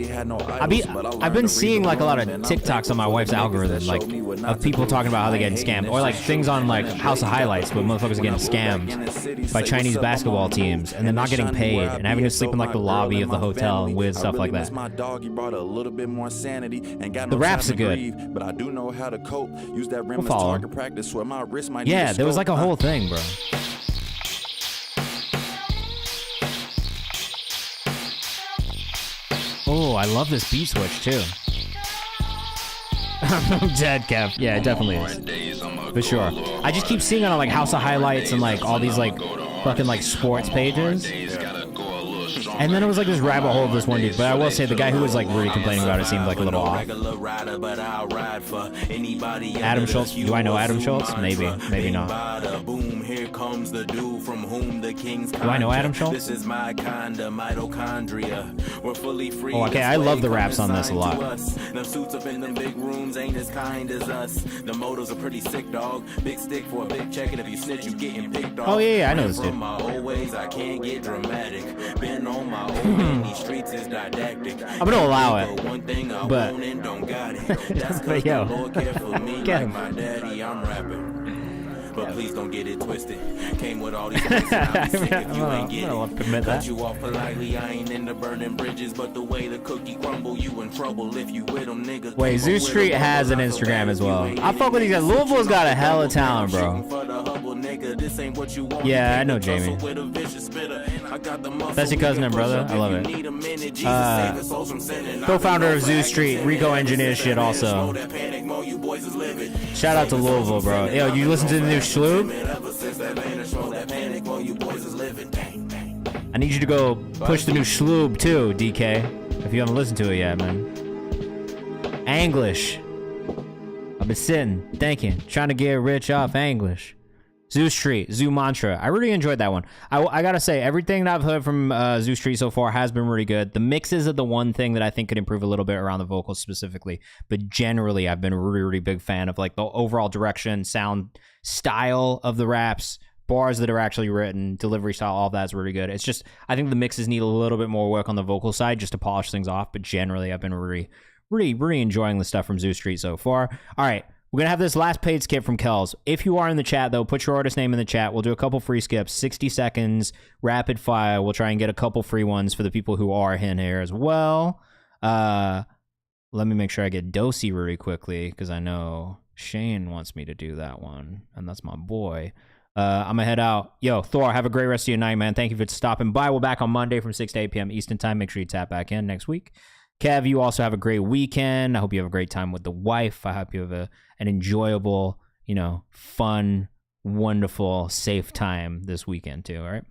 I've been seeing like a lot of TikToks on my wife's algorithm, like of people talking about how they're getting scammed, or like things on like House of Highlights where motherfuckers are getting scammed by Chinese basketball teams and they're not getting paid and having to sleep in like the lobby of the hotel and weird stuff like that. The raps are good. But I do know how to cope. Use that rim as target practice where my wrist might. Yeah, there was like a whole thing, bro. Oh, I love this beat switch too. I'm dead, Kev. Yeah, it definitely is. For sure. I just keep seeing it on like House of Highlights and like all these like fucking like sports pages. And then it was like this rabbit hole of this one dude. But I will say the guy who was like really complaining about it seemed like a little off. Adam Schultz. Do I know Adam Schultz? Maybe. Maybe not. Do I know Adam Schultz? Oh, okay. I love the raps on this a lot. Oh yeah, I know this dude. I'm gonna allow it, but but yo, get him. But please don't get it twisted. Came with all these I'm gonna commit that. You off politely, I ain't into burning bridges, but the way the cookie crumble, you in trouble if you with them niggas. Wait, Zoo Street has an Instagram as well. I fuck with these guys. Louisville's got a hell of talent, bro. Yeah, I know Jamie. That's your cousin and brother. I love it. Co-founder of Zoo Street, Rico engineers shit also. Shout out to Louisville, bro. Yo, you listen to the new Schloob? I need you to go push the new Schloob too, DK. If you haven't listened to it yet, man. Anglish. I've been sitting, thinking, trying to get rich off Anglish. Zoo Street, Zoo Mantra. I really enjoyed that one. I gotta say, everything that I've heard from Zoo Street so far has been really good. The mixes are the one thing that I think could improve a little bit around the vocals specifically. But generally, I've been a really, really big fan of like the overall direction, sound, style of the raps, bars that are actually written, delivery style, all of that's really good. It's just, I think the mixes need a little bit more work on the vocal side just to polish things off. But generally, I've been really enjoying the stuff from Zoo Street so far. All right. We're going to have this last paid skip from Kells. If you are in the chat, though, put your artist name in the chat. We'll do a couple free skips, 60 seconds, rapid fire. We'll try and get a couple free ones for the people who are in here as well. Let me make sure I get Dosey really quickly, because I know Shane wants me to do that one, and that's my boy. I'm going to head out. Yo, Thor, have a great rest of your night, man. Thank you for stopping by. We're back on Monday from 6 to 8 p.m. Eastern Time. Make sure you tap back in next week. Kev, you also have a great weekend. I hope you have a great time with the wife. I hope you have an enjoyable, fun, wonderful, safe time this weekend too, all right?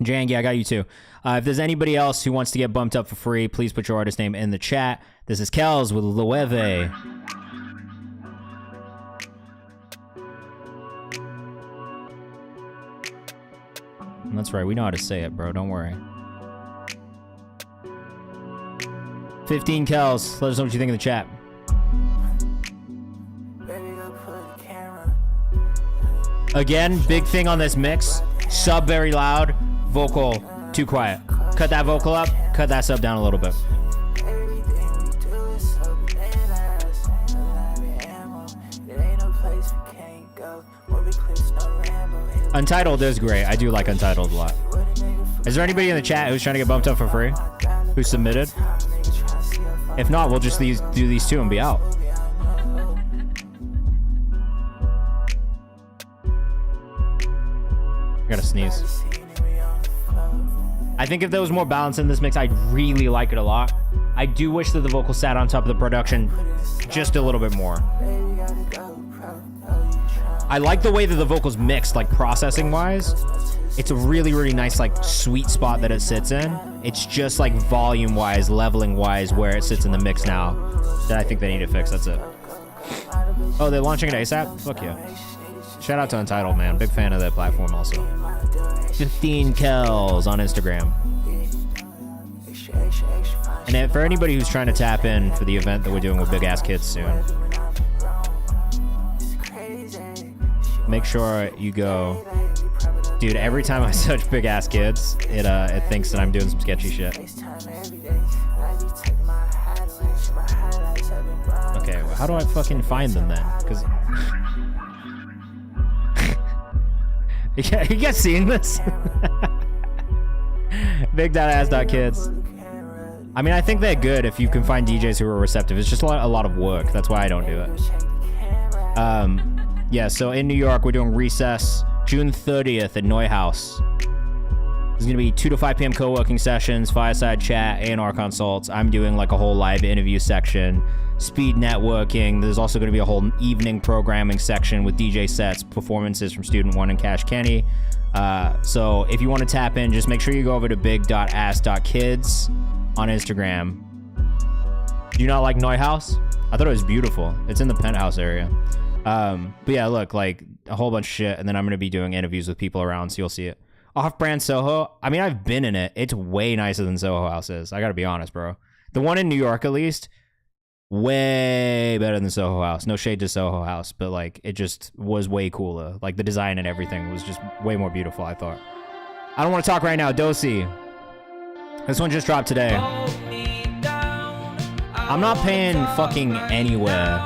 Jangy, I got you too. If there's anybody else who wants to get bumped up for free, please put your artist name in the chat. This is Kells with Loewe. That's right. We know how to say it, bro. Don't worry. 15 Kels. Let us know what you think in the chat. Again, big thing on this mix. Sub very loud. Vocal too quiet. Cut that vocal up. Cut that sub down a little bit. Untitled is great. I do like Untitled a lot. Is there anybody in the chat who's trying to get bumped up for free? Who submitted? If not, we'll just do these two and be out. I gotta sneeze. I think if there was more balance in this mix, I'd really like it a lot. I do wish that the vocal sat on top of the production just a little bit more. I like the way that the vocals mixed, like processing wise. It's a really, really nice, like sweet spot that it sits in. It's just like volume wise, leveling wise, where it sits in the mix now that I think they need to fix. That's it. Oh, they're launching it ASAP? Fuck yeah. Shout out to Untitled, man. Big fan of that platform also. 15 Kels on Instagram. And then for anybody who's trying to tap in for the event that we're doing with Big Ass Kids soon, make sure you go. Dude, every time I search Big Ass Kids, it thinks that I'm doing some sketchy shit. Okay, well, how do I fucking find them then? Because you guys seeing this? Big.ass.kids. I mean, I think they're good if you can find DJs who are receptive. It's just a lot of work. That's why I don't do it. Yeah, so in New York, we're doing Recess June 30th at Neuhaus. There's going to be 2 to 5 p.m. co-working sessions, fireside chat, A&R consults. I'm doing like a whole live interview section, speed networking. There's also going to be a whole evening programming section with DJ sets, performances from Student 1 and Cash Kenny. So if you want to tap in, just make sure you go over to big.ass.kids on Instagram. Do you not like Neuhaus? I thought it was beautiful. It's in the penthouse area. But yeah, look, like a whole bunch of shit, and then I'm going to be doing interviews with people around, so you'll see it. Off-brand Soho, I mean, I've been in it. It's way nicer than Soho House is. I got to be honest, bro. The one in New York, at least, way better than Soho House. No shade to Soho House, but like, it just was way cooler. Like, the design and everything was just way more beautiful, I thought. I don't want to talk right now. Dosey. This one just dropped today. I'm not paying fucking anywhere.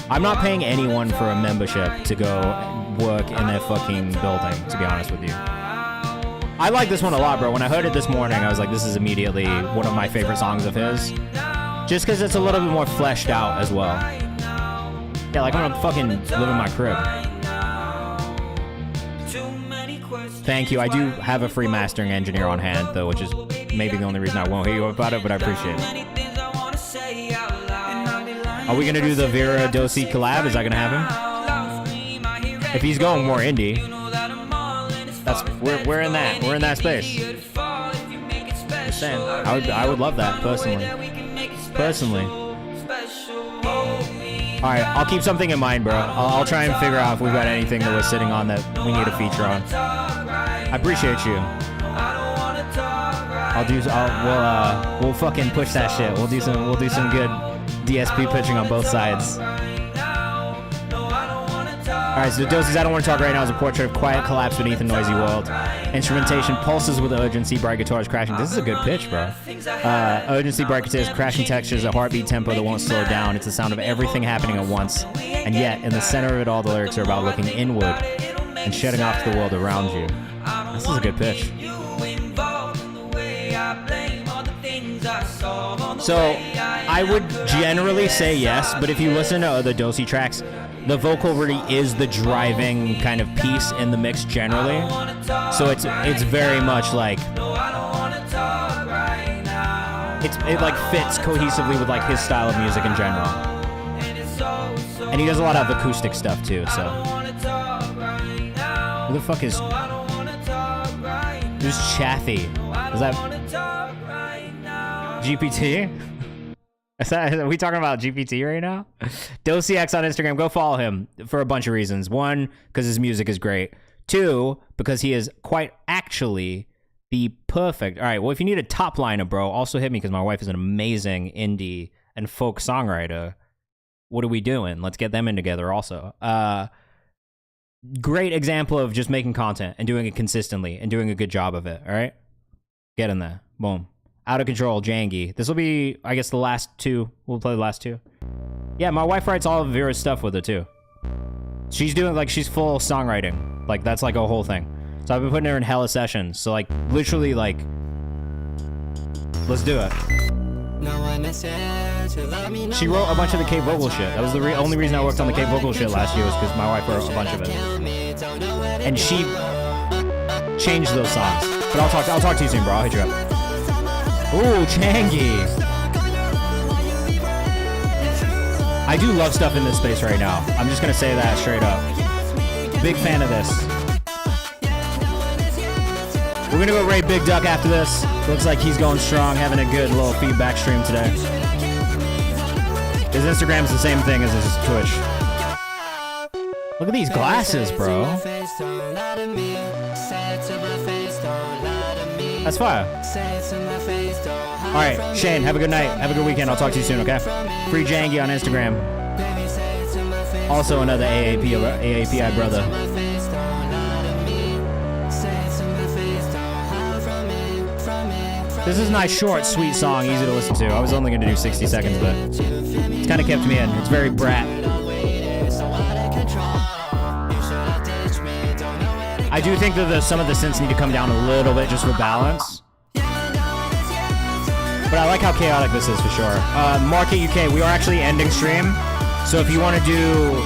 I'm not paying anyone for a membership to go work in their fucking building, to be honest with you. I like this one a lot, bro. When I heard it this morning, I was like, this is immediately one of my favorite songs of his. Just because it's a little bit more fleshed out as well. Yeah, like I'm gonna fucking live in my crib. Thank you. I do have a free mastering engineer on hand, though, which is maybe the only reason I won't hear you about it, but I appreciate it. Are we gonna do the Vera Dosey collab? Is that gonna happen? If he's going more indie, we're in that. We're in that space. Just saying. I would love that personally. All right, I'll keep something in mind, bro. I'll try and figure out if we've got anything that we're sitting on that we need a feature on. I appreciate you. We'll fucking push that shit. We'll do some good DSP pitching on both sides. Alright, so Doses I Don't Want to Talk Right Now is a portrait of quiet collapse beneath a noisy world. Instrumentation pulses with urgency, bright guitars crashing. This is a good pitch, bro. Urgency, bright guitars, crashing textures, a heartbeat tempo that won't slow down. It's the sound of everything happening at once. And yet, in the center of it all, the lyrics are about looking inward and shutting off to the world around you. This is a good pitch. So, I would generally say yes, but if you listen to other Dosey tracks, the vocal really is the driving kind of piece in the mix generally. So it's very much like it like fits cohesively with like his style of music in general. And he does a lot of acoustic stuff too, so. Who the fuck is... Who's Chaffee? Is that... GPT? Are we talking about GPT right now? DoseyX on Instagram. Go follow him for a bunch of reasons. One, because his music is great. Two, because he is quite actually the perfect. All right, well, if you need a top liner, bro, also hit me because my wife is an amazing indie and folk songwriter. What are we doing? Let's get them in together also. Great example of just making content and doing it consistently and doing a good job of it, all right? Get in there. Boom. Out of Control, Jangy. This will be, I guess, the last two. We'll play the last two. Yeah, my wife writes all of Vera's stuff with her, too. She's doing, like, she's full songwriting. Like, that's, like, a whole thing. So I've been putting her in hella sessions. So, like, literally, like, let's do it. She wrote a bunch of the K vocal shit. That was the only reason I worked on the K vocal shit last year was because my wife wrote a bunch of it. And she changed those songs. But I'll talk to you soon, bro. I'll hit you up. Ooh, Changi. I do love stuff in this space right now. I'm just gonna say that straight up. Big fan of this. We're gonna go raid Big Duck after this. Looks like he's going strong, having a good little feedback stream today. His Instagram's the same thing as his Twitch. Look at these glasses, bro. That's fire. Alright, Shane, have a good night. Have a good weekend. I'll talk to you soon, okay? Free Jangy on Instagram. Also another AAPI brother. This is a nice, short, sweet song, easy to listen to. I was only going to do 60 seconds, but it's kind of kept me in. It's very brat. I do think that some of the synths need to come down a little bit just for balance. But I like how chaotic this is for sure. Market UK, we are actually ending stream. So if you want to do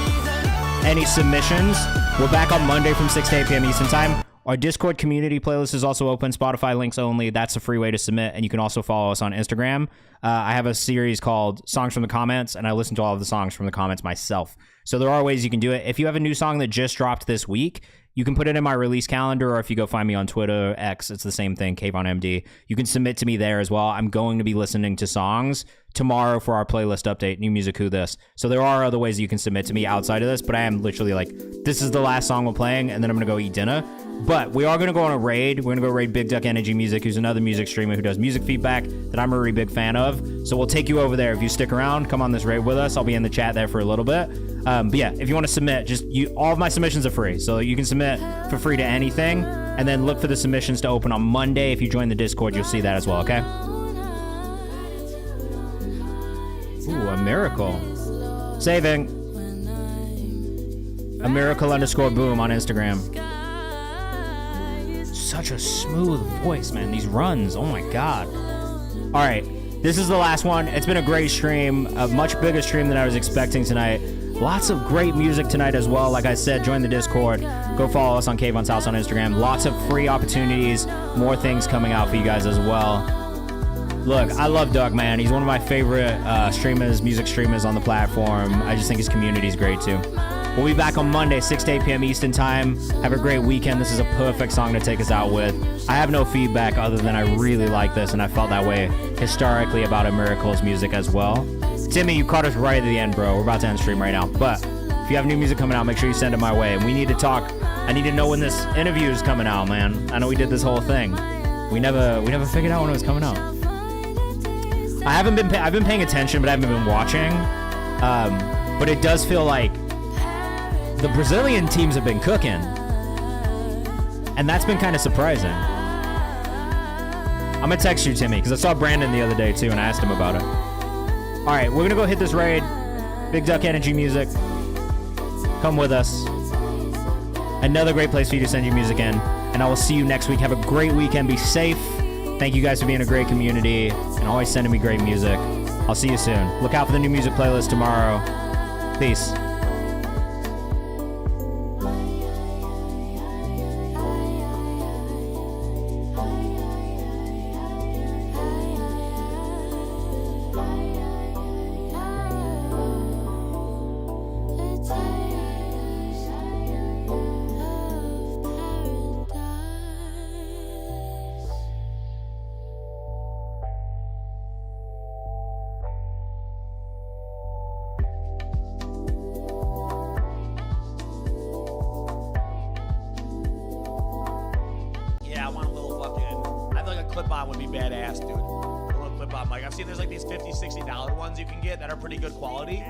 any submissions, we're back on Monday from 6 to 8 p.m. Eastern Time. Our Discord community playlist is also open, Spotify links only. That's a free way to submit, and you can also follow us on Instagram. I have a series called Songs from the Comments, and I listen to all of the songs from the comments myself. So there are ways you can do it. If you have a new song that just dropped this week, you can put it in my release calendar, or if you go find me on Twitter, X, it's the same thing, KayvanMD. You can submit to me there as well. I'm going to be listening to songs tomorrow for our playlist update, New Music Who This. So there are other ways you can submit to me outside of this, but I am literally like, this is the last song we're playing, and then I'm going to go eat dinner. But we are going to go on a raid. We're going to go raid Big Duck Energy Music, who's another music streamer who does music feedback that I'm a really big fan of. So we'll take you over there. If you stick around, come on this raid with us. I'll be in the chat there for a little bit. But yeah, if you want to submit, all of my submissions are free. So you can submit for free to anything. And then look for the submissions to open on Monday. If you join the Discord, you'll see that as well, okay? Ooh, a miracle. Saving. A miracle _boom on Instagram. Such a smooth voice, man. These runs, oh my god. All right, this is the last one. It's been a great stream, a much bigger stream than I was expecting tonight. Lots of great music tonight as well. Like I said, join the Discord. Go follow us on Kayvan's House on Instagram. Lots of free opportunities, more things coming out for you guys as well. Look, I love Doug, man. He's one of my favorite streamers, music streamers on the platform. I just think his community is great too. We'll be back on Monday, 6 to 8 p.m. Eastern Time. Have a great weekend. This is a perfect song to take us out with. I have no feedback other than I really like this, and I felt that way historically about A Miracle's music as well. Timmy, you caught us right at the end, bro. We're about to end stream right now. But if you have new music coming out, make sure you send it my way. And we need to talk. I need to know when this interview is coming out, man. I know we did this whole thing. We never figured out when it was coming out. I've been paying attention, but I haven't been watching. But it does feel like the Brazilian teams have been cooking, and that's been kind of surprising. I'm gonna text you, Timmy, because I saw Brandon the other day too, and I asked him about it. All right, we're gonna go hit this raid. Big Duck Energy Music. Come with us. Another great place for you to send your music in, and I will see you next week. Have a great weekend. Be safe. Thank you guys for being a great community and always sending me great music. I'll see you soon. Look out for the new music playlist tomorrow. Peace. clip-on would be badass, dude. A little clip-on mic. I've seen there's like these $50, $60 ones you can get that are pretty good quality.